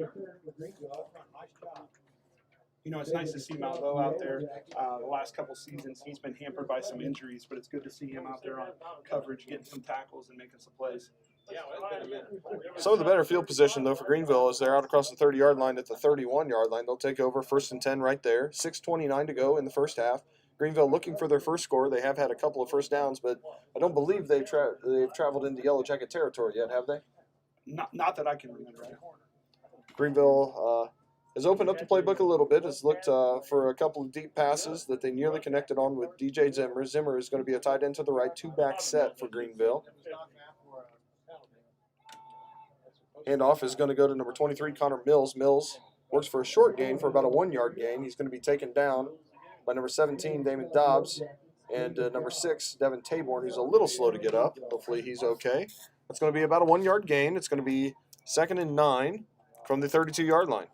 It's nice to see Malveaux out there. The last couple seasons, he's been hampered by some injuries, but it's good to see him out there on coverage, getting some tackles and making some plays. Some of the better field position, though, for Greenville is they're out across the 30-yard line at the 31-yard line. They'll take over 1st and 10 right there. 6:29 to go in the first half. Greenville looking for their first score. They have had a couple of first downs, but I don't believe they've traveled into Yellow Jacket territory yet, have they? Not that I can remember. Greenville has opened up the playbook a little bit. Has looked for a couple of deep passes that they nearly connected on with DJ Zimmer. Zimmer is going to be a tight end to the right, two-back set for Greenville. Handoff is going to go to number 23, Connor Mills. Mills works for a short gain for about a 1-yard gain. He's going to be taken down by number 17, Damon Dobbs, and number 6, Devin Taborn, who's a little slow to get up. Hopefully he's okay. That's going to be about a 1-yard gain. It's going to be 2nd and 9 from the 32-yard line.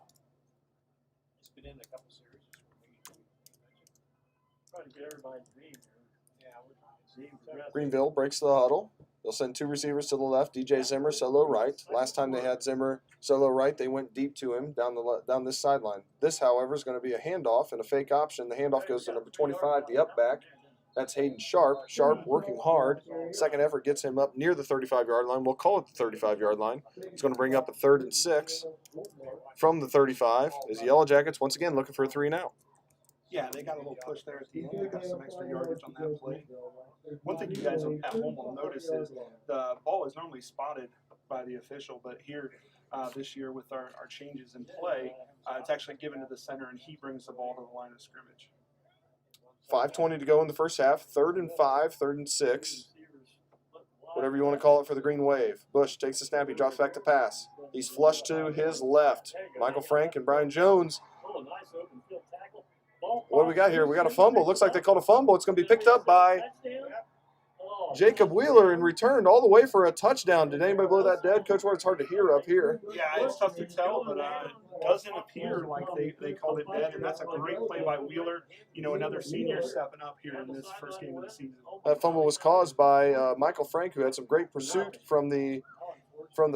Greenville breaks the huddle. They'll send 2 receivers to the left, DJ Zimmer, solo right. Last time they had Zimmer solo right, they went deep to him down this sideline. This, however, is going to be a handoff and a fake option. The handoff goes to number 25, the up back. That's Hayden Sharp. Sharp working hard. Second effort gets him up near the 35-yard line. We'll call it the 35-yard line. It's going to bring up a 3rd and 6 from the 35 as the Yellow Jackets once again looking for a 3-and-out. Yeah, they got a little push there at the end. They got some extra yardage on that play. One thing you guys at home will notice is the ball is normally spotted by the official, but here this year with our changes in play, it's actually given to the center, and he brings the ball to the line of scrimmage. 5:20 to go in the first half. 3rd and 5, 3rd and 6. Whatever you want to call it for the Green Wave. Bush takes the snap. He drops back to pass. He's flushed to his left. Michael Frank and Brian Jones. What do we got here? We got a fumble. Looks like they called a fumble. It's going to be picked up by Jacob Wheeler and returned all the way for a touchdown. Did anybody blow that dead? Coach Ward, it's hard to hear up here. Yeah, it's tough to tell, but it doesn't appear like they called it dead, and that's a great play by Wheeler. You know, another senior stepping up here in this first game of the season. That fumble was caused by Michael Frank, who had some great pursuit from the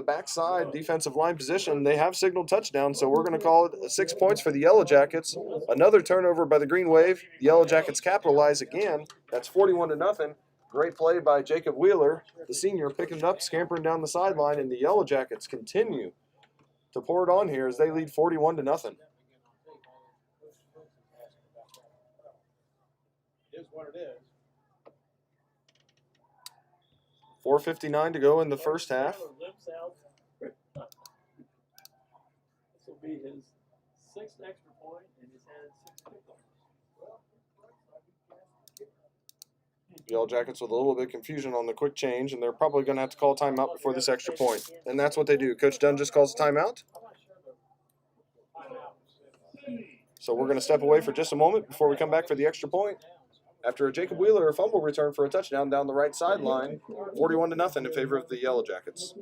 backside defensive line position. They have signaled touchdown, so we're going to call it 6 points for the Yellow Jackets. Another turnover by the Green Wave. The Yellow Jackets capitalize again. That's 41-0. Great play by Jacob Wheeler, the senior, picking it up, scampering down the sideline, and the Yellow Jackets continue to pour it on here as they lead 41-0. It is what it is. 4:59 to go in the first half. This will be his 6th extra point, and he's had 6 kickoffs. The Yellow Jackets with a little bit of confusion on the quick change, and they're probably going to have to call a timeout before this extra point. And that's what they do. Coach Dunn just calls a timeout. So we're going to step away for just a moment before we come back for the extra point. After a Jacob Wheeler fumble return for a touchdown down the right sideline, 41-0 in favor of the Yellow Jackets.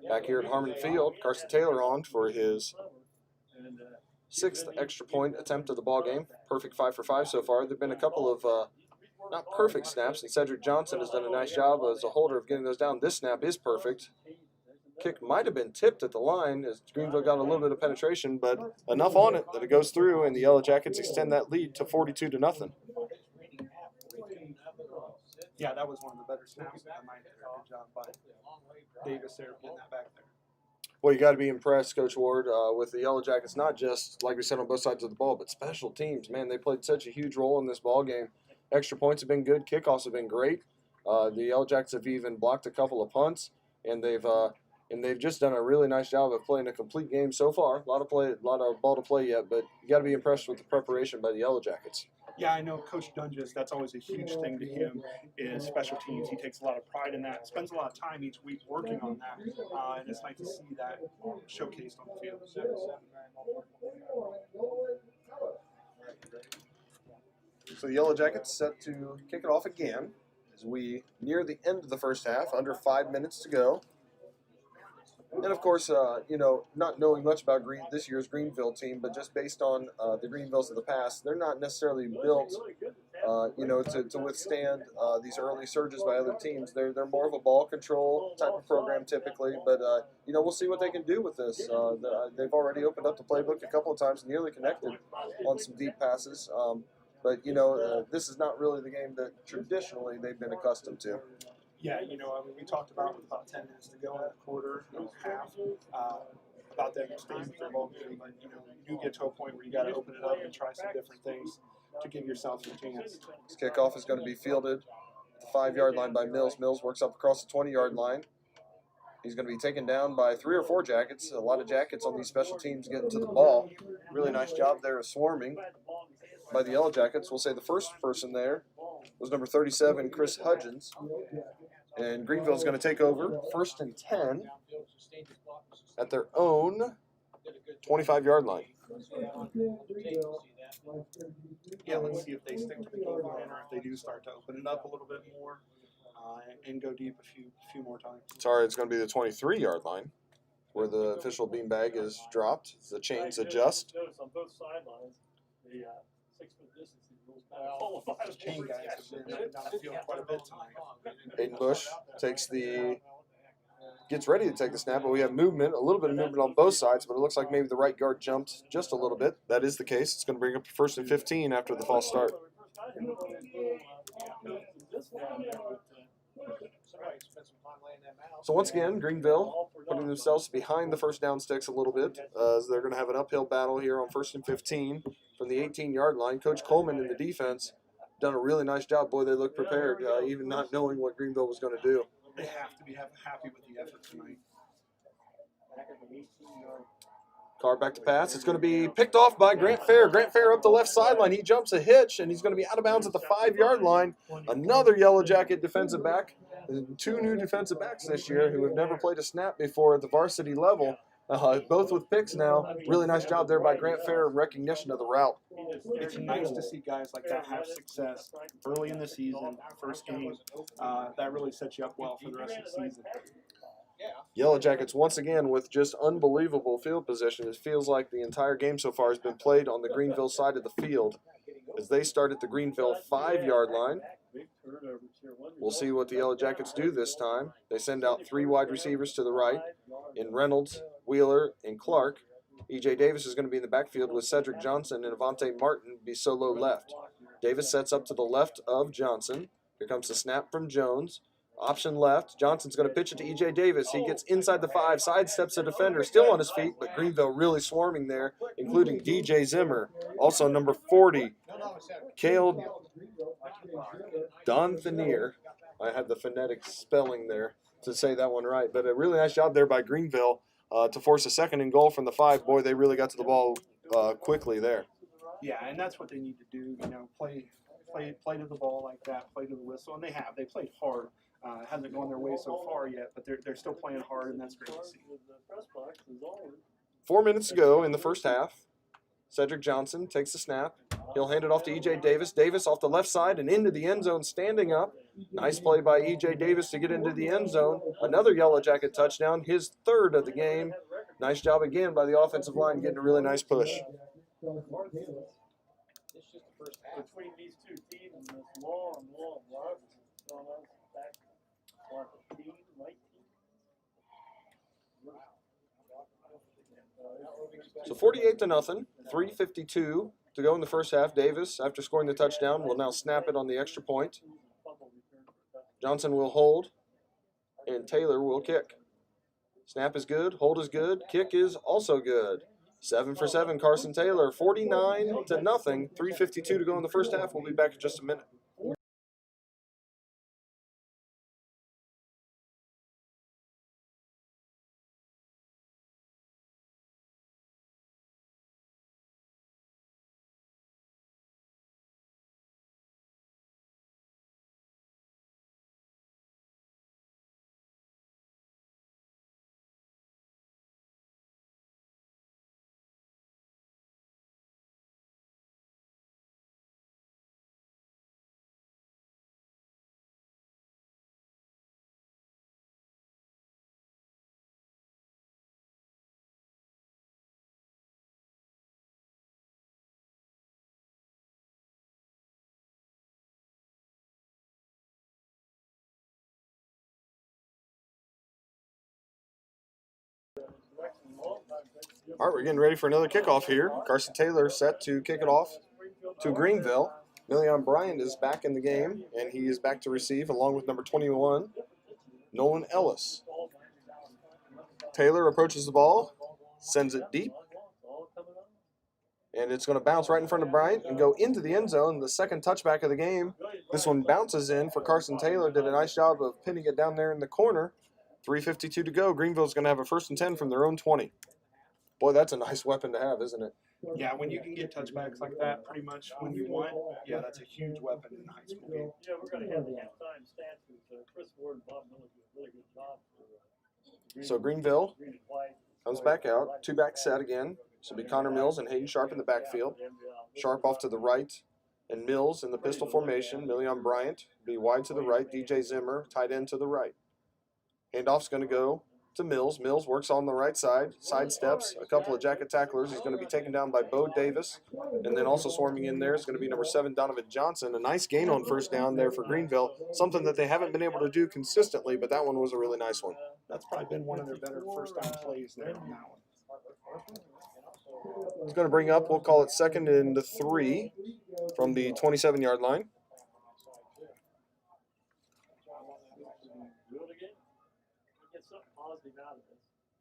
Back here at Harmon Field, Carson Taylor on for his 6th extra point attempt of the ball game. Perfect 5 for 5 so far. There've been a couple of not perfect snaps, and Cedric Johnson has done a nice job as a holder of getting those down. This snap is perfect. Kick might have been tipped at the line as Greenville got a little bit of penetration, but enough on it that it goes through, and the Yellow Jackets extend that lead to 42-0. Yeah, that was one of the better snaps of the night. Good job by Davis there getting that back there. Well, you got to be impressed, Coach Ward, with the Yellow Jackets, not just, like we said, on both sides of the ball, but special teams. Man, they played such a huge role in this ball game. Extra points have been good. Kickoffs have been great. The Yellow Jackets have even blocked a couple of punts, and they've just done a really nice job of playing a complete game so far. A lot of ball to play yet, but you got to be impressed with the preparation by the Yellow Jackets. Yeah, I know Coach Dunges, that's always a huge thing to him is special teams. He takes a lot of pride in that, spends a lot of time each week working on that, and it's nice to see that showcased on the field. So the Yellow Jackets set to kick it off again as we near the end of the first half, under 5 minutes to go. And of course, not knowing much about this year's Greenville team, but just based on the Greenvilles of the past, they're not necessarily built, to withstand these early surges by other teams. They're more of a ball control type of program typically, but we'll see what they can do with this. They've already opened up the playbook a couple of times, nearly connected on some deep passes. But this is not really the game that traditionally they've been accustomed to. Yeah, we talked about with about 10 minutes to go in the quarter, half, about them staying with their ball game. But, you get to a point where you got to open it up and try some different things to give yourself a chance. This kickoff is going to be fielded at the 5-yard line by Mills. Mills works up across the 20-yard line. He's going to be taken down by 3 or 4 Jackets. A lot of Jackets on these special teams getting to the ball. Really nice job there of swarming by the Yellow Jackets. We'll say the first person there was number 37, Chris Hudgens. And Greenville's going to take over 1st and 10 at their own 25-yard line. Yeah, let's see if they stick to the game plan or if they do start to open it up a little bit more and go deep a few more times. Sorry, it's going to be the 23-yard line where the official beanbag is dropped. The chains adjust. Notice on both sidelines, the 6-foot distance rules Those chain guys have been down the field quite a bit tonight. Hayden Bush gets ready to take the snap, but we have movement, a little bit of movement on both sides, but it looks like maybe the right guard jumped just a little bit. That is the case. It's going to bring up 1st and 15 after the false start. So once again, Greenville putting themselves behind the first down sticks a little bit as they're going to have an uphill battle here on 1st and 15 from the 18-yard line. Coach Coleman in the defense done a really nice job. Boy, they look prepared, even not knowing what Greenville was going to do. They have to be happy with the effort tonight. Carr back to pass. It's going to be picked off by Grant Fair. Grant Fair up the left sideline. He jumps a hitch, and he's going to be out of bounds at the 5-yard line. Another Yellow Jacket defensive back. 2 new defensive backs this year who have never played a snap before at the varsity level. Both with picks now. Really nice job there by Grant Fair in recognition of the route. It's nice to see guys like that have success early in the season, first game. That really sets you up well for the rest of the season. Yellow Jackets once again with just unbelievable field position. It feels like the entire game so far has been played on the Greenville side of the field as they start at the Greenville 5-yard line. We'll see what the Yellow Jackets do this time. They send out 3 wide receivers to the right in Reynolds, Wheeler, and Clark. E.J. Davis is going to be in the backfield with Cedric Johnson and Avante Martin be solo left. Davis sets up to the left of Johnson. Here comes the snap from Jones. Option left. Johnson's going to pitch it to E.J. Davis. He gets inside the 5, sidesteps the defender, still on his feet, but Greenville really swarming there, including D.J. Zimmer. Also number 40, Cale Donthanier. I had the phonetic spelling there to say that one right, but a really nice job there by Greenville to force a 2nd and goal from the 5. Boy, they really got to the ball quickly there. Yeah, and that's what they need to do. Play to the ball like that, play to the whistle, and they have. They played hard. It hasn't gone their way so far yet, but they're still playing hard, and that's great to see. 4 minutes to go in the first half. Cedric Johnson takes the snap. He'll hand it off to E.J. Davis. Davis off the left side and into the end zone, standing up. Nice play by E.J. Davis to get into the end zone. Another Yellow Jacket touchdown, his 3rd of the game. Nice job again by the offensive line, getting a really nice push. Between these 2 teams and this long rivalry going on back to 18, 19. So 48-0, 3:52 to go in the first half. Davis, after scoring the touchdown, will now snap it on the extra point. Johnson will hold, and Taylor will kick. Snap is good, hold is good, kick is also good. 7 for 7, Carson Taylor, 49-0, 3:52 to go in the first half. We'll be back in just a minute. All right, we're getting ready for another kickoff here. Carson Taylor set to kick it off to Greenville. Million Bryant is back in the game, and he is back to receive along with number 21, Nolan Ellis. Taylor approaches the ball, sends it deep, and it's going to bounce right in front of Bryant and go into the end zone. The second touchback of the game. This one bounces in for Carson Taylor. Did a nice job of pinning it down there in the corner. 3:52 to go. Greenville's going to have a 1st and 10 from their own 20. Boy, that's a nice weapon to have, isn't it? Yeah, when you can get touchbacks like that pretty much when you want, yeah, that's a huge weapon in a high school game. Yeah, we're gonna have the halftime stats with Chris Ward and Bob Miller do a really good job for So Greenville Green and White. comes back out. 2-back set again. This will be Connor Mills and Hayden Sharp in the backfield. Sharp off to the right, and Mills in the pistol formation. Million Bryant be wide to the right. DJ Zimmer tight end to the right. Handoff's going to go to Mills. Mills works on the right side, sidesteps a couple of jacket tacklers. He's going to be taken down by Bo Davis. And then also swarming in there is going to be number 7, Donovan Johnson. A nice gain on first down there for Greenville, something that they haven't been able to do consistently, but that one was a really nice one. That's probably been one of their better first down plays there on that one. It's going to bring up, we'll call it 2nd and 3 from the 27-yard line.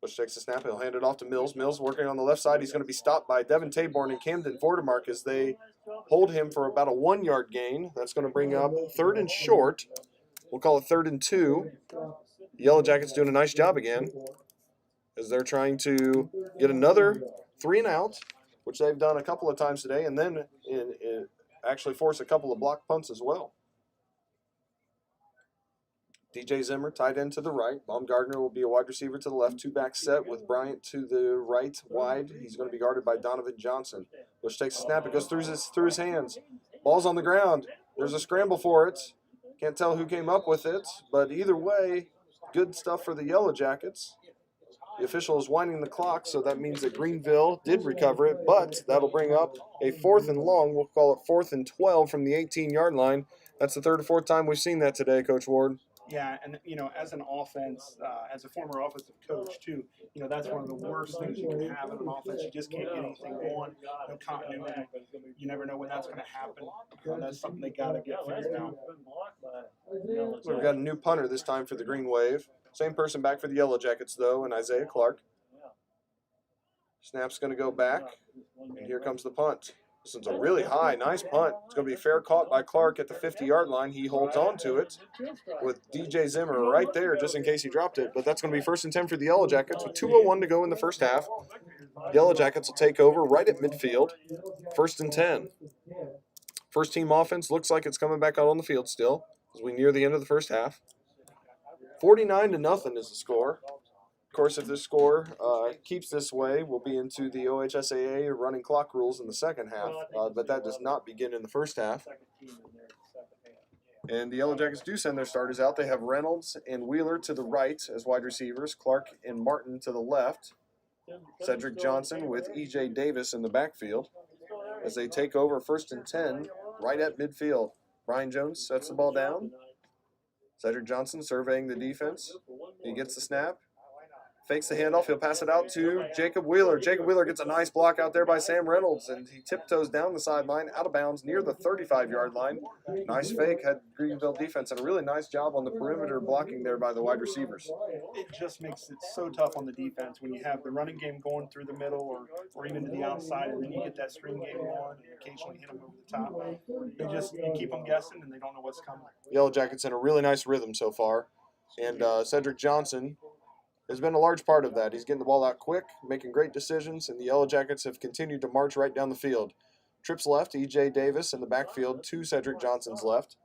Bush takes the snap. He'll hand it off to Mills. Mills working on the left side. He's going to be stopped by Devin Taborn and Camden Fordemark as they hold him for about a 1-yard gain. That's going to bring up 3rd and short. We'll call it 3rd and 2. The Yellow Jackets doing a nice job again as they're trying to get another 3 and out, which they've done a couple of times today, and then actually force a couple of block punts as well. DJ Zimmer, tight end to the right. Baumgartner will be a wide receiver to the left. 2-back set with Bryant to the right wide. He's going to be guarded by Donovan Johnson. Bush takes a snap. It goes through his hands. Ball's on the ground. There's a scramble for it. Can't tell who came up with it, but either way, good stuff for the Yellow Jackets. The official is winding the clock, so that means that Greenville did recover it, but that'll bring up a 4th and long. We'll call it 4th and 12 from the 18-yard line. That's the 3rd or 4th time we've seen that today, Coach Ward. Yeah, and as an offense, as a former offensive coach too, that's one of the worst things you can have in an offense. You just can't get anything going, no continuity. You never know when that's going to happen. That's something they got to get figured out. So we've got a new punter this time for the Green Wave. Same person back for the Yellow Jackets though, and Isaiah Clark. Snap's going to go back, and here comes the punt. This one's a really high, nice punt. It's going to be fair caught by Clark at the 50-yard line. He holds on to it with DJ Zimmer right there just in case he dropped it. But that's going to be 1st and 10 for the Yellow Jackets with 2:01 to go in the first half. Yellow Jackets will take over right at midfield. 1st and 10. First team offense looks like it's coming back out on the field still as we near the end of the first half. 49-0 is the score. Of course, if this score keeps this way, we'll be into the OHSAA running clock rules in the second half, but that does not begin in the first half. And the Yellow Jackets do send their starters out. They have Reynolds and Wheeler to the right as wide receivers, Clark and Martin to the left, Cedric Johnson with E.J. Davis in the backfield as they take over 1st and 10 right at midfield. Brian Jones sets the ball down. Cedric Johnson surveying the defense. He gets the snap. Fakes the handoff. He'll pass it out to Jacob Wheeler. Jacob Wheeler gets a nice block out there by Sam Reynolds, and he tiptoes down the sideline, out of bounds, near the 35-yard line. Nice fake. Had Greenville defense and a really nice job on the perimeter blocking there by the wide receivers. It just makes it so tough on the defense when you have the running game going through the middle or even to the outside, and then you get that screen game going and occasionally hit them over the top. You keep them guessing, and they don't know what's coming. Yellow Jackets in a really nice rhythm so far, and Cedric Johnson has been a large part of that. He's getting the ball out quick, making great decisions, and the Yellow Jackets have continued to march right down the field. Trips left, E.J. Davis in the backfield to Cedric Johnson's left.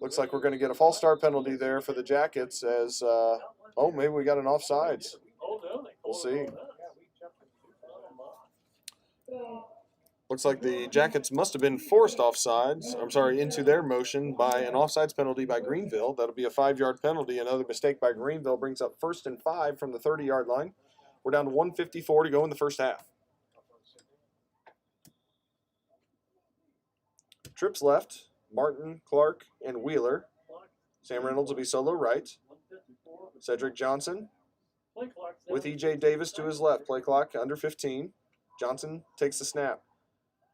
Looks like we're going to get a false start penalty there for the Jackets as, maybe we got an offsides. We'll see. Looks like the Jackets must have been forced into their motion by an offsides penalty by Greenville. That'll be a 5-yard penalty. Another mistake by Greenville brings up 1st and 5 from the 30-yard line. We're down to 1:54 to go in the first half. Trips left, Martin, Clark, and Wheeler. Sam Reynolds will be solo right. Cedric Johnson with E.J. Davis to his left. Play clock under 15. Johnson takes the snap.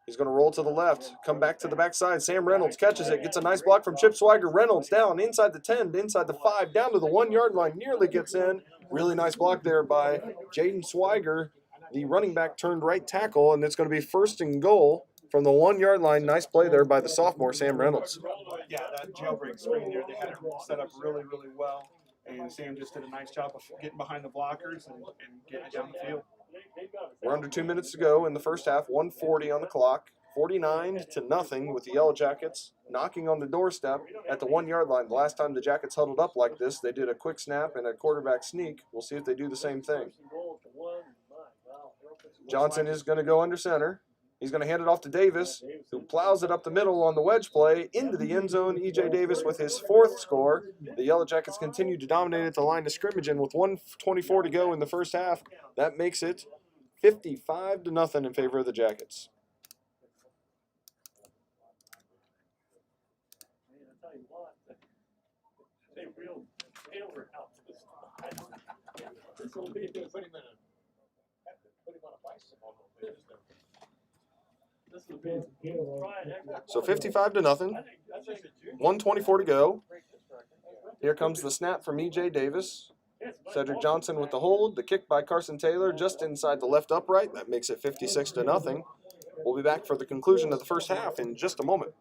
He's going to roll to the left, come back to the backside. Sam Reynolds catches it, gets a nice block from Chip Swiger. Reynolds down inside the 10, inside the 5, down to the 1 yard line, nearly gets in. Really nice block there by Jaden Swiger, the running back turned right tackle, and it's going to be 1st and goal from the 1 yard line. Nice play there by the sophomore, Sam Reynolds. Yeah, that jailbreak screen there, they had it set up really, really well. And Sam just did a nice job of getting behind the blockers and getting it down the field. We're under 2 minutes to go in the first half, 1:40 on the clock, 49-0 with the Yellow Jackets knocking on the doorstep at the 1 yard line. The last time the Jackets huddled up like this, they did a quick snap and a quarterback sneak. We'll see if they do the same thing. Johnson is going to go under center. He's going to hand it off to Davis, who plows it up the middle on the wedge play into the end zone. E.J. Davis with his 4th score. The Yellow Jackets continue to dominate at the line of scrimmage, and with 1:24 to go in the first half, that makes it 55-0 in favor of the Jackets. So 55-0, 1:24 to go. Here comes the snap from E.J. Davis. Cedric Johnson with the hold. The kick by Carson Taylor just inside the left upright. That makes it 56-0. We'll be back for the conclusion of the first half in just a moment.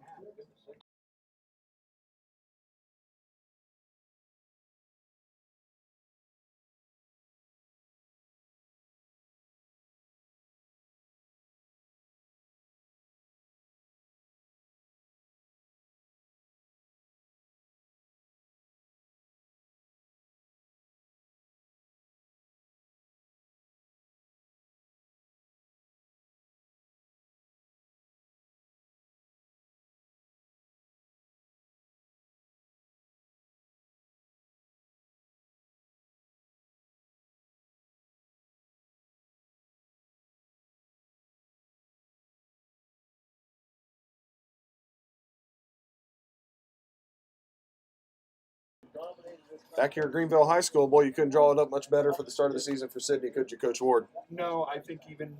Back here at Greenville High School, boy, you couldn't draw it up much better for the start of the season for Sidney, could you, Coach Ward? No, I think even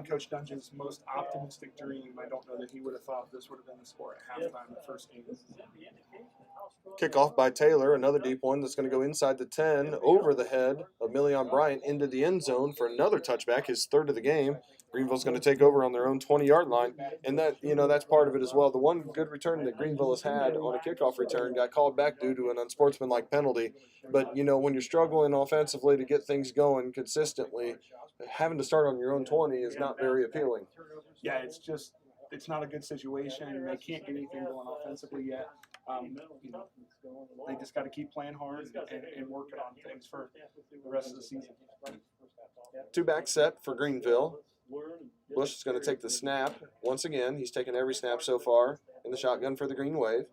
Coach Dungeon's most optimistic dream, I don't know that he would have thought this would have been the score at halftime in the first game. Kickoff by Taylor, another deep one that's going to go inside the 10, over the head of Million Bryant into the end zone for another touchback, his 3rd of the game. Greenville's going to take over on their own 20-yard line, and that's part of it as well. The one good return that Greenville has had on a kickoff return got called back due to an unsportsmanlike penalty. But, when you're struggling offensively to get things going consistently, having to start on your own 20 is not very appealing. Yeah, it's not a good situation. They can't get anything going offensively yet. They just got to keep playing hard and working on things for the rest of the season. 2-back set for Greenville. Bush is going to take the snap. Once again, he's taken every snap so far in the shotgun for the Green Wave.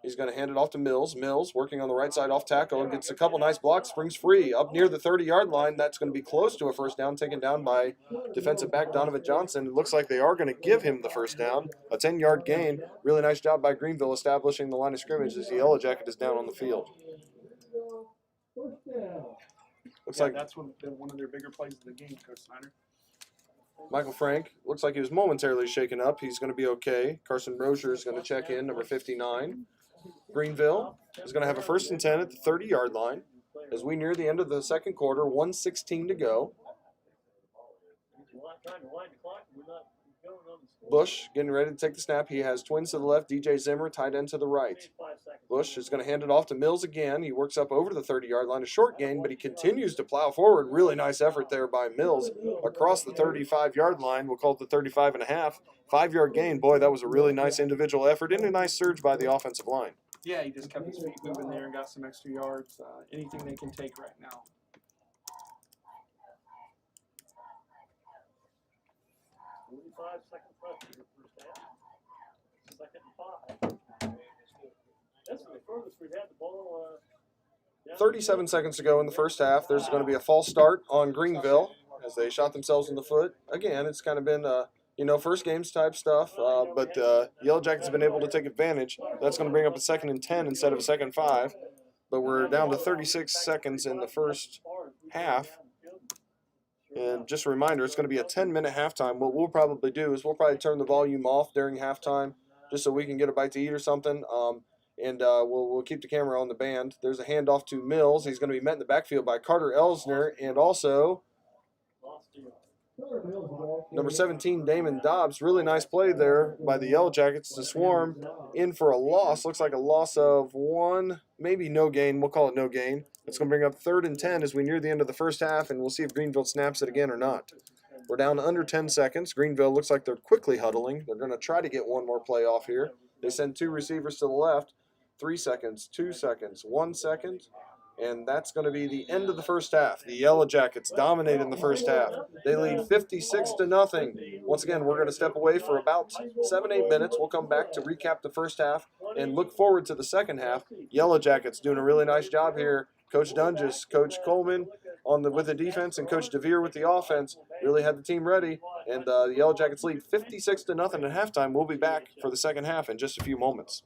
He's going to hand it off to Mills. Mills working on the right side off tackle. Gets a couple nice blocks, springs free. Up near the 30-yard line, that's going to be close to a first down, taken down by defensive back Donovan Johnson. It looks like they are going to give him the first down. A 10-yard gain. Really nice job by Greenville establishing the line of scrimmage as the Yellow Jacket is down on the field. Looks like that's one of their bigger plays of the game, Coach Snyder. Michael Frank looks like he was momentarily shaken up. He's going to be okay. Carson Rozier is going to check in, number 59. Greenville is going to have a 1st and 10 at the 30-yard line as we near the end of the second quarter, 1:16 to go. Bush getting ready to take the snap. He has twins to the left, DJ Zimmer, tight end to the right. Bush is going to hand it off to Mills again. He works up over the 30-yard line, a short gain, but he continues to plow forward. Really nice effort there by Mills across the 35-yard line. We'll call it the 35 and a half. 5-yard gain. Boy, that was a really nice individual effort and a nice surge by the offensive line. Yeah, he just kept his feet moving there and got some extra yards. Anything they can take right now. Seconds left in the first half. 2nd and 5. That's the furthest we've had the ball. 37 seconds to go in the first half. There's going to be a false start on Greenville as they shot themselves in the foot. Again, it's kind of been, first games type stuff, but Yellow Jackets have been able to take advantage. That's going to bring up a 2nd and 10 instead of a 2nd and 5. But we're down to 36 seconds in the first half. And just a reminder, it's going to be a 10-minute halftime. What we'll probably do is we'll probably turn the volume off during halftime just so we can get a bite to eat or something. And we'll keep the camera on the band. There's a handoff to Mills. He's going to be met in the backfield by Carter Elsner and also number 17, Damon Dobbs. Really nice play there by the Yellow Jackets to swarm in for a loss. Looks like a loss of 1, maybe no gain. We'll call it no gain. It's going to bring up 3rd and 10 as we near the end of the first half, and we'll see if Greenville snaps it again or not. We're down to under 10 seconds. Greenville looks like they're quickly huddling. They're going to try to get one more play off here. They send 2 receivers to the left. 3 seconds, 2 seconds, 1 second. And that's going to be the end of the first half. The Yellow Jackets dominate in the first half. They lead 56-0. Once again, we're going to step away for about 7-8 minutes. We'll come back to recap the first half and look forward to the second half. Yellow Jackets doing a really nice job here. Coach Dunges, Coach Coleman with the defense, and Coach DeVere with the offense really had the team ready. And the Yellow Jackets lead 56-0 at halftime. We'll be back for the second half in just a few moments.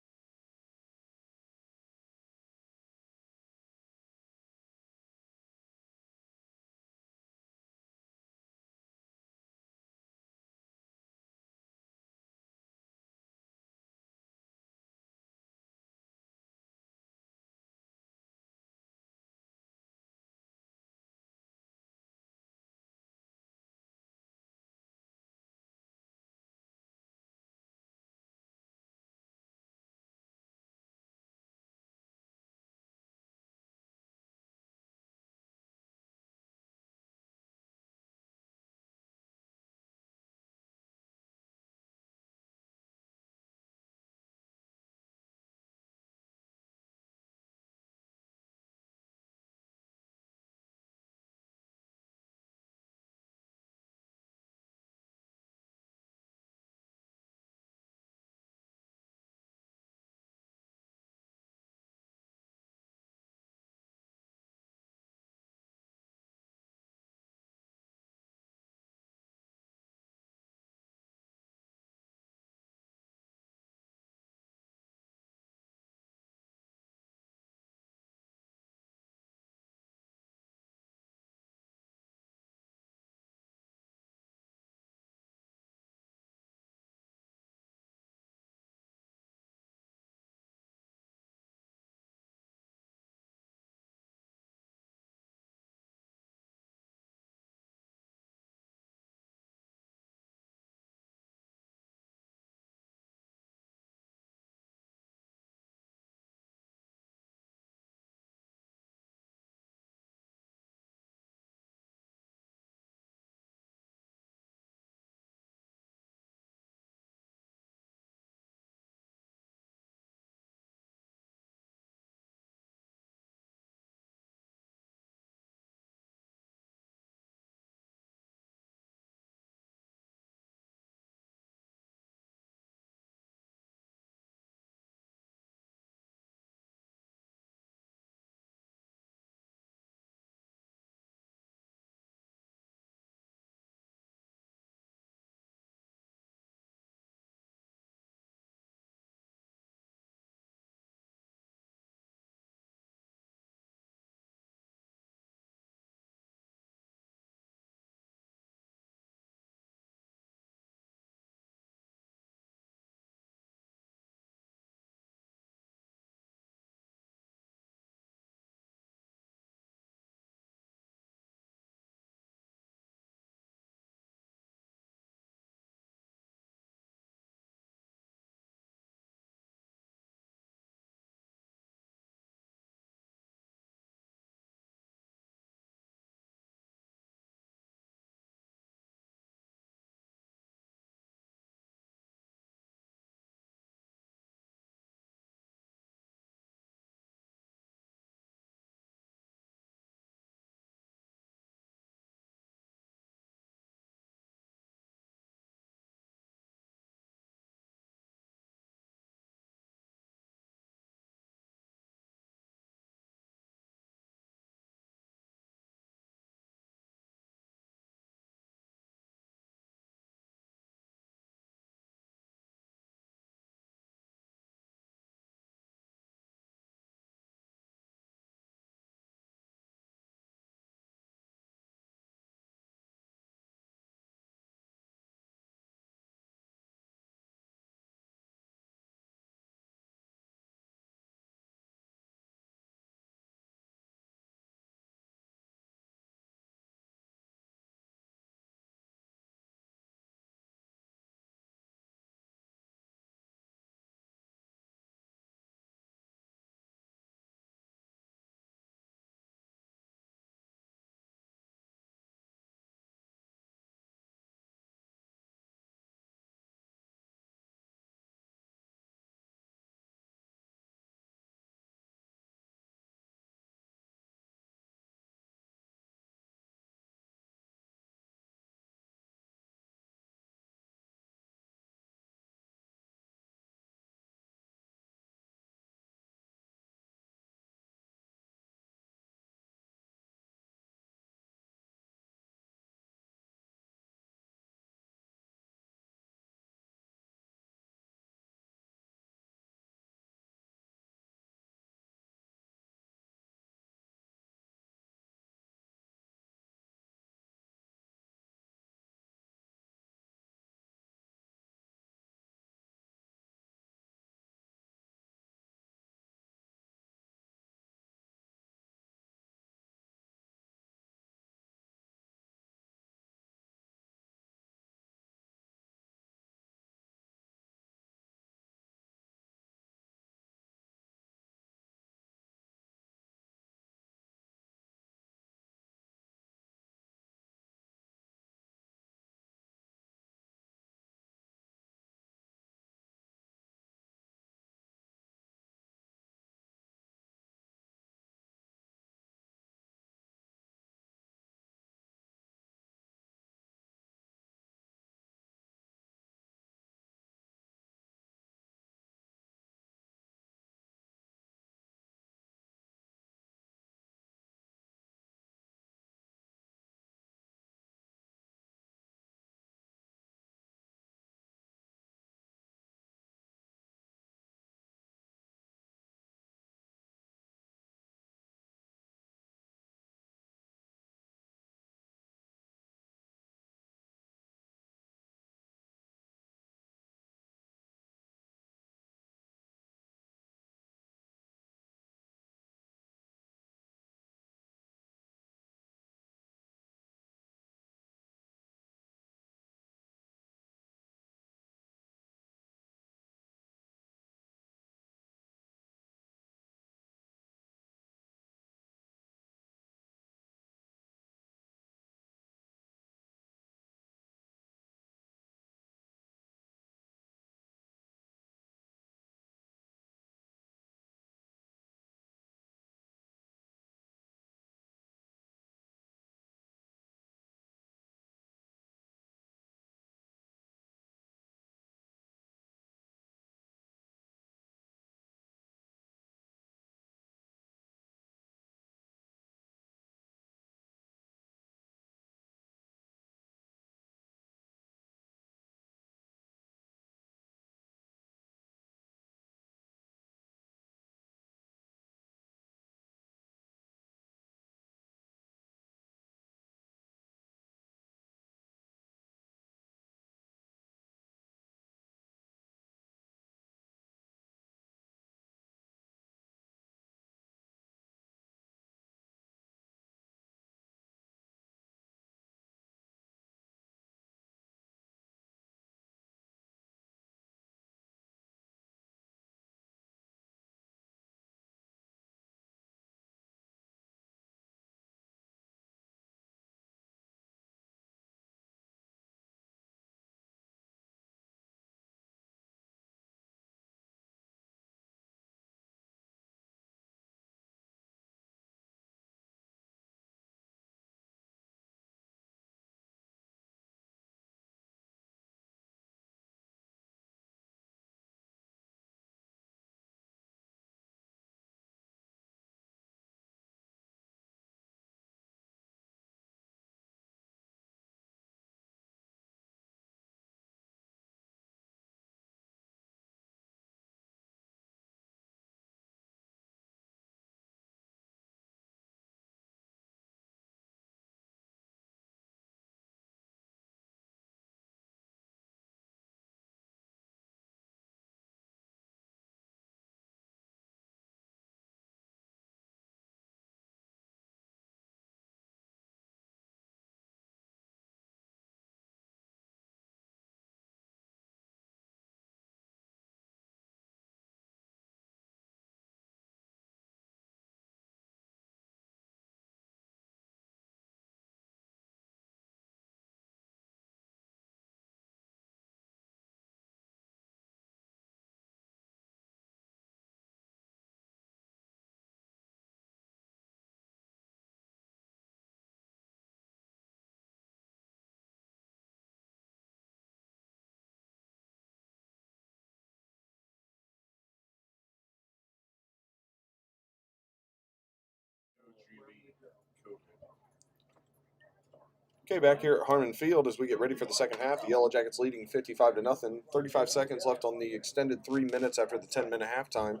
Okay, back here at Harmon Field as we get ready for the second half. The Yellow Jackets leading 55-0. 35 seconds left on the extended 3 minutes after the 10-minute halftime.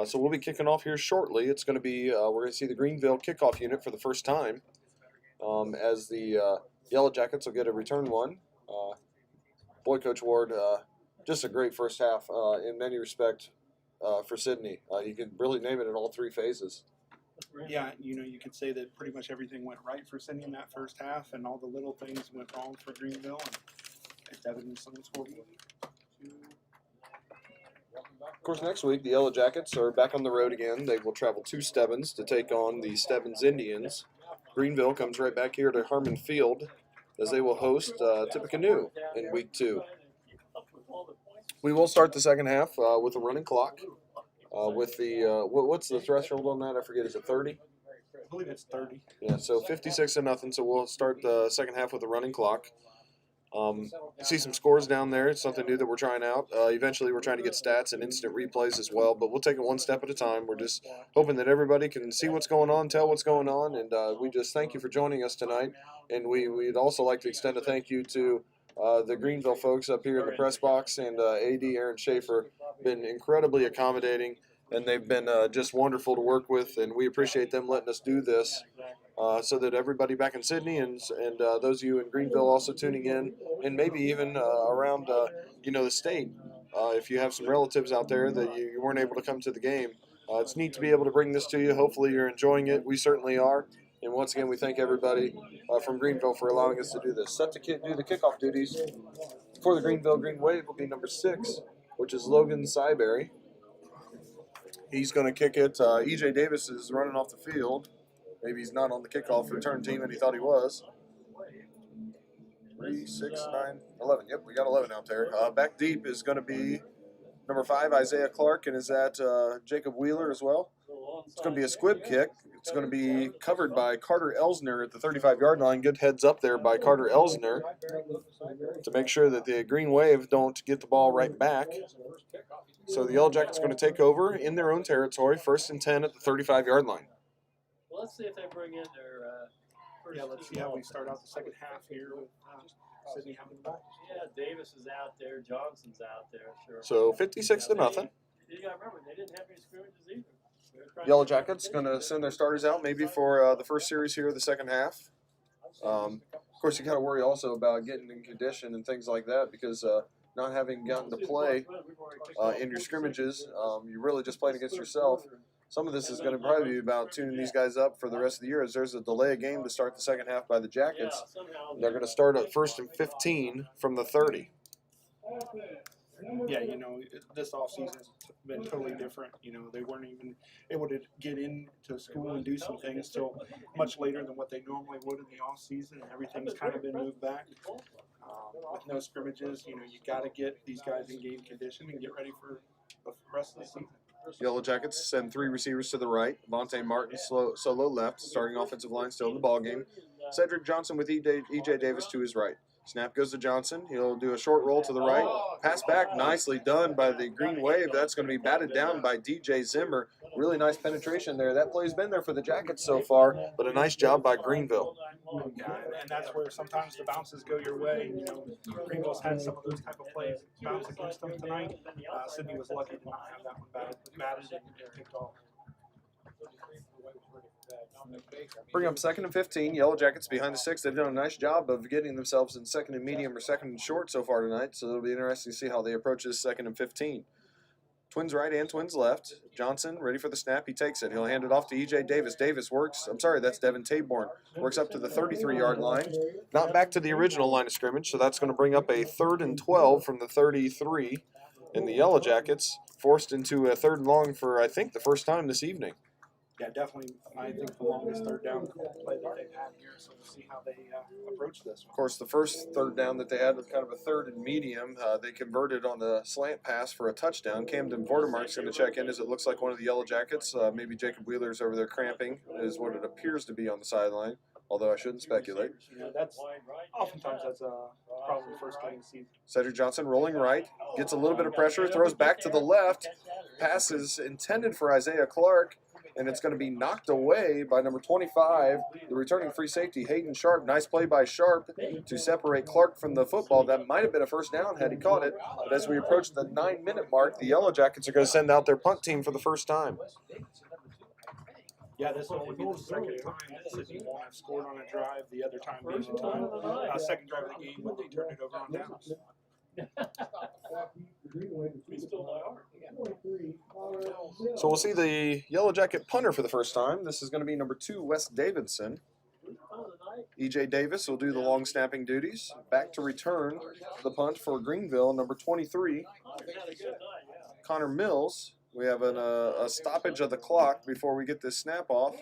So we'll be kicking off here shortly. It's going to be we're going to see the Greenville kickoff unit for the first time as the Yellow Jackets will get a return one. Boy, Coach Ward, just a great first half in many respects for Sidney. You can really name it in all three phases. Yeah, you could say that pretty much everything went right for Sidney in that first half, and all the little things went wrong for Greenville, and it's evidence on the scoreboard. Of course, next week, the Yellow Jackets are back on the road again. They will travel to Stebbins to take on the Stebbins Indians. Greenville comes right back here to Harmon Field as they will host Tippecanoe in week 2. We will start the second half with a running clock. With the what's the threshold on that? I forget. Is it 30? I believe it's 30. Yeah, so 56-0. So we'll start the second half with a running clock. See some scores down there. It's something new that we're trying out. Eventually, we're trying to get stats and instant replays as well, but we'll take it one step at a time. We're just hoping that everybody can see what's going on, tell what's going on, and we just thank you for joining us tonight. And we'd also like to extend a thank you to the Greenville folks up here in the press box and AD Aaron Schaefer. Been incredibly accommodating, and they've been just wonderful to work with, and we appreciate them letting us do this. So that everybody back in Sidney and those of you in Greenville also tuning in, and maybe even around the state, if you have some relatives out there that you weren't able to come to the game, it's neat to be able to bring this to you. Hopefully you're enjoying it. We certainly are. And once again, we thank everybody from Greenville for allowing us to do this. Set to do the kickoff duties for the Greenville Green Wave will be number 6, which is Logan Syberry. He's going to kick it. E.J. Davis is running off the field. Maybe he's not on the kickoff return team, and he thought he was. 3, 6, 9, 11. Yep, we got 11 out there. Back deep is going to be number 5, Isaiah Clark, and is that Jacob Wheeler as well? It's going to be a squib kick. It's going to be covered by Carter Elsner at the 35-yard line. Good heads up there by Carter Elsner to make sure that the Green Wave don't get the ball right back. So the Yellow Jackets are going to take over in their own territory, 1st and 10 at the 35-yard line. Well, let's see if they bring in their first. Yeah, let's see how we start out the second half here with Sidney having the ball. Yeah, Davis is out there. Johnson's out there. Sure. So 56-0. You got to remember, they didn't have any scrimmages either. Yellow Jackets going to send their starters out maybe for the first series here of the second half. Of course, you got to worry also about getting in condition and things like that because not having gotten to play in your scrimmages, you're really just playing against yourself. Some of this is going to probably be about tuning these guys up for the rest of the year as there's a delay of game to start the second half by the Jackets. They're going to start at 1st and 15 from the 30. Yeah, this offseason has been totally different. They weren't even able to get into school and do some things till much later than what they normally would in the offseason, and everything's kind of been moved back. With no scrimmages, you got to get these guys in game condition and get ready for the rest of the season. Yellow Jackets send 3 receivers to the right. Vontae Martin solo left, starting offensive line still in the ballgame. Cedric Johnson with E.J. Davis to his right. Snap goes to Johnson. He'll do a short roll to the right. Pass back, nicely done by the Green Wave. That's going to be batted down by D.J. Zimmer. Really nice penetration there. That play's been there for the Jackets so far, but a nice job by Greenville. Yeah, and that's where sometimes the bounces go your way. Greenville's had some of those type of plays bounce against them tonight. Sidney was lucky to not have that one batted and picked off. Bring up 2nd and 15. Yellow Jackets behind the 6. They've done a nice job of getting themselves in 2nd and medium or 2nd and short so far tonight, so it'll be interesting to see how they approach this 2nd and 15. Twins right and twins left. Johnson ready for the snap. He takes it. He'll hand it off to E.J. Davis. Davis works. I'm sorry, that's Devin Taborn. Works up to the 33-yard line. Not back to the original line of scrimmage, so that's going to bring up a 3rd and 12 from the 33. And the Yellow Jackets forced into a 3rd and long for, I think, the first time this evening. Yeah, definitely. I think the longest 3rd down play that they've had here, so we'll see how they approach this one. Of course, the first 3rd down that they had was kind of a 3rd and medium. They converted on the slant pass for a touchdown. Camden Vordermark's going to check in as it looks like one of the Yellow Jackets. Maybe Jacob Wheeler's over there cramping is what it appears to be on the sideline, although I shouldn't speculate. Oftentimes that's a problem the first game of the season. Cedric Johnson rolling right, gets a little bit of pressure, throws back to the left. Pass is intended for Isaiah Clark. and it's going to be knocked away by number 25, the returning free safety, Hayden Sharp. Nice play by Sharp to separate Clark from the football. That might have been a first down had he caught it, but as we approach the 9-minute mark, the Yellow Jackets are going to send out their punt team for the first time. Yeah, this one would be the second time that Sidney won't have scored on a drive. The other time being the time, second drive of the game when they turned it over on downs. So we'll see the Yellow Jacket punter for the first time. This is going to be number 2, Wes Davidson. E.J. Davis will do the long snapping duties. Back to return the punt for Greenville, number 23, Connor Mills. We have a stoppage of the clock before we get this snap off.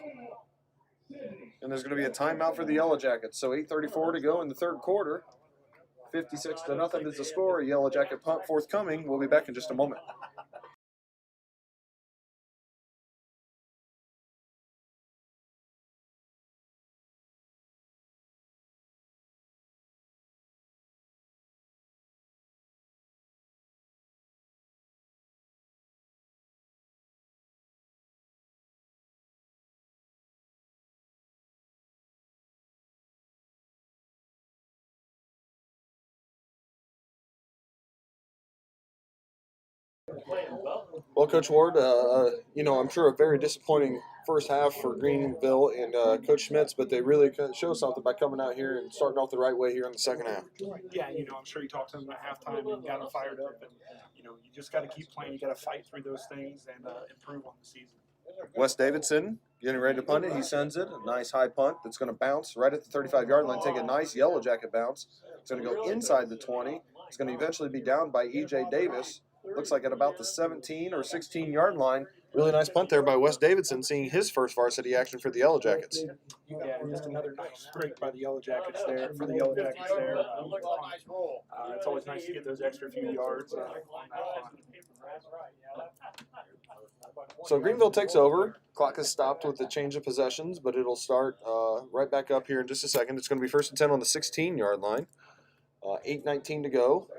And there's going to be a timeout for the Yellow Jackets. So 8:34 to go in the third quarter. 56-0 is the score. Yellow Jacket punt forthcoming. We'll be back in just a moment. Well, Coach Ward, I'm sure a very disappointing first half for Greenville and Coach Schmitz, but they really show something by coming out here and starting off the right way here in the second half. Yeah, I'm sure you talked to them at halftime and got them fired up, and you just got to keep playing. You got to fight through those things and improve on the season. Wes Davidson getting ready to punt it. He sends it. A nice high punt that's going to bounce right at the 35-yard line. Take a nice Yellow Jacket bounce. It's going to go inside the 20. It's going to eventually be down by E.J. Davis. Looks like at about the 17 or 16-yard line. Really nice punt there by Wes Davidson, seeing his first varsity action for the Yellow Jackets. Yeah, just another nice break by the Yellow Jackets there. For the Yellow Jackets there, it's always nice to get those extra few yards on that punt. So Greenville takes over. Clock is stopped with the change of possessions, but it'll start right back up here in just a second. It's going to be 1st and 10 on the 16-yard line. 8:19 to go.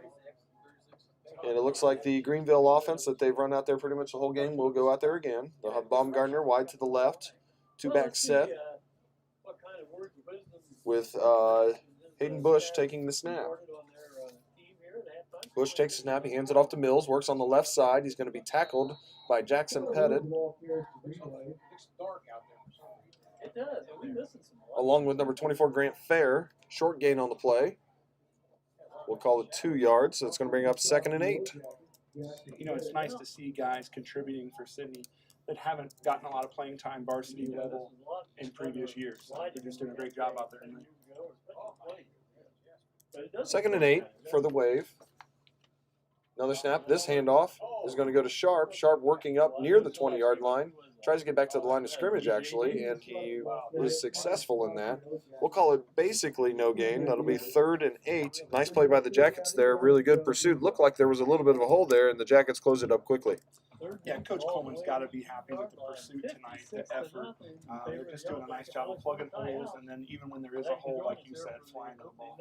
And it looks like the Greenville offense that they've run out there pretty much the whole game will go out there again. They'll have Baumgartner wide to the left, 2-back set, with Hayden Bush taking the snap. Bush takes the snap. He hands it off to Mills, works on the left side. He's going to be tackled by Jackson Pettit, along with number 24, Grant Fair. Short gain on the play. We'll call it 2 yards, so it's going to bring up 2nd and 8. It's nice to see guys contributing for Sidney that haven't gotten a lot of playing time varsity level in previous years. They're just doing a great job out there tonight. 2nd and 8 for the Wave. Another snap. This handoff is going to go to Sharp. Sharp working up near the 20-yard line. Tries to get back to the line of scrimmage, actually, and he was successful in that. We'll call it basically no gain. That'll be 3rd and 8. Nice play by the Jackets there. Really good pursuit. Looked like there was a little bit of a hole there, and the Jackets closed it up quickly. Yeah, Coach Coleman's got to be happy with the pursuit tonight, the effort. They're just doing a nice job of plugging holes, and then even when there is a hole, like you said, flying to the ball.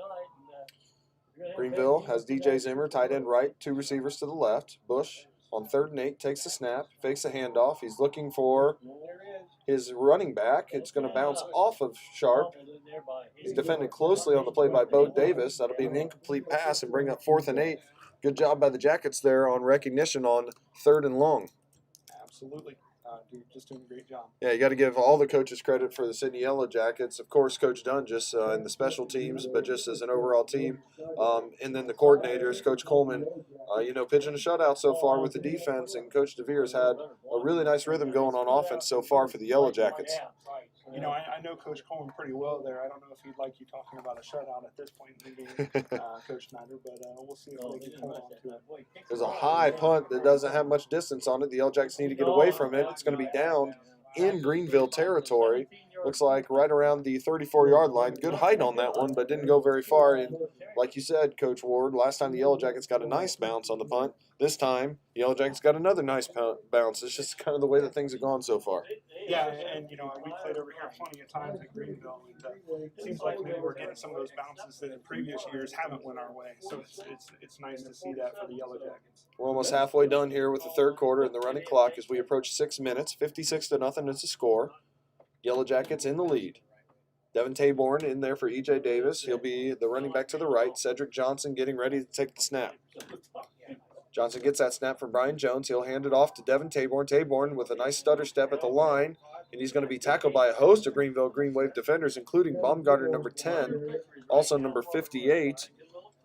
Greenville has DJ Zimmer, tight end right, 2 receivers to the left. Bush on 3rd and 8 takes the snap, fakes a handoff. He's looking for his running back. It's going to bounce off of Sharp. He's defended closely on the play by Bo Davis. That'll be an incomplete pass and bring up 4th and 8. Good job by the Jackets there on recognition on 3rd and long. Absolutely. Just doing a great job. Yeah, you got to give all the coaches credit for the Sidney Yellow Jackets. Of course, Coach Dunn just in the special teams, but just as an overall team. And then the coordinators, Coach Coleman, pitching a shutout so far with the defense, and Coach DeVere's had a really nice rhythm going on offense so far for the Yellow Jackets. I know Coach Coleman pretty well there. I don't know if he'd like you talking about a shutout at this point in the game, Coach Snyder, but we'll see if they can hold on to it. There's a high punt that doesn't have much distance on it. The Yellow Jackets need to get away from it. It's going to be down in Greenville territory. Looks like right around the 34-yard line. Good height on that one, but didn't go very far. And like you said, Coach Ward, last time the Yellow Jackets got a nice bounce on the punt. This time, the Yellow Jackets got another nice bounce. It's just kind of the way that things have gone so far. Yeah, and we played over here plenty of times at Greenville, and it seems like maybe we're getting some of those bounces that in previous years haven't went our way. So it's nice to see that for the Yellow Jackets. We're almost halfway done here with the third quarter and the running clock as we approach 6 minutes. 56-0 is the score. Yellow Jackets in the lead. Devin Taborn in there for E.J. Davis. He'll be the running back to the right. Cedric Johnson getting ready to take the snap. Johnson gets that snap from Brian Jones. He'll hand it off to Devin Taborn. Taborn with a nice stutter step at the line, and he's going to be tackled by a host of Greenville Green Wave defenders, including Baumgartner number 10, also number 58,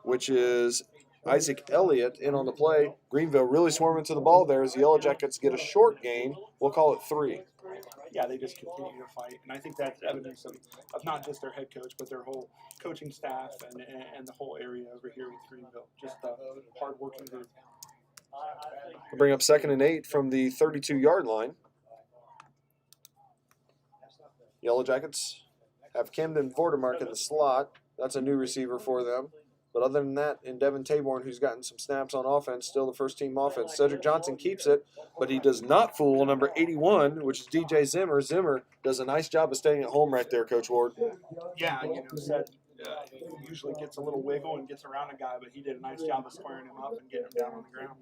which is Isaac Elliott in on the play. Greenville really swarming to the ball there as the Yellow Jackets get a short gain. We'll call it 3. Yeah, they just continue to fight, and I think that's evidence of not just their head coach, but their whole coaching staff and the whole area over here with Greenville. Just a hard-working group. We'll bring up 2nd and 8 from the 32-yard line. Yellow Jackets have Camden Vordermark in the slot. That's a new receiver for them. But other than that, in Devin Taborn, who's gotten some snaps on offense, still the first-team offense. Cedric Johnson keeps it, but he does not fool number 81, which is DJ Zimmer. Zimmer does a nice job of staying at home right there, Coach Ward. Yeah, Seth usually gets a little wiggle and gets around a guy, but he did a nice job of squaring him up and getting him down on the ground.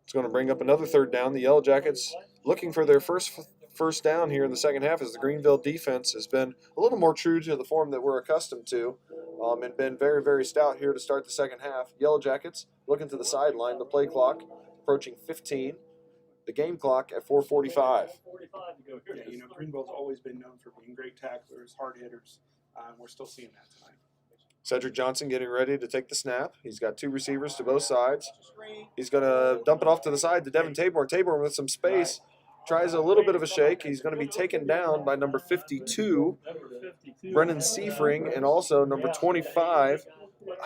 It's going to bring up another 3rd down. The Yellow Jackets looking for their first down here in the second half as the Greenville defense has been a little more true to the form that we're accustomed to and been very, very stout here to start the second half. Yellow Jackets looking to the sideline. The play clock approaching 15. The game clock at 4:45. Yeah, Greenville's always been known for being great tacklers, hard hitters. We're still seeing that tonight. Cedric Johnson getting ready to take the snap. He's got 2 receivers to both sides. He's going to dump it off to the side to Devin Taborn. Taborn with some space. Tries a little bit of a shake. He's going to be taken down by number 52, Brennan Seifring, and also number 25,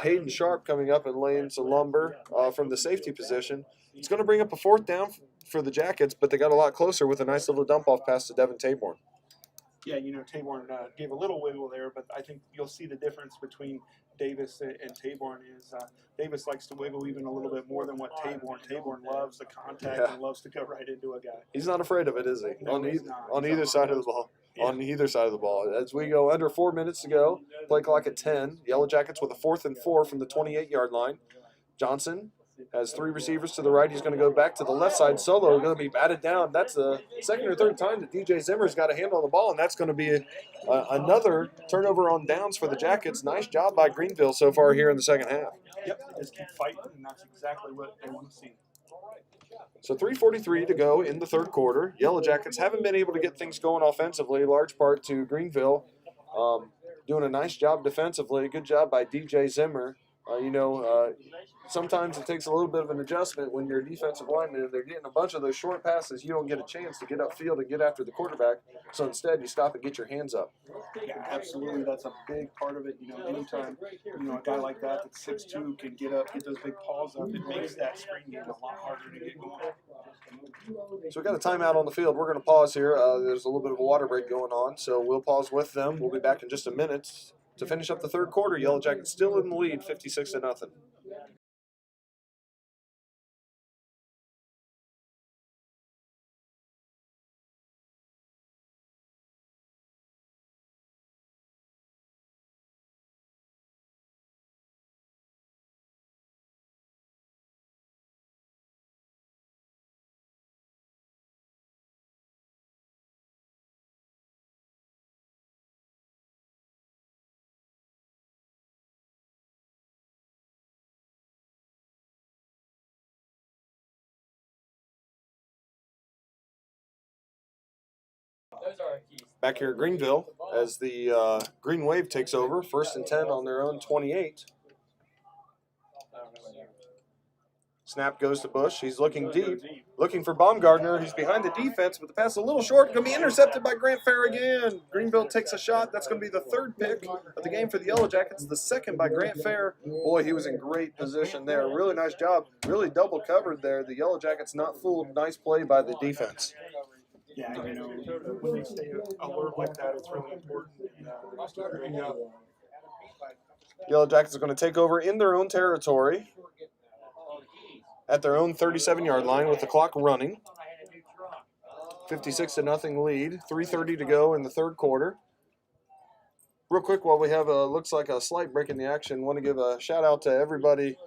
Hayden Sharp, coming up and laying some lumber from the safety position. It's going to bring up a 4th down for the Jackets, but they got a lot closer with a nice little dump-off pass to Devin Taborn. Yeah, Taborn gave a little wiggle there, but I think you'll see the difference between Davis and Taborn is Davis likes to wiggle even a little bit more than what Taborn. Taborn loves the contact and loves to go right into a guy. He's not afraid of it, is he? No, on either side of the ball. Yeah. On either side of the ball. As we go under 4 minutes to go, play clock at 10. Yellow Jackets with a 4th and 4 from the 28-yard line. Johnson has 3 receivers to the right. He's going to go back to the left side solo. Going to be batted down. That's the 2nd or 3rd time that DJ Zimmer's got a hand on the ball, and that's going to be another turnover on downs for the Jackets. Nice job by Greenville so far here in the second half. Yep, they just keep fighting, and that's exactly what they want to see. So 3:43 to go in the third quarter. Yellow Jackets haven't been able to get things going offensively, large part to Greenville doing a nice job defensively. Good job by DJ Zimmer. Sometimes it takes a little bit of an adjustment when you're a defensive lineman and they're getting a bunch of those short passes. You don't get a chance to get upfield and get after the quarterback. So instead, you stop and get your hands up. Yeah, absolutely. That's a big part of it. Anytime, a guy like that that's 6'2" can get up, get those big paws up, it makes that screen game a lot harder to get going. So we've got a timeout on the field. We're going to pause here. There's a little bit of a water break going on, so we'll pause with them. We'll be back in just a minute to finish up the third quarter. Yellow Jackets still in the lead, 56-0. Back here at Greenville as the Green Wave takes over, 1st and 10 on their own 28. Snap goes to Bush. He's looking deep, looking for Baumgartner. He's behind the defense, but the pass is a little short. Going to be intercepted by Grant Fair again. Greenville takes a shot. That's going to be the 3rd pick of the game for the Yellow Jackets. The 2nd by Grant Fair. Boy, he was in great position there. Really nice job. Really double covered there. The Yellow Jackets not fooled. Nice play by the defense. Yeah, you know, when they stay alert like that, it's really important. And, just do a great job. Yellow Jackets are going to take over in their own territory at their own 37-yard line with the clock running. 56-0 lead. 3:30 to go in the third quarter. Real quick, while we have looks like a slight break in the action, want to give a shout out to everybody,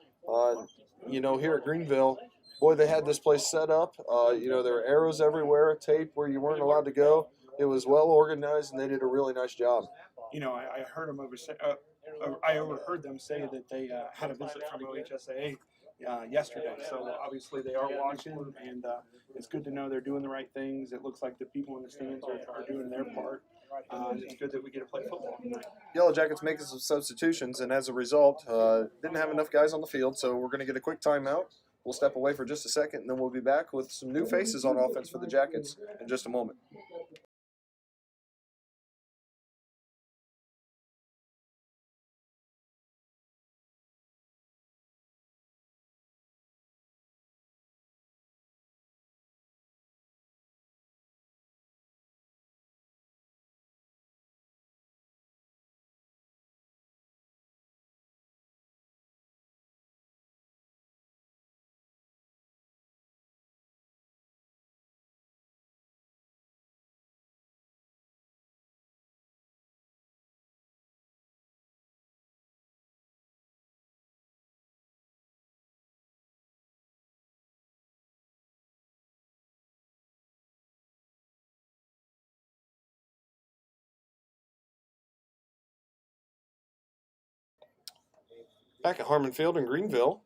here at Greenville. Boy, they had this place set up. There were arrows everywhere, tape where you weren't allowed to go. It was well organized, and they did a really nice job. You know, I heard them I overheard them say that they had a visit from OHSAA yesterday. So obviously they are watching, and it's good to know they're doing the right things. It looks like the people in the stands are doing their part. It's good that we get to play football tonight. Yellow Jackets making some substitutions, and as a result, didn't have enough guys on the field, so we're going to get a quick timeout. We'll step away for just a second, and then we'll be back with some new faces on offense for the Jackets in just a moment. Back at Harmon Field in Greenville,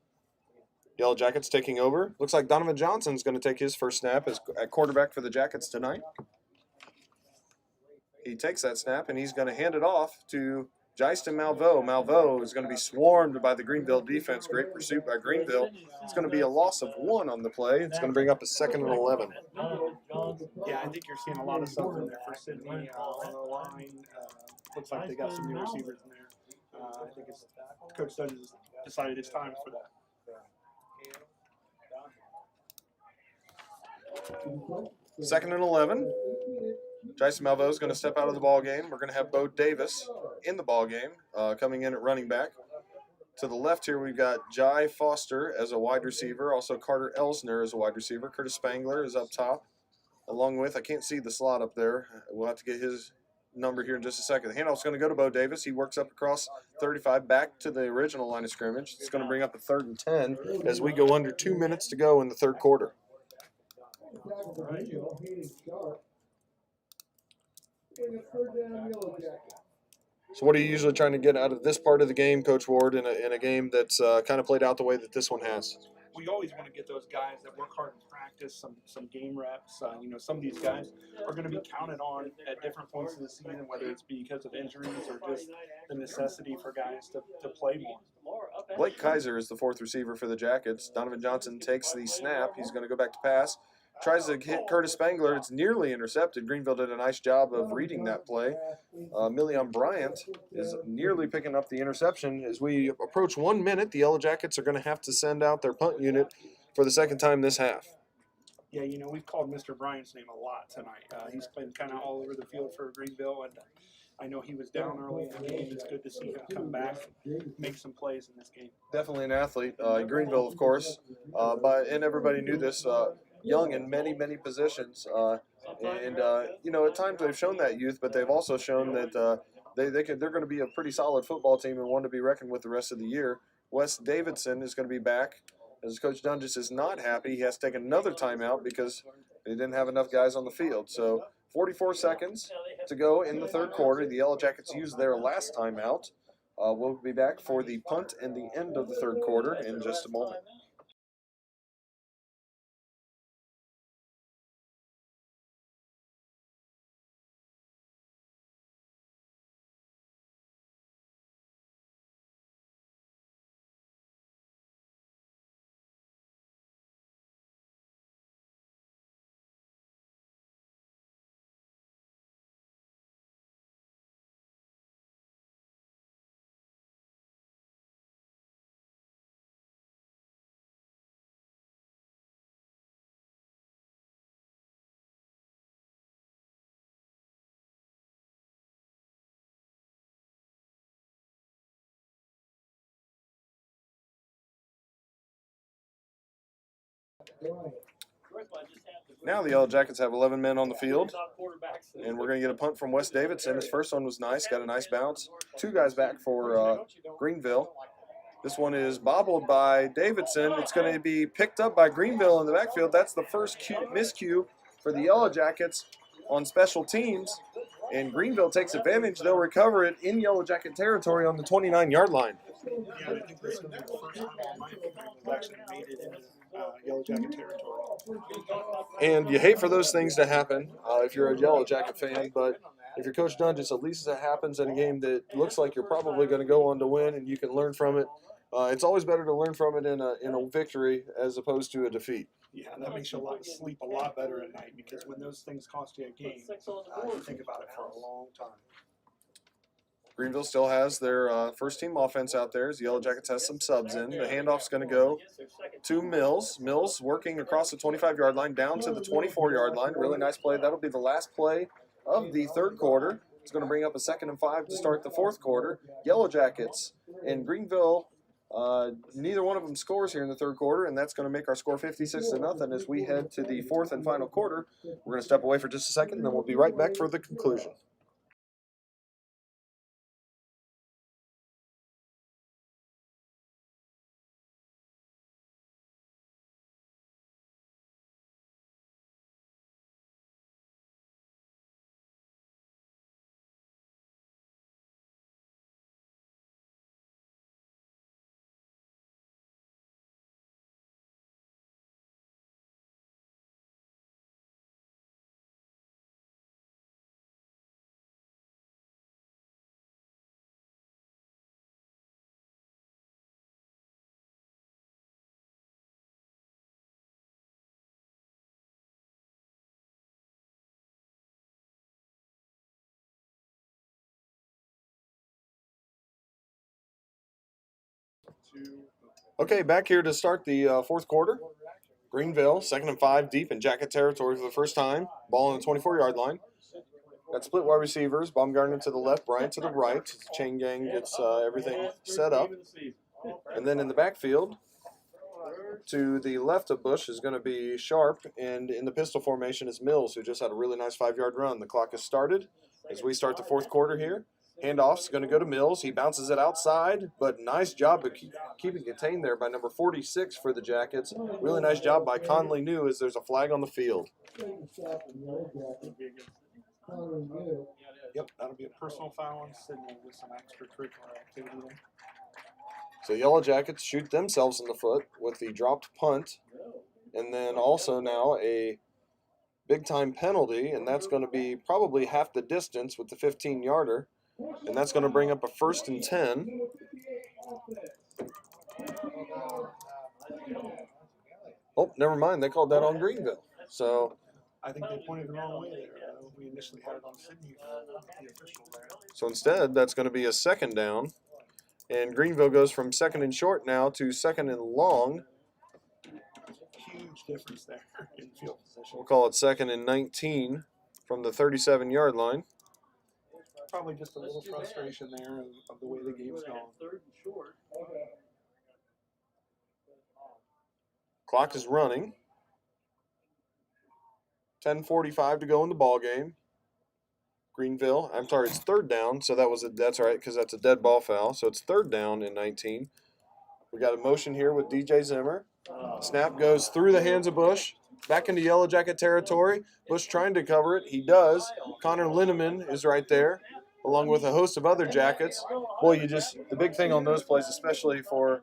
Yellow Jackets taking over. Looks like Donovan Johnson's going to take his first snap at quarterback for the Jackets tonight. He takes that snap, and he's going to hand it off to Jyston Malveaux. Malveaux is going to be swarmed by the Greenville defense. Great pursuit by Greenville. It's going to be a loss of 1 on the play. It's going to bring up a 2nd and 11. Yeah, I think you're seeing a lot of stuff in there for Sidney on the line. Looks like they got some new receivers in there. I think Coach Dunn has decided it's time for that. 2nd and 11. Jyston Malveaux is going to step out of the ball game. We're going to have Bo Davis in the ball game, coming in at running back. To the left here, we've got Jai Foster as a wide receiver. Also Carter Elsner as a wide receiver. Curtis Spangler is up top, along with, I can't see the slot up there. We'll have to get his number here in just a second. The handoff's going to go to Bo Davis. He works up across 35 back to the original line of scrimmage. It's going to bring up a 3rd and 10 as we go under 2 minutes to go in the third quarter. So what are you usually trying to get out of this part of the game, Coach Ward, in a game that's kind of played out the way that this one has? We always want to get those guys that work hard in practice, some game reps. Some of these guys are going to be counted on at different points of the season, whether it's because of injuries or just the necessity for guys to play more. Blake Kaiser is the 4th receiver for the Jackets. Donovan Johnson takes the snap. He's going to go back to pass. Tries to hit Curtis Spangler. It's nearly intercepted. Greenville did a nice job of reading that play. Million Bryant is nearly picking up the interception. As we approach 1 minute, the Yellow Jackets are going to have to send out their punt unit for the second time this half. Yeah, we've called Mr. Bryant's name a lot tonight. He's been kind of all over the field for Greenville, and I know he was down early in the game. It's good to see him come back and make some plays in this game. Definitely an athlete. Greenville, of course, and everybody knew this, young in many, many positions. At times they've shown that youth, but they've also shown that they're going to be a pretty solid football team and one to be reckoned with the rest of the year. Wes Davidson is going to be back. As Coach Dunges is not happy, he has to take another timeout because they didn't have enough guys on the field. So 44 seconds to go in the third quarter. The Yellow Jackets used their last timeout. We'll be back for the punt and the end of the third quarter in just a moment. Now the Yellow Jackets have 11 men on the field, and we're going to get a punt from Wes Davidson. His first one was nice, got a nice bounce. 2 guys back for Greenville. This one is bobbled by Davidson. It's going to be picked up by Greenville in the backfield. That's the first miscue for the Yellow Jackets on special teams. And Greenville takes advantage. They'll recover it in Yellow Jacket territory on the 29-yard line. Yeah, I think this is the first time all night we've actually made it into Yellow Jacket territory. And you hate for those things to happen if you're a Yellow Jacket fan, but if you're Coach Dunges, at least it happens in a game that looks like you're probably going to go on to win and you can learn from it. It's always better to learn from it in a victory as opposed to a defeat. Yeah, that makes you sleep a lot better at night, because when those things cost you a game, you think about it for a long time. Greenville still has their first team offense out there as the Yellow Jackets has some subs in. The handoff's going to go to Mills. Mills working across the 25-yard line down to the 24-yard line. Really nice play. That'll be the last play of the third quarter. It's going to bring up a 2nd and 5 to start the fourth quarter. Yellow Jackets and Greenville, neither one of them scores here in the third quarter, and that's going to make our score 56-0 as we head to the fourth and final quarter. We're going to step away for just a second, and then we'll be right back for the conclusion. Okay, back here to start the fourth quarter. Greenville, 2nd and 5, deep in Jacket territory for the first time. Ball on the 24-yard line. Got split wide receivers. Baumgartner to the left, Bryant to the right. Chain gang gets everything set up. And then in the backfield, to the left of Bush is going to be Sharp. And in the pistol formation is Mills, who just had a really nice 5-yard run. The clock has started as we start the fourth quarter here. Handoff's going to go to Mills. He bounces it outside, but nice job of keeping contained there by number 46 for the Jackets. Really nice job by Conley New as there's a flag on the field. Yep, that'll be a personal foul on Sidney with some extracurricular activity there. So Yellow Jackets shoot themselves in the foot with the dropped punt, and then also now a big-time penalty, and that's going to be probably half the distance with the 15-yarder. And that's going to bring up a 1st and 10. Oh, never mind. They called that on Greenville. So I think they pointed the wrong way there. We initially had it on Sidney, the official there. So instead, that's going to be a 2nd down. And Greenville goes from 2nd and short now to 2nd and long. Huge difference there in field position. We'll call it 2nd and 19 from the 37-yard line. Probably just a little frustration there of the way the game's gone. Clock is running. 10:45 to go in the ball game. Greenville, I'm sorry, it's 3rd down, so that's all right because that's a dead ball foul. So it's 3rd down and 19. We got a motion here with DJ Zimmer. Snap goes through the hands of Bush, back into Yellow Jacket territory. Bush trying to cover it. He does. Connor Linneman is right there, along with a host of other Jackets. Boy, the big thing on those plays, especially for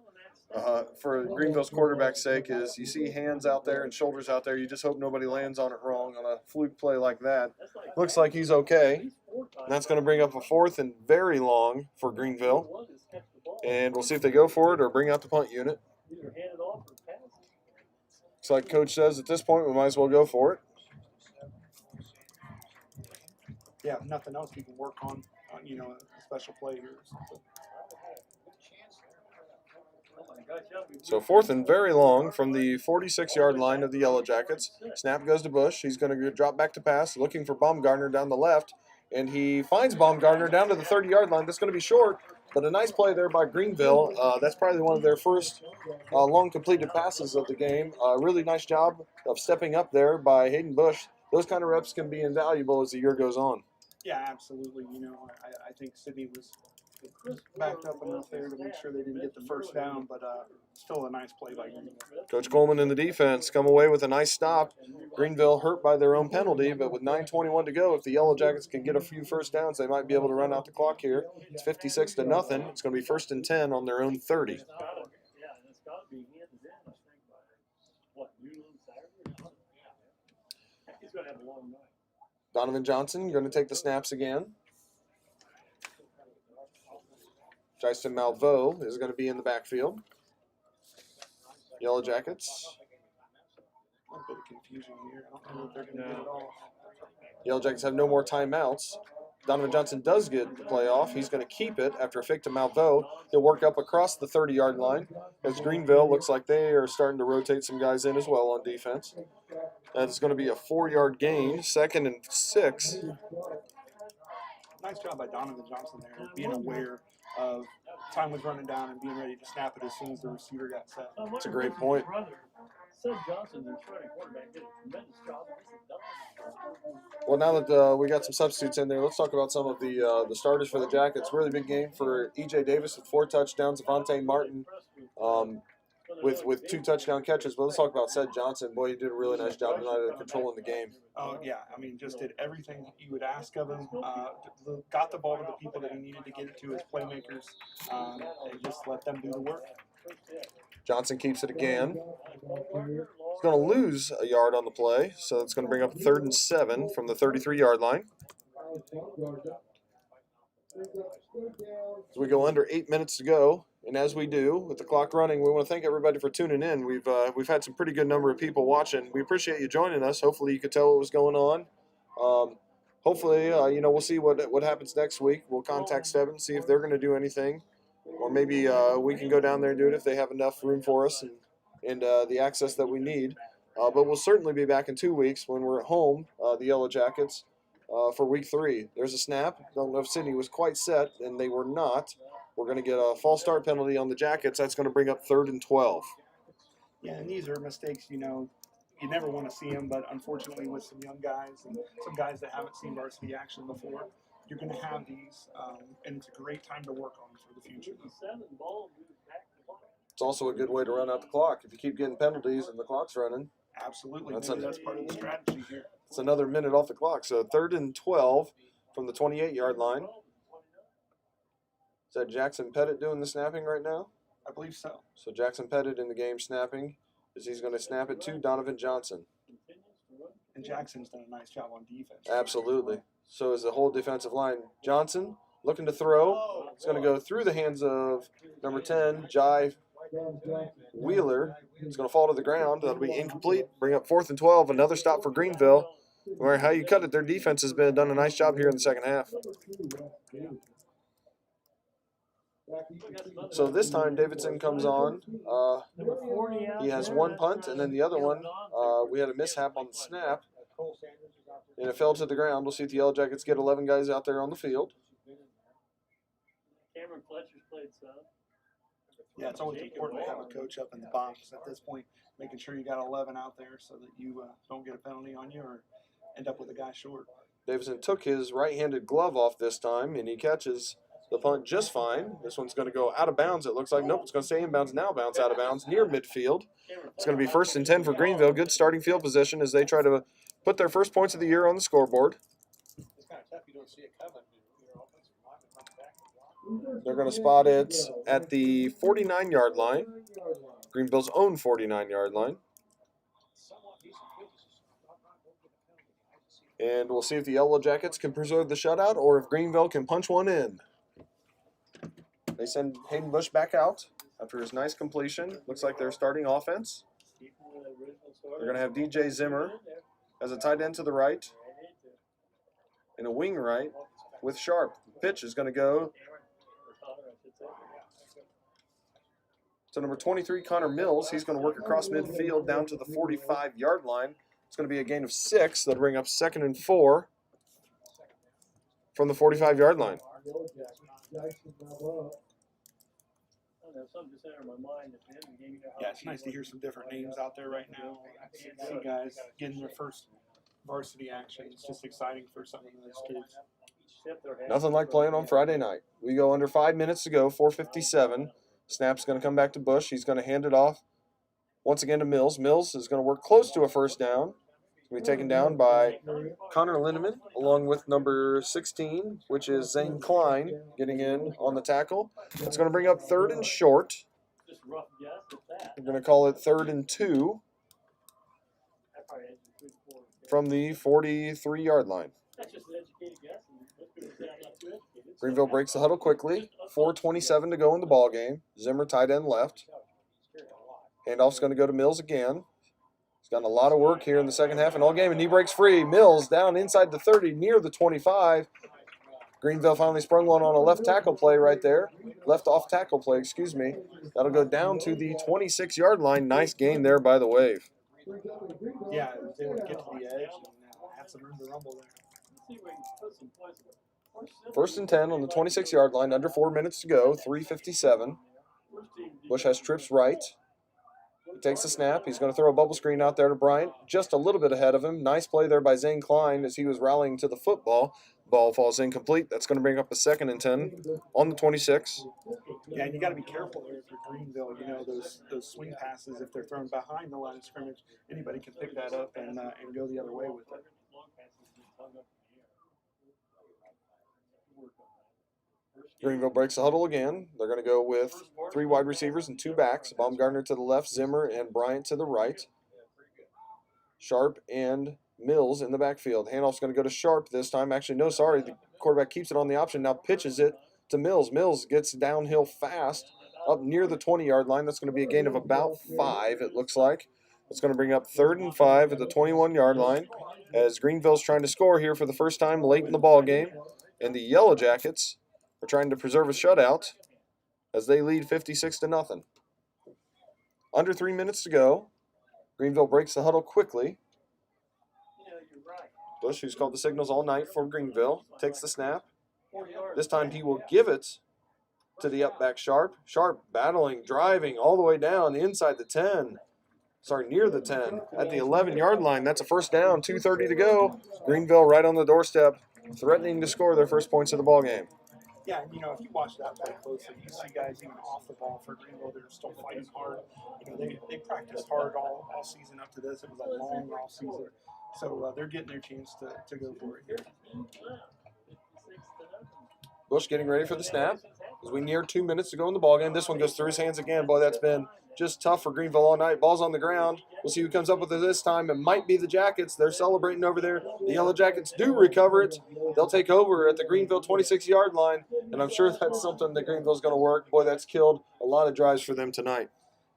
Greenville's quarterback's sake, is you see hands out there and shoulders out there. You just hope nobody lands on it wrong on a fluke play like that. Looks like he's okay. And that's going to bring up a 4th and very long for Greenville. And we'll see if they go for it or bring out the punt unit. Looks like Coach says at this point we might as well go for it. Yeah, nothing else we can work on, a special play here or something. So 4th and very long from the 46-yard line of the Yellow Jackets. Snap goes to Bush. He's going to drop back to pass, looking for Baumgartner down the left. And he finds Baumgartner down to the 30-yard line. That's going to be short. But a nice play there by Greenville. That's probably one of their first long completed passes of the game. Really nice job of stepping up there by Hayden Bush. Those kind of reps can be invaluable as the year goes on. Yeah, absolutely. I think Sidney was backed up enough there to make sure they didn't get the first down, but still a nice play by Greenville. Coach Coleman and the defense come away with a nice stop. Greenville hurt by their own penalty, but with 9:21 to go, if the Yellow Jackets can get a few first downs, they might be able to run out the clock here. It's 56-0. It's going to be 1st and 10 on their own 30. Donovan Johnson going to take the snaps again. Jason Malveaux is going to be in the backfield. Yellow Jackets. A bit of confusion here. I don't know if they're going to get it all. Yellow Jackets have no more timeouts. Donovan Johnson does get the play off. He's going to keep it after a fake to Malveaux. He'll work up across the 30-yard line as Greenville looks like they are starting to rotate some guys in as well on defense. That's going to be a 4-yard gain, 2nd and 6. Nice job by Donovan Johnson there, being aware of time was running down and being ready to snap it as soon as the receiver got set. That's a great point. Sid Johnson, their starting quarterback, did a tremendous job. Well, now that we got some substitutes in there, let's talk about some of the starters for the Jackets. Really big game for E.J. Davis with 4 touchdowns, Avante Martin with 2 touchdown catches. But let's talk about Sid Johnson. Boy, he did a really nice job tonight of controlling the game. Oh, yeah. I mean, just did everything you would ask of him. Got the ball to the people that he needed to get it to as playmakers, and just let them do the work. Johnson keeps it again. He's going to lose a yard on the play, so it's going to bring up 3rd and 7 from the 33-yard line. As we go under 8 minutes to go, and as we do, with the clock running, we want to thank everybody for tuning in. We've had some pretty good number of people watching. We appreciate you joining us. Hopefully you could tell what was going on. Hopefully, we'll see what happens next week. We'll contact Stebbins, see if they're going to do anything. Or maybe we can go down there and do it if they have enough room for us and the access that we need. But we'll certainly be back in 2 weeks when we're at home, the Yellow Jackets, for week 3. There's a snap. Don't know if Sidney was quite set, and they were not. We're going to get a false start penalty on the Jackets. That's going to bring up 3rd and 12. Yeah, and these are mistakes, you never want to see them, but unfortunately with some young guys and some guys that haven't seen varsity action before, you're going to have these, and it's a great time to work on for the future. It's also a good way to run out the clock. If you keep getting penalties and the clock's running, Absolutely. That's That's part of the strategy here. it's another minute off the clock. So 3rd and 12 from the 28-yard line. Is that Jackson Pettit doing the snapping right now? I believe so. So Jackson Pettit in the game snapping, as he's going to snap it to Donovan Johnson. And Jackson's done a nice job on defense. Absolutely. So is the whole defensive line. Johnson looking to throw. It's going to go through the hands of number 10, Jai Wheeler. It's going to fall to the ground. That'll be incomplete. Bring up 4th and 12. Another stop for Greenville. No matter how you cut it, their defense has done a nice job here in the second half. So this time Davidson comes on. He has 1 punt, and then the other one, we had a mishap on the snap, and it fell to the ground. We'll see if the Yellow Jackets get 11 guys out there on the field. Cameron Fletcher's played some. Yeah, it's always important to have a coach up in the box at this point, making sure you got 11 out there so that you don't get a penalty on you or end up with a guy short. Davidson took his right-handed glove off this time, and he catches the punt just fine. This one's going to go out of bounds, it looks like. Nope, it's going to stay in bounds now, bounce out of bounds near midfield. It's going to be 1st and 10 for Greenville. Good starting field position as they try to put their first points of the year on the scoreboard. It's kind of tough. You don't see it coming. They're going to spot it at the 49-yard line, Greenville's own 49-yard line. And we'll see if the Yellow Jackets can preserve the shutout or if Greenville can punch one in. They send Hayden Bush back out after his nice completion. Looks like they're starting offense. They're going to have DJ Zimmer as a tight end to the right and a wing right with Sharp. Pitch is going to go to number 23, Connor Mills. He's going to work across midfield down to the 45-yard line. It's going to be a gain of 6. That'll bring up 2nd and 4 from the 45-yard line. something just entered my mind at the end of the game. You know how Yeah, it's nice to hear some different names out there right now. See guys getting their first varsity action. It's just exciting for some of those kids. Nothing like playing on Friday night. We go under 5 minutes to go, 4:57. Snap's going to come back to Bush. He's going to hand it off once again to Mills. Mills is going to work close to a first down. He's going to be taken down by Connor Lindeman, along with number 16, which is Zane Klein, getting in on the tackle. It's going to bring up 3rd and short. We're going to call it 3rd and 2 from the 43-yard line. Greenville breaks the huddle quickly. 4:27 to go in the ball game. Zimmer tight end left. Handoff's going to go to Mills again. He's gotten a lot of work here in the second half and all game, and he breaks free. Mills down inside the 30, near the 25. Greenville finally sprung one on a left tackle play right there. Left off tackle play, excuse me. That'll go down to the 26-yard line. Nice gain there by the Wave. Yeah, they would get to the edge and had some room to rumble there. 1st and 10 on the 26-yard line, under 4 minutes to go, 3:57. Bush has trips right. He takes the snap. He's going to throw a bubble screen out there to Bryant, just a little bit ahead of him. Nice play there by Zane Klein as he was rallying to the football. Ball falls incomplete. That's going to bring up a 2nd and 10 on the 26. Yeah, and you got to be careful there for Greenville. You know, those swing passes, if they're thrown behind the line of scrimmage, anybody can pick that up and go the other way with it. Greenville breaks the huddle again. They're going to go with 3 wide receivers and 2 backs. Baumgartner to the left, Zimmer and Bryant to the right. Sharp and Mills in the backfield. Handoff's going to go to Sharp this time. Actually, no, sorry. The quarterback keeps it on the option. Now pitches it to Mills. Mills gets downhill fast up near the 20-yard line. That's going to be a gain of about 5, it looks like. It's going to bring up 3rd and 5 at the 21-yard line as Greenville's trying to score here for the first time late in the ball game. And the Yellow Jackets are trying to preserve a shutout as they lead 56-0. Under 3 minutes to go. Greenville breaks the huddle quickly. Bush, who's called the signals all night for Greenville, takes the snap. This time he will give it to the up back Sharp. Sharp battling, driving all the way down inside the 10. Sorry, near the 10. At the 11-yard line, that's a first down, 2:30 to go. Greenville right on the doorstep, threatening to score their first points of the ball game. Yeah, and if you watch that play closely, you see guys even off the ball for Greenville, they're still fighting hard. They practiced hard all season up to this. It was a long off season. So they're getting their chance to go for it here. Bush getting ready for the snap as we near 2 minutes to go in the ballgame. This one goes through his hands again. Boy, that's been just tough for Greenville all night. Ball's on the ground. We'll see who comes up with it this time. It might be the Jackets. They're celebrating over there. The Yellow Jackets do recover it. They'll take over at the Greenville 26-yard line, and I'm sure that's something that Greenville's going to work. Boy, that's killed a lot of drives for them tonight.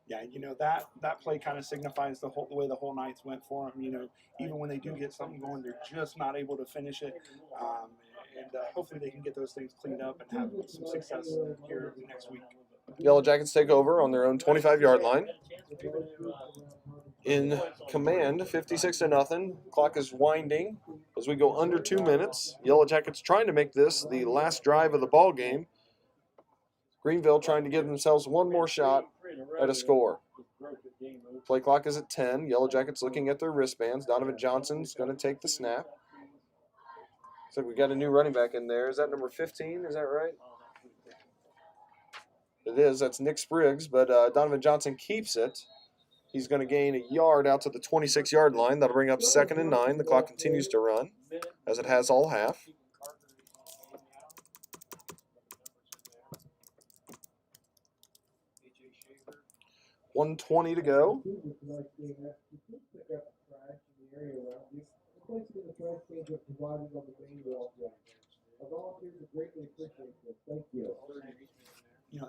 Yeah, that play kind of signifies the way the whole nights went for them. Even when they do get something going, they're just not able to finish it. And hopefully they can get those things cleaned up and have some success here next week. Yellow Jackets take over on their own 25-yard line. In command, 56-0. Clock is winding as we go under 2 minutes. Yellow Jackets trying to make this the last drive of the ball game. Greenville trying to give themselves one more shot at a score. Play clock is at 10. Yellow Jackets looking at their wristbands. Donovan Johnson's going to take the snap. Looks like we got a new running back in there. Is that number 15? Is that right? It is. That's Nick Spriggs, but Donovan Johnson keeps it. He's going to gain a yard out to the 26-yard line. That'll bring up 2nd and 9. The clock continues to run, as it has all half. $1:20 to go.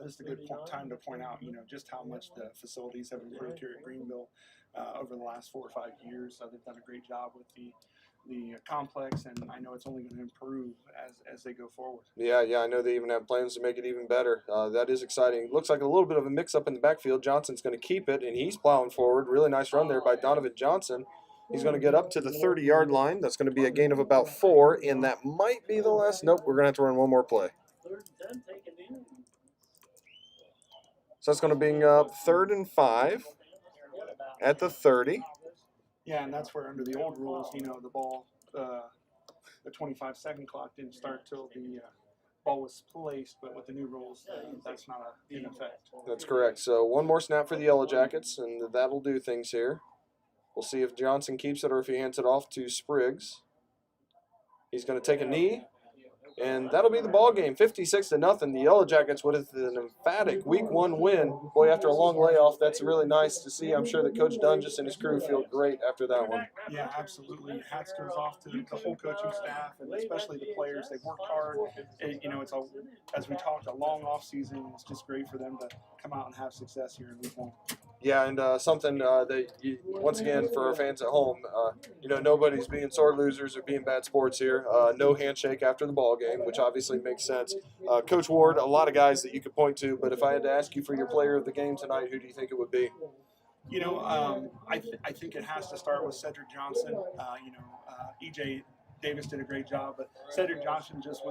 This is a good time to point out, just how much the facilities have improved here at Greenville over the last 4 or 5 years. They've done a great job with the complex, and I know it's only going to improve as they go forward. Yeah, I know they even have plans to make it even better. That is exciting. Looks like a little bit of a mix-up in the backfield. Johnson's going to keep it, and he's plowing forward. Really nice run there by Donovan Johnson. He's going to get up to the 30-yard line. That's going to be a gain of about 4, and that might be the last. Nope, we're going to have to run one more play. So that's going to bring up 3rd and 5 at the 30. Yeah, and that's where under the old rules, the ball, the 25-second clock didn't start till the ball was placed, but with the new rules, that's not in effect. That's correct. So one more snap for the Yellow Jackets, and that'll do things here. We'll see if Johnson keeps it or if he hands it off to Spriggs. He's going to take a knee, and that'll be the ball game, 56-0. The Yellow Jackets with an emphatic Week 1 win. Boy, after a long layoff, that's really nice to see. I'm sure that Coach Dunges and his crew feel great after that one. Yeah, absolutely. Hats goes off to the whole coaching staff and especially the players. They've worked hard. It's as we talked, a long off season. It's just great for them to come out and have success here in Week 1. Yeah, and something that, once again, for our fans at home, nobody's being sore losers or being bad sports here. No handshake after the ball game, which obviously makes sense. Coach Ward, a lot of guys that you could point to, but if I had to ask you for your player of the game tonight, who do you think it would be? I think it has to start with Cedric Johnson. EJ Davis did a great job, but Cedric Johnson just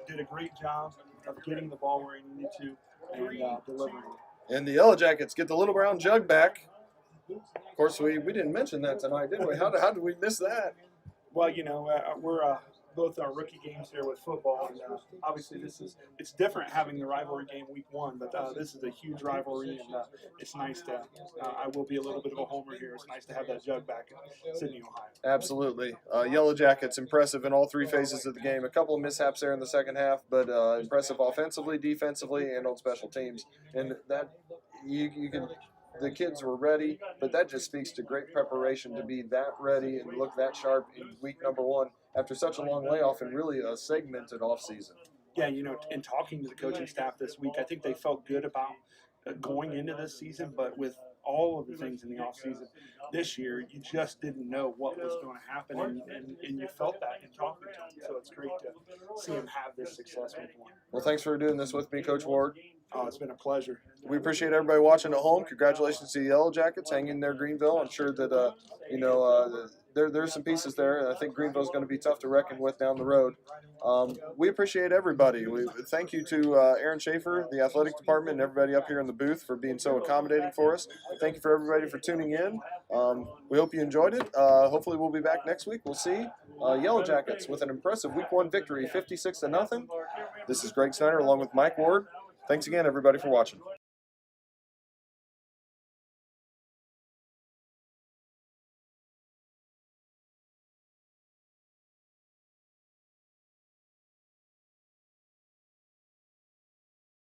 did a great job of getting the ball where he needed to and delivering. And the Yellow Jackets get the little brown jug back. Of course, we didn't mention that tonight, did we? How did we miss that? Well, we're both our rookie games here with football, and obviously it's different having the rivalry game Week 1, but this is a huge rivalry, and it's nice to. I will be a little bit of a homer here. It's nice to have that jug back in Sidney, Ohio. Absolutely. Yellow Jackets impressive in all 3 phases of the game. A couple of mishaps there in the second half, but impressive offensively, defensively, and on special teams. And that you can. The kids were ready, but that just speaks to great preparation to be that ready and look that sharp in week number 1 after such a long layoff and really a segmented offseason. Yeah, in talking to the coaching staff this week, I think they felt good about going into this season, but with all of the things in the offseason this year, you just didn't know what was going to happen, and you felt that in talking to them. So it's great to see them have this success with one. Well, thanks for doing this with me, Coach Ward. Oh, it's been a pleasure. We appreciate everybody watching at home. Congratulations to the Yellow Jackets. Hang in there, Greenville. I'm sure that, there's some pieces there, and I think Greenville's going to be tough to reckon with down the road. We appreciate everybody. Thank you to Aaron Schaefer, the athletic department, and everybody up here in the booth for being so accommodating for us. Thank you for everybody for tuning in. We hope you enjoyed it. Hopefully we'll be back next week. We'll see Yellow Jackets with an impressive Week 1 victory, 56-0. This is Greg Snyder along with Mike Ward. Thanks again, everybody, for watching.